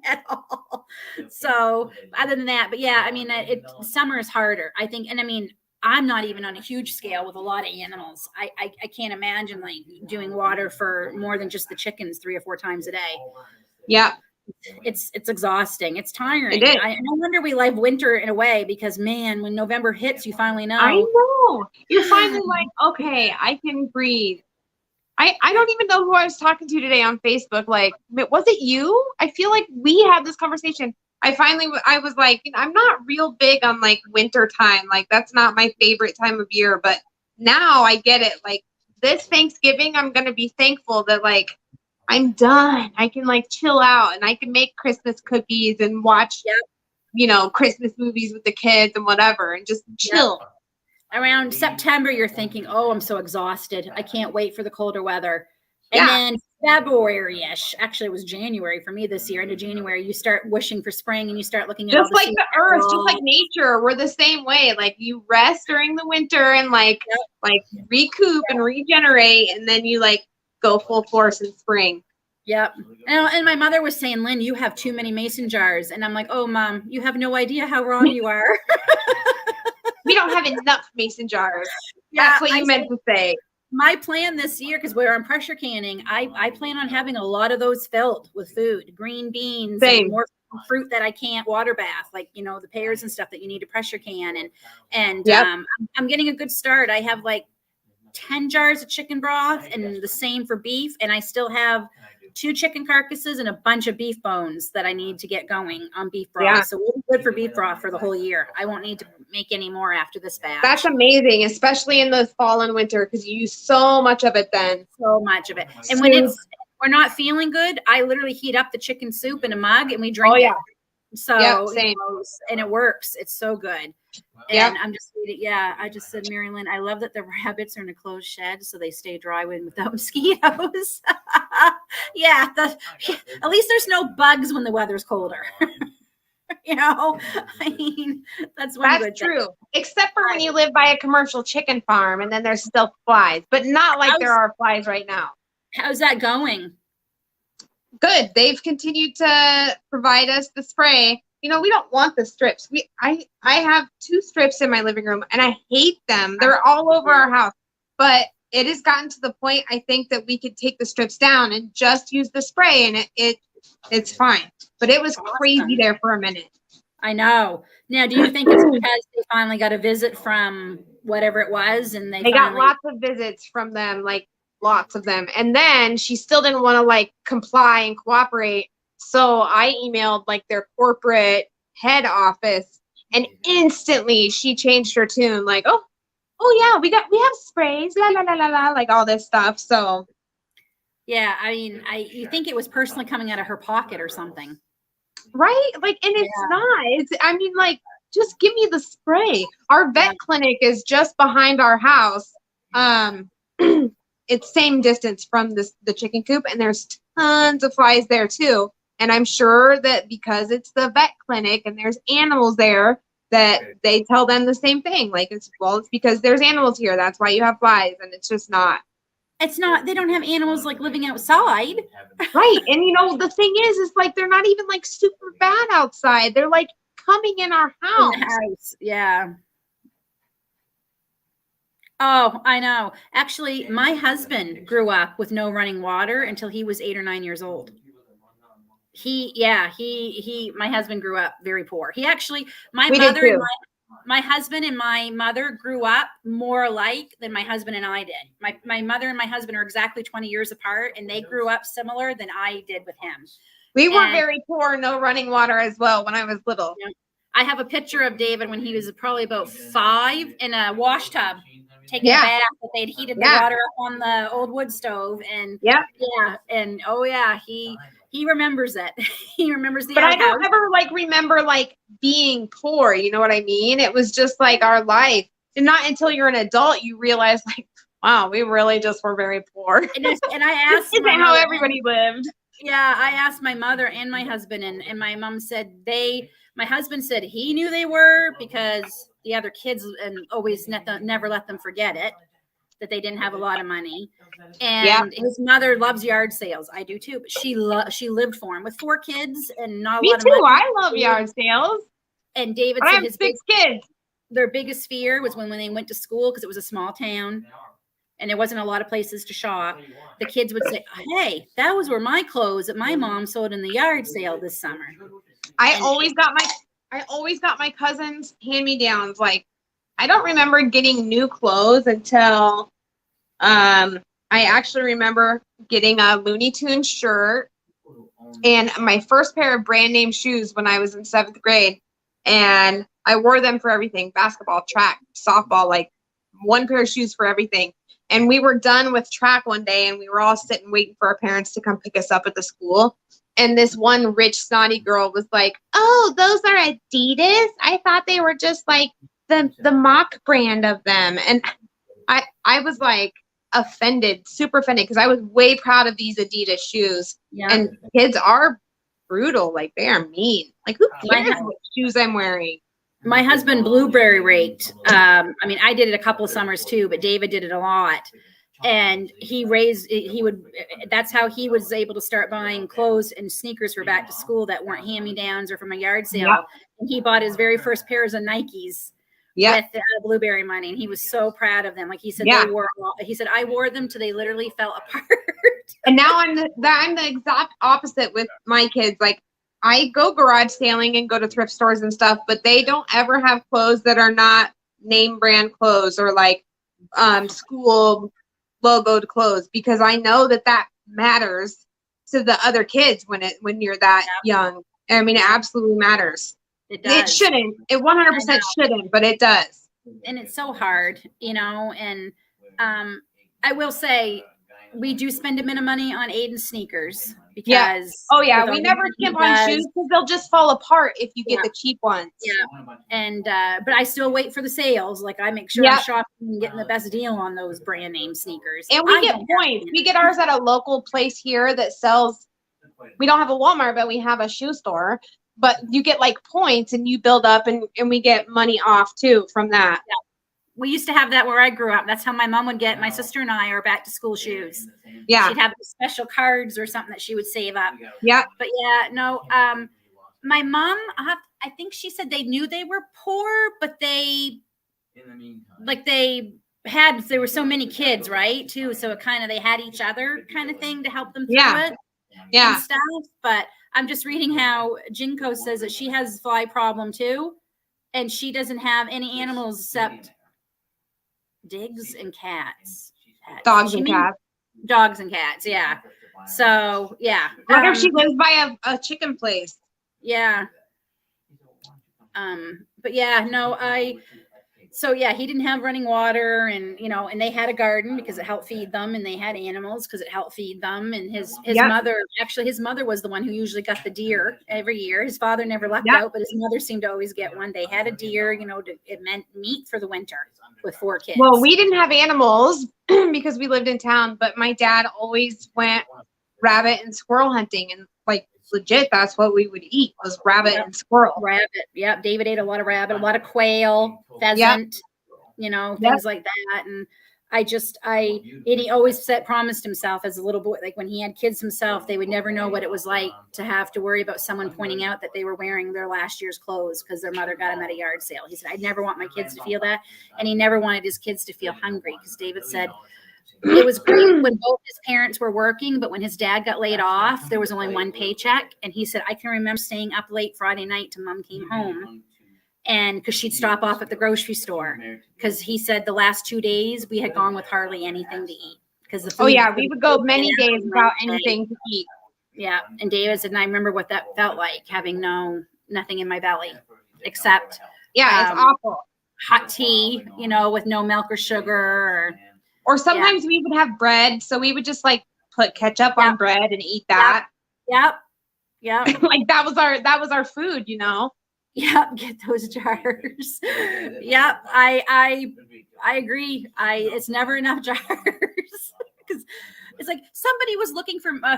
At all. So other than that, but yeah, I mean, summer is harder, I think. And I mean, I'm not even on a huge scale with a lot of animals. I can't imagine like doing water for more than just the chickens 3 or 4 times a day. Yeah. It's exhausting. It's tiring. It is. I wonder we like winter in a way because man, when November hits, you finally know. I know. You're finally like, okay, I can breathe. I don't even know who I was talking to today on Facebook. Like, was it you? I feel like we had this conversation. I was like, I'm not real big on like winter time. Like that's not my favorite time of year, but now I get it. Like this Thanksgiving, I'm going to be thankful that like I'm done. I can like chill out and I can make Christmas cookies and watch, Christmas movies with the kids and whatever and just chill. Around September, you're thinking, oh, I'm so exhausted. I can't wait for the colder weather. And then February-ish, actually it was January for me this year, into January, you start wishing for spring and you start looking at just like the earth, just like nature. We're the same way. Like you rest during the winter and like recoup and regenerate. And then you like go full force in spring. Yep. And my mother was saying, Lynn, you have too many mason jars. And I'm like, oh, Mom, you have no idea how wrong you are. We don't have enough mason jars. That's what you meant to say. My plan this year, because we're on pressure canning, I plan on having a lot of those filled with food, green beans, and more fruit that I can't water bath, like, the pears and stuff that you need to pressure can. And I'm getting a good start. I have like 10 jars of chicken broth and the same for beef. And I still have 2 chicken carcasses and a bunch of beef bones that I need to get going on beef broth. Yeah. So we'll be good for beef broth for the whole year. I won't need to make any more after this batch. That's amazing, especially in the fall and winter, because you use so much of it then. So much of it. And when we're not feeling good, I literally heat up the chicken soup in a mug and we drink it. So, same. And it works. It's so good. And I'm just, I just said, Mary Lynn, I love that the rabbits are in a closed shed so they stay dry without mosquitoes. At least there's no bugs when the weather's colder. I mean, that's true. Thing. Except for when you live by a commercial chicken farm and then there's still flies, but not like there are flies right now. How's that going? Good. They've continued to provide us the spray. We don't want the strips. I have 2 strips in my living room and I hate them. They're all over our house. But it has gotten to the point, I think, that we could take the strips down and just use the spray and it's fine. But it was crazy there for a minute. I know. Now, do you think it's because they finally got a visit from whatever it was and they got lots of visits from them, like lots of them. And then she still didn't want to like comply and cooperate. So I emailed like their corporate head office and instantly she changed her tune like, oh, oh yeah, we have sprays, la la la la la, like all this stuff. So Yeah, I mean, you think it was personally coming out of her pocket or something. right, like, and it's not. It's I mean, like, just give me the spray. Our vet clinic is just behind our house. It's same distance from the chicken coop, and there's tons of flies there too. And I'm sure that because it's the vet clinic and there's animals there, that they tell them the same thing. Like, it's because there's animals here. That's why you have flies, and it's just not. It's not. They don't have animals like living outside. Right. And the thing is like they're not even like super bad outside. They're like coming in our house. In the house. Yeah. Oh, I know. Actually, my husband grew up with no running water until he was 8 or 9 years old. My husband grew up very poor. He actually, my husband and my mother grew up more alike than my husband and I did. My mother and my husband are exactly 20 years apart, and they grew up similar than I did with him. We were very poor, no running water as well when I was little. I have a picture of David when he was probably about 5 in a wash tub taking a bath that they'd heated the water up on the old wood stove. And and he remembers it. He remembers the But I don't ever like remember like being poor, you know what I mean? It was just like our life. And not until you're an adult you realize like, wow, we really just were very poor. And I asked this isn't how everybody lived. Yeah, I asked my mother and my husband, and my mom said my husband said he knew they were because the other kids and always never let them forget it, that they didn't have a lot of money. And his mother loves yard sales. I do too, but she lived for him with 4 kids and not a lot of money. Me too. I love yard sales. And David said his 6 kids. Their biggest fear was when they went to school, because it was a small town and there wasn't a lot of places to shop. The kids would say, "Hey, that was where my clothes that my mom sold in the yard sale this summer." I always got my cousins hand-me-downs. Like, I don't remember getting new clothes until I actually remember getting a Looney Tunes shirt and my first pair of brand name shoes when I was in 7th grade. And I wore them for everything: basketball, track, softball, like one pair of shoes for everything. And we were done with track one day and we were all sitting waiting for our parents to come pick us up at the school. And this one rich, snotty girl was like, "Oh, those are Adidas? I thought they were just like the mock brand of them." And I was like offended, super offended, because I was way proud of these Adidas shoes. Yeah. And kids are brutal. Like, they are mean. Like, who cares what shoes I'm wearing? My husband blueberry raked. I mean, I did it a couple of summers too, but David did it a lot. And that's how he was able to start buying clothes and sneakers for back to school that weren't hand-me-downs or from a yard sale. Yep. And he bought his very first pairs of Nikes with blueberry money. And he was so proud of them. Like he said, I wore them till they literally fell apart. And now I'm the exact opposite with my kids. Like, I go garage sailing and go to thrift stores and stuff, but they don't ever have clothes that are not name brand clothes or like school logoed clothes, because I know that matters to the other kids when you're that young. I mean, it absolutely matters. It does. It shouldn't. It 100% shouldn't, but it does. And it's so hard, and I will say we do spend a bit of money on Aiden sneakers because we never skimp on shoes because they'll just fall apart if you get the cheap ones. And but I still wait for the sales. Like, I make sure I'm shopping and getting the best deal on those brand name sneakers. And we get points. We get ours at a local place here that sells. We don't have a Walmart, but we have a shoe store. But you get like points and you build up, and we get money off too from that. Yeah. We used to have that where I grew up. That's how my mom would get my sister and I our back to school shoes. Yeah. She'd have special cards or something that she would save up. Yeah. But my mom, I think she said they knew they were poor, but there were so many kids, right? Too. So it they had each other kind of thing to help them through it. Yeah. And stuff. But I'm just reading how Jinko says that she has fly problem too. And she doesn't have any animals except digs and cats. Dogs and cats. Dogs and cats, yeah. So, yeah. What if she lives by a chicken place? Yeah. But yeah, no, So yeah, he didn't have running water, and and they had a garden because it helped feed them, and they had animals because it helped feed them. And his Yep. his mother was the one who usually got the deer every year. His father never lucked Yep. out, but his mother seemed to always get one. They had a deer, it meant meat for the winter with 4 kids. Well, we didn't have animals because we lived in town, but my dad always went rabbit and squirrel hunting, and like legit, that's what we would eat was rabbit and squirrel. Rabbit, yep. David ate a lot of rabbit, a lot of quail, pheasant, things like that. And he always promised himself as a little boy, like when he had kids himself, they would never know what it was like to have to worry about someone pointing out that they were wearing their last year's clothes because their mother got them at a yard sale. He said, I'd never want my kids to feel that. And he never wanted his kids to feel hungry because David said, it was great when both his parents were working, but when his dad got laid off, there was only one paycheck. And he said, I can remember staying up late Friday night till Mom came home, and because she'd stop off at the grocery store. Because he said the last 2 days we had gone with hardly anything to eat. Because we would go many days without anything to eat. Yeah, and David said, and I remember what that felt like, having nothing in my belly except it's awful. Hot tea, with no milk or sugar. Or sometimes we would have bread, so we would just like put ketchup on bread and eat that. Yep. Like that was our food, Yep, get those jars. Yep, I agree. It's never enough jars because it's like a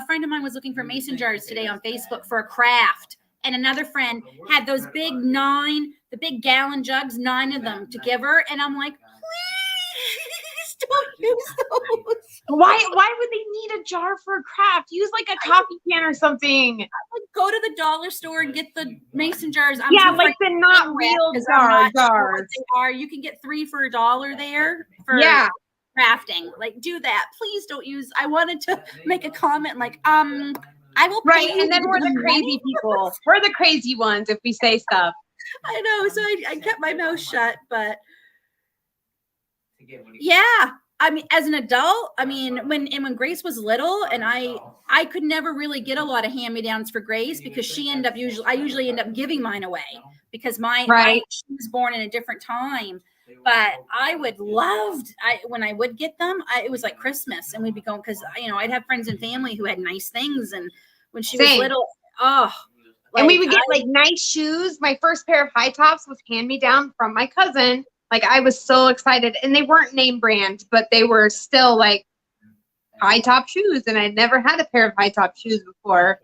friend of mine was looking for mason jars today on Facebook for a craft, and another friend had those big gallon jugs, 9 of them to give her, and I'm like, don't use those. Why would they need a jar for a craft? Use like a coffee can or something. I would go to the dollar store and get the mason jars. Like the not real jars. They are. You can get 3 for $1 there for crafting. Like, do that. Please don't use. I wanted to make a comment like, I will. Right, and then we're the crazy people. We're the crazy ones if we say stuff. I know. So I kept my mouth shut, but. Yeah, I mean, as an adult, when Grace was little, and I could never really get a lot of hand-me-downs for Grace because I usually end up giving mine away because she was born in a different time. But I would when I would get them, it was like Christmas, and we'd be going because I'd have friends and family who had nice things, and when she was little, and we would get like nice shoes. My first pair of high tops was hand-me-down from my cousin. Like, I was so excited, and they weren't name brand, but they were still like high top shoes. And I'd never had a pair of high top shoes before.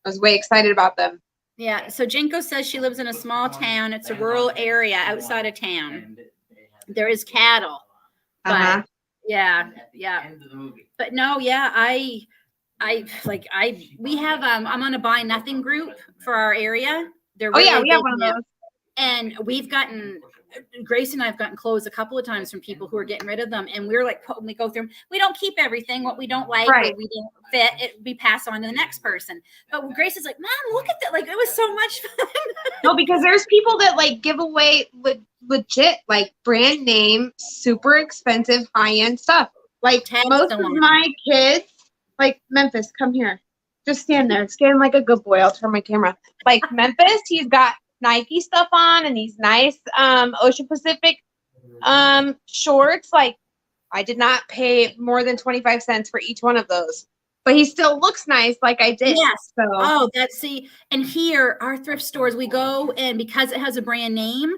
I was way excited about them. Yeah. So Jinko says she lives in a small town. It's a rural area outside of town. There is cattle, but yeah. But no, we have, I'm on a buy nothing group for our area. They're we have one of those. And Grace and I have gotten clothes a couple of times from people who are getting rid of them, and we're like, when we go through them, we don't keep everything. What we don't like, or we don't fit, we pass on to the next person. But Grace is like, Mom, look at that! Like, it was so much fun. No, because there's people that like give away legit like brand name, super expensive, high end stuff. Like most of my kids, like Memphis, come here, just stand there, stand like a good boy. I'll turn my camera. Like Memphis, he's got Nike stuff on and these nice Ocean Pacific shorts. Like, I did not pay more than 25 cents for each one of those, but he still looks nice like I did. Yes. So and here our thrift stores, we go, and because it has a brand name,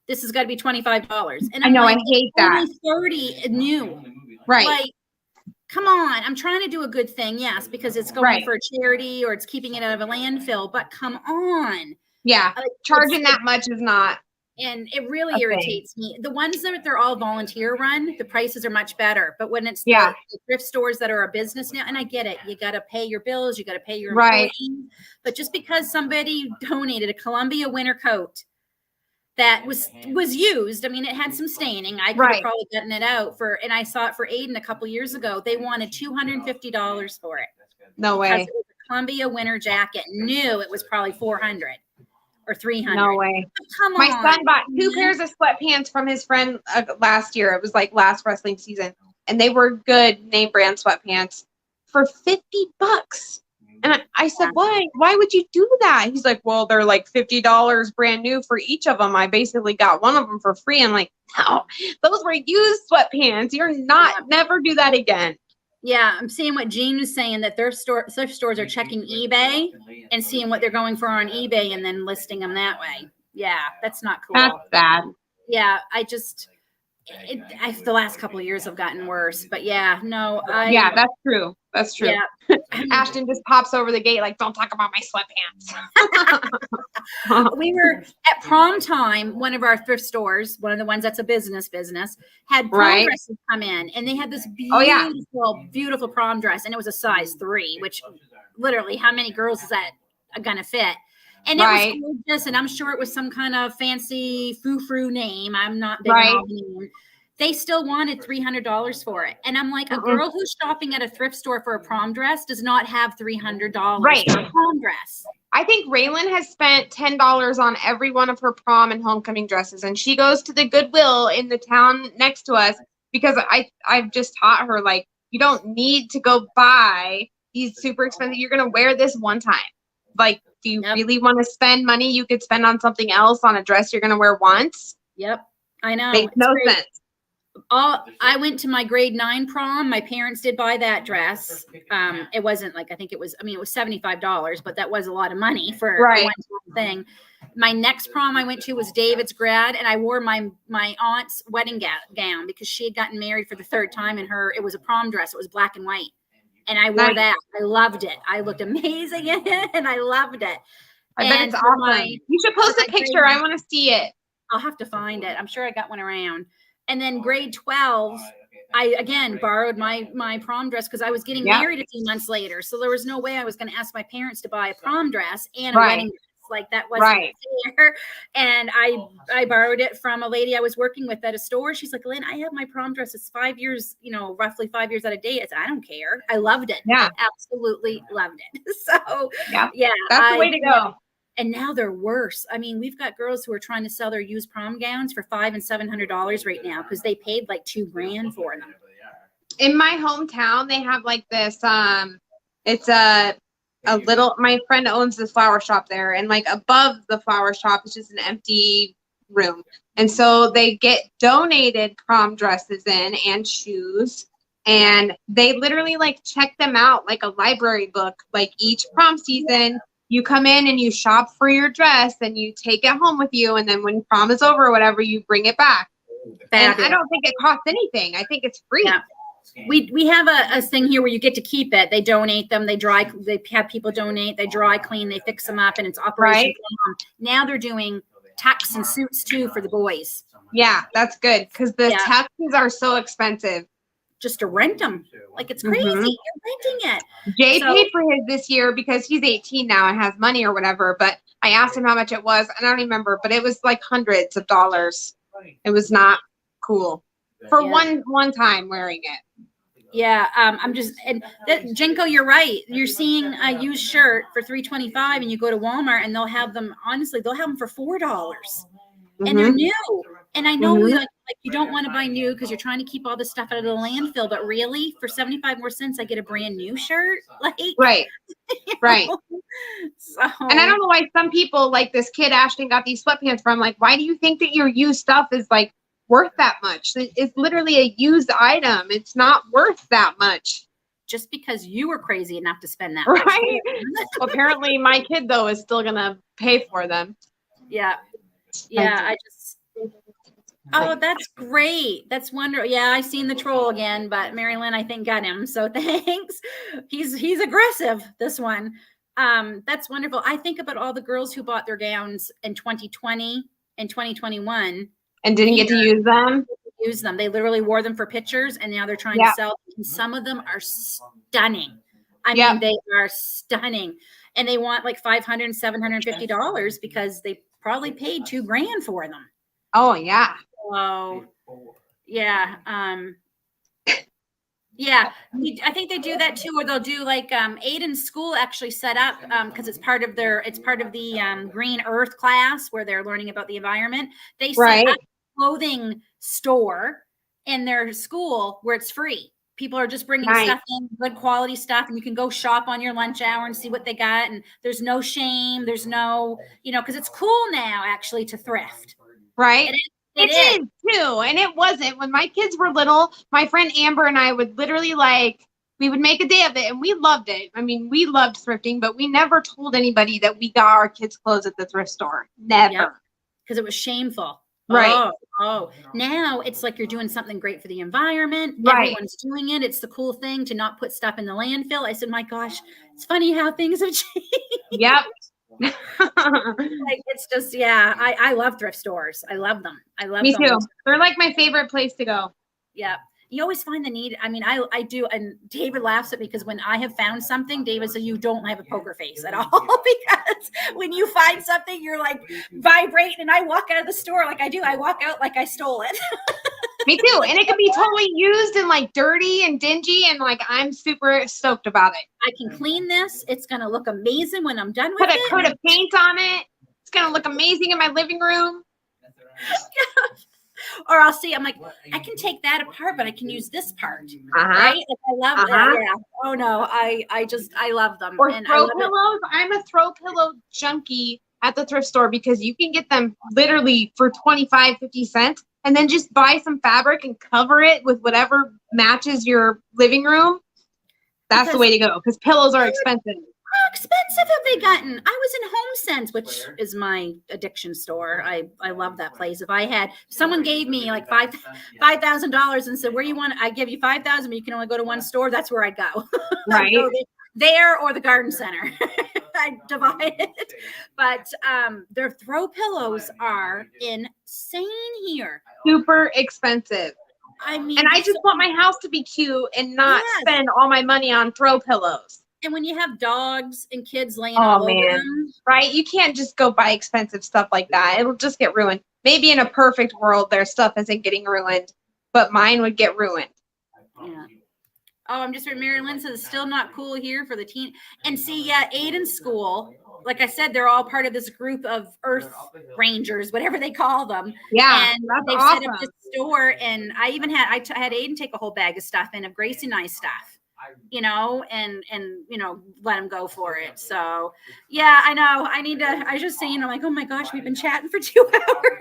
this has got to be $25. And I know, I hate that. 30 new. Right. Like, come on, I'm trying to do a good thing, yes, because it's going for a charity or it's keeping it out of a landfill, but come on. Yeah, charging that much is not. And it really irritates me. The ones that they're all volunteer run, the prices are much better. But when it's the thrift stores that are a business now, and I get it, you got to pay your bills, you got to pay your employees. But just because somebody donated a Columbia winter coat that was used, it had some staining. I could have probably gotten it out and I saw it for Aiden a couple years ago. They wanted $250 for it. No way. Because it was a Columbia winter jacket. New, it was probably $400. Or $300. No way. Come on. My son bought 2 pairs of sweatpants from his friend last year. It was like last wrestling season, and they were good name brand sweatpants for $50. And I said, why? Why would you do that? He's like, well, they're like $50 brand new for each of them. I basically got one of them for free. I'm like, no, those were used sweatpants. You're not, never do that again. Yeah, I'm seeing what Jean was saying, that their thrift stores are checking eBay and seeing what they're going for on eBay and then listing them that way. Yeah, that's not cool. That's bad. Yeah, the last couple of years have gotten worse, but yeah, no, yeah, that's true. That's true. Yeah. Ashton just pops over the gate like, don't talk about my sweatpants. We were at prom time. One of our thrift stores, one of the ones that's a business, had prom dresses come in, and they had this beautiful, beautiful prom dress, and it was a size 3, which literally, how many girls is that gonna fit? And it was gorgeous, and I'm sure it was some kind of fancy frou-frou name. I'm not big on all the name. They still wanted $300 for it. And I'm like, a girl who's shopping at a thrift store for a prom dress does not have $300 for a prom dress. I think Raylan has spent $10 on every one of her prom and homecoming dresses. And she goes to the Goodwill in the town next to us because I've just taught her, like, you don't need to go buy these super expensive. You're going to wear this one time. Like, do you really want to spend money you could spend on something else on a dress you're going to wear once? Yep. I know. Makes no sense. I went to my grade 9 prom. My parents did buy that dress. It wasn't like, it was $75, but that was a lot of money for one thing. My next prom I went to was David's grad, and I wore my aunt's wedding gown because she had gotten married for the 3rd time, and it was a prom dress. It was black and white. And I wore that. I loved it. I looked amazing in it, and I loved it. I bet it's awesome. You should post a picture. I want to see it. I'll have to find it. I'm sure I got one around. And then grade 12, I again borrowed my prom dress because I was getting married a few months later. So there was no way I was going to ask my parents to buy a prom dress and a wedding dress. Like, that wasn't fair. And I borrowed it from a lady I was working with at a store. She's like, Lynn, I have my prom dress. It's 5 years, roughly 5 years out of date. I said, I don't care. I loved it. Yeah. I absolutely loved it. So yeah, that's the way to go. And now they're worse. I mean, we've got girls who are trying to sell their used prom gowns for $500 and $700 right now because they paid like $2,000 for them. In my hometown, they have like this. It's a little. My friend owns this flower shop there, and like above the flower shop is just an empty room, and so they get donated prom dresses in and shoes, and they literally like check them out like a library book. Like each prom season. You come in and you shop for your dress and you take it home with you. And then when prom is over or whatever, you bring it back. And I don't think it costs anything. I think it's free. Yeah. We have a thing here where you get to keep it. They donate them. They have people donate. They dry clean. They fix them up, and it's Operation Mom. Now they're doing tucks and suits too for the boys. Yeah, that's good because the tuxes are so expensive. Just to rent them. Like, it's crazy. You're renting it. Jay paid for his this year because he's 18 now and has money or whatever. But I asked him how much it was. And I don't remember, but it was like hundreds of dollars. It was not cool for one time wearing it. Yeah. Jenko, you're right. You're seeing a used shirt for $325 and you go to Walmart and they'll have them for $4 and they're new. And I know like you don't want to buy new because you're trying to keep all this stuff out of the landfill, but really for 75 more cents, I get a brand new shirt. Like, right. So, and I don't know why some people, like this kid Ashton got these sweatpants from, like, why do you think that your used stuff is like worth that much? It's literally a used item. It's not worth that much. Just because you were crazy enough to spend that much. Right. Well, apparently my kid though is still gonna pay for them. Yeah. Yeah. Oh, that's great. That's wonderful. Yeah, I seen the troll again, but Mary Lynn, I think, got him. So thanks. He's aggressive, this one. That's wonderful. I think about all the girls who bought their gowns in 2020 and 2021. And didn't get to use them. They literally wore them for pictures, and now they're trying to sell them. And some of them are stunning. I mean, they are stunning. And they want like $500 and $750 because they probably paid $2,000 for them. Oh, yeah. So, yeah. Yeah, I think they do that too, or they'll do like Aiden's school actually set up because it's part of the Green Earth class where they're learning about the environment. They set up a clothing store in their school where it's free. People are just bringing Nice. stuff in, good quality stuff, and you can go shop on your lunch hour and see what they got. And there's no shame. There's no, because it's cool now actually to thrift. Right? It is too. And it wasn't. When my kids were little, my friend Amber and I would literally we would make a day of it, and we loved it. I mean, we loved thrifting, but we never told anybody that we got our kids' clothes at the thrift store. Never. Because it was shameful. Right. Oh, now it's like you're doing something great for the environment. Right. Everyone's doing it. It's the cool thing to not put stuff in the landfill. I said, my gosh, it's funny how things have changed. Yep. It's just, I love thrift stores. I love them. I love Me them. too. They're like my favorite place to go. Yeah. You always find the need. I mean, I do. And David laughs at me because when I have found something, David says, you don't have a poker face at all. Because when you find something, you're like vibrating. And I walk out of the store like I do. I walk out like I stole it. Me too. And it can be totally used and like dirty and dingy. And like, I'm super stoked about it. I can clean this. It's going to look amazing when I'm done with Put a it. coat of paint on it. It's going to look amazing in my living room. Or I'll see, I'm like, I can take that apart, but I can use this part. Right? Like, I love that. Yeah. Oh no, I love them. Or and throw pillows. I'm a throw pillow junkie at the thrift store because you can get them literally for 25, 50 cents and then just buy some fabric and cover it with whatever matches your living room. That's the way to go because pillows are expensive. How expensive have they gotten? I was in HomeSense, which is my addiction store. I love that place. If I had someone gave me like $5,000 and said, "Where you want?" I give you $5,000, but you can only go to one store. That's where I go. Right. Go there or the garden center. I divide it. But their throw pillows are insane here. Super expensive. I mean, and I just want my house to be cute and not spend all my money on throw pillows. And when you have dogs and kids laying all over them. Right? You can't just go buy expensive stuff like that. It'll just get ruined. Maybe in a perfect world, their stuff isn't getting ruined, but mine would get ruined. Yeah. Oh, I'm just Mary Lynn says it's still not cool here for the teen. And see, Aiden's school, like I said, they're all part of this group of Earth Rangers, whatever they call them. Yeah, and they've set up this store. And I even had had Aiden take a whole bag of stuff in of Gracie and I stuff. And let him go for it. So yeah, I know. I was just saying, I'm like, oh my gosh, we've been chatting for 2 hours.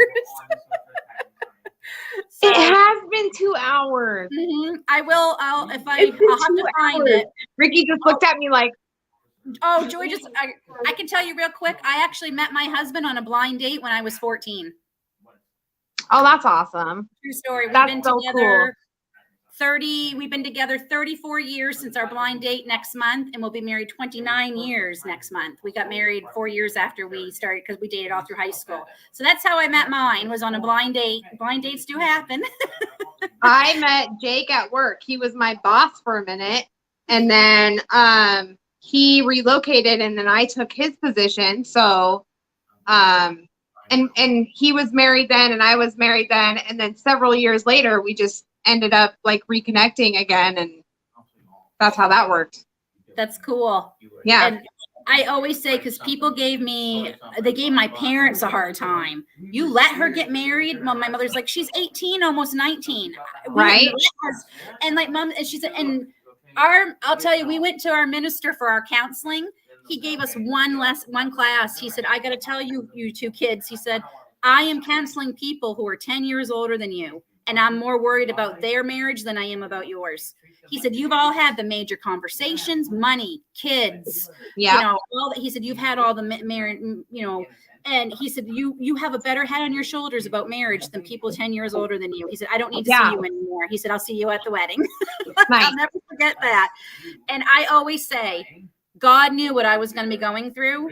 So, it has been 2 hours. Mm-hmm. I'll have to find it. Ricky just looked at me like, oh, Joy, I can tell you real quick. I actually met my husband on a blind date when I was 14. Oh, that's awesome. True story. That's been so cool. We've been together 34 years since our blind date next month, and we'll be married 29 years next month. We got married 4 years after we started because we dated all through high school. So that's how I met mine, was on a blind date. Blind dates do happen. I met Jake at work. He was my boss for a minute, and then he relocated, and then I took his position. So and he was married then, and I was married then, and then several years later we just ended up like reconnecting again, and that's how that worked. That's cool. Yeah. And I always say, because people gave my parents a hard time. You let her get married. Well, my mother's like, she's 18, almost 19. Right. And like mom, and she said, and I'll tell you, we went to our minister for our counseling. He gave us one class. He said, I got to tell you, you two kids, he said, I am counseling people who are 10 years older than you. And I'm more worried about their marriage than I am about yours. He said, you've all had the major conversations, money, kids, all that. He said, you've had all the marriage, and he said, you have a better head on your shoulders about marriage than people 10 years older than you. He said, I don't need to see you anymore. He said, I'll see you at the wedding. Nice. I'll never forget that. And I always say, God knew what I was going to be going through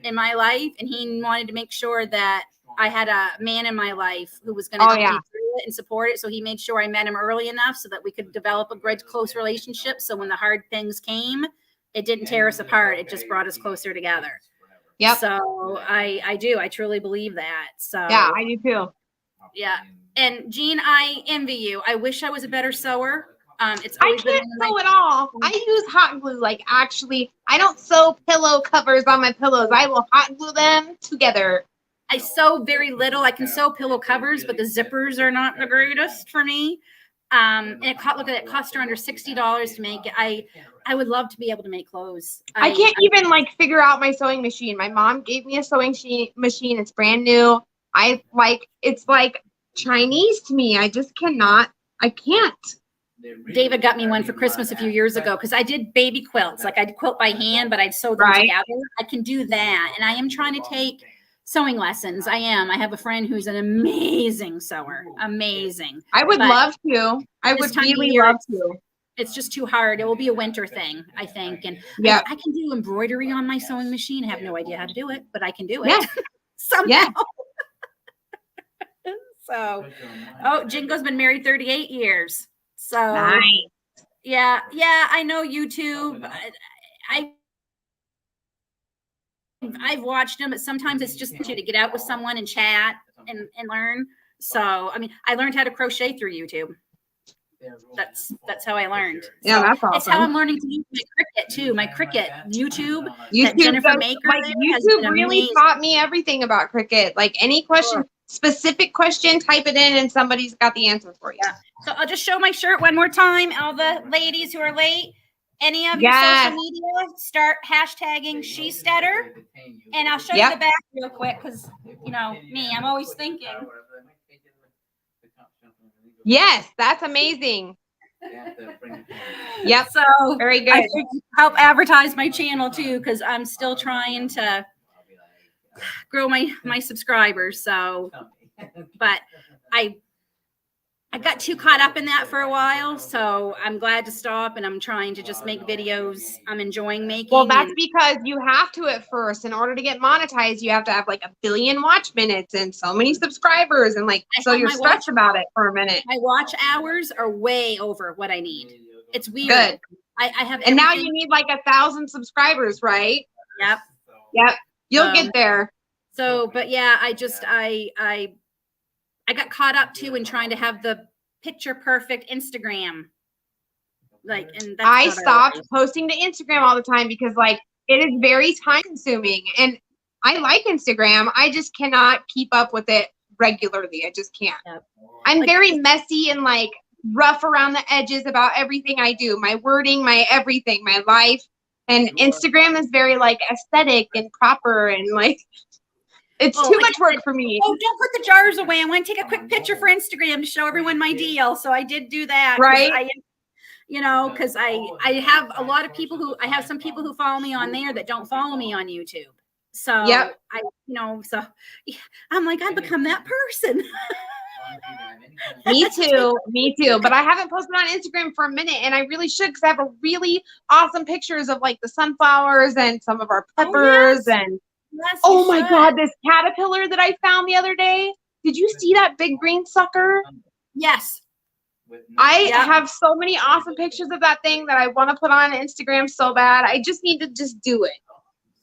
in my life. And he wanted to make sure that I had a man in my life who was going to help me through it and support it. So he made sure I met him early enough so that we could develop a great close relationship. So when the hard things came, it didn't tear us apart. It just brought us closer together. Yep. So I do. I truly believe that. So yeah, I do too. Yeah. And Jean, I envy you. I wish I was a better sewer. I can't sew at all. I use hot glue. Like, actually, I don't sew pillow covers on my pillows. I will hot glue them together. I sew very little. I can sew pillow covers, but the zippers are not the greatest for me. And look at it, cost her under $60 to make it. I would love to be able to make clothes. I can't even like figure out my sewing machine. My mom gave me a sewing machine. It's brand new. It's like Chinese to me. I just cannot. I can't. David got me one for Christmas a few years ago because I did baby quilts. Like I'd quilt by hand, but I'd sew them together. I can do that. And I am trying to take sewing lessons. I have a friend who's an amazing sewer. Amazing. I would love to. I would really love to. It's just too hard. It will be a winter thing, I think. And I can do embroidery on my sewing machine. I have no idea how to do it, but I can do it somehow. Yeah. So, Jingo's been married 38 years. So, nice. Yeah, I know YouTube. I've watched them, but sometimes it's just to get out with someone and chat and learn. So, I mean, I learned how to crochet through YouTube. That's how I learned. Yeah, that's awesome. It's how I'm learning to use my Cricut too. My Cricut YouTube Jennifer Maker. Like YouTube really taught me everything about Cricut. Like any question, specific question, type it in and somebody's got the answer for you. Yeah. So I'll just show my shirt one more time. All the ladies who are late, any of your social media, start hashtagging Shesteader. And I'll show you the back real quick because, you know, me, I'm always thinking. Yes, that's amazing. Yep. So very good. I help advertise my channel too because I'm still trying to grow my subscribers. So, but I got too caught up in that for a while, so I'm glad to stop, and I'm trying to just make videos I'm enjoying making. Well, that's because you have to at first. In order to get monetized, you have to have like 1 billion watch minutes and so many subscribers, and like so you're stressed about it for a minute. My watch hours are way over what I need. It's weird. Good. I have, and now you need like 1,000 subscribers, right? Yep. You'll get there. So, but yeah, I got caught up too in trying to have the picture perfect Instagram. Like, and that's I stopped posting to Instagram all the time because like it is very time consuming, and I like Instagram. I just cannot keep up with it regularly. I just can't. Yep. I'm like, very messy and like rough around the edges about everything I do, my wording, my everything, my life. And Instagram is very like aesthetic and proper and like, it's too much work for me. Oh, don't put the jars away. I want to take a quick picture for Instagram to show everyone my deal. So I did do that. Right. Because I have a lot of people I have some people who follow me on there that don't follow me on YouTube. So I'm like, I've become that person. Me too. But I haven't posted on Instagram for a minute, and I really should because I have a really awesome pictures of like the sunflowers and some of our peppers and my God, this caterpillar that I found the other day. Did you see that big green sucker? Yes. I have so many awesome pictures of that thing that I want to put on Instagram so bad. I just need to just do it.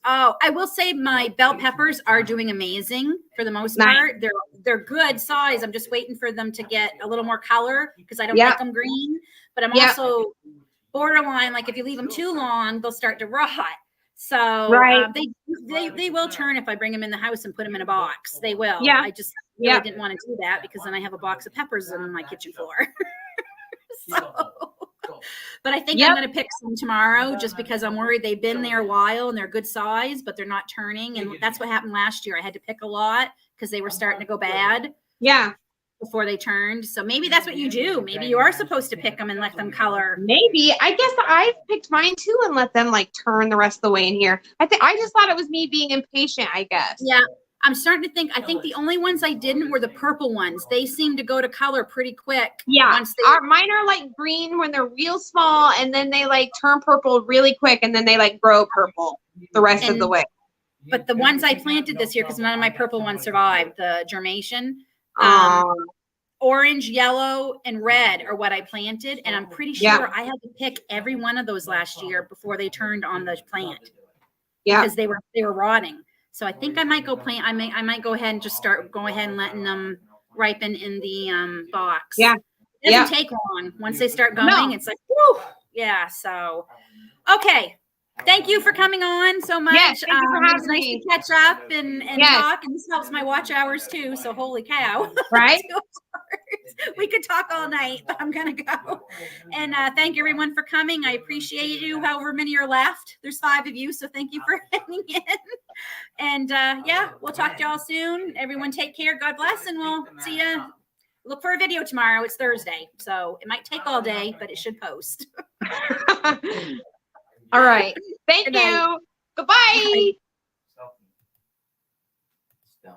Oh, I will say my bell peppers are doing amazing for the most part. They're good size. I'm just waiting for them to get a little more color because I don't like them green. But I'm also borderline, like if you leave them too long, they'll start to rot. So they will turn if I bring them in the house and put them in a box. They will. Yeah. I just really didn't want to do that because then I have a box of peppers on my kitchen floor. But I think I'm going to pick some tomorrow just because I'm worried they've been there a while and they're good size, but they're not turning. And that's what happened last year. I had to pick a lot because they were starting to go bad. Yeah. Before they turned. So maybe that's what you do. Maybe you are supposed to pick them and let them color. Maybe. I guess I've picked mine too and let them like turn the rest of the way in here. I just thought it was me being impatient, I guess. Yeah. I'm starting to think, I think the only ones I didn't were the purple ones. They seem to go to color pretty quick. Yeah. Mine are like green when they're real small and then they like turn purple really quick and then they like grow purple the rest of the way. But the ones I planted this year, because none of my purple ones survived, the germination, orange, yellow, and red are what I planted. And I'm pretty sure I had to pick every one of those last year before they turned on the plant. Yeah. Because they were rotting. So I think I might go plant. I might go ahead and just go ahead and letting them ripen in the box. Yeah. It doesn't take long. Once they start going, it's like, whew. Yeah. So, okay. Thank you for coming on so much. Yes, thank you for It was having nice me. to catch up and Yes. talk, and this helps my watch hours too. So holy cow. Right? 2 hours. We could talk all night, but I'm gonna go. And thank everyone for coming. I appreciate you. However many are left. There's 5 of you, so thank you for hanging in. And yeah, we'll talk to y'all soon. Everyone take care. God bless, and we'll see you. Look for a video tomorrow. It's Thursday, so it might take all day, but it should post. All right. Thank Good night. you. Goodbye. Bye.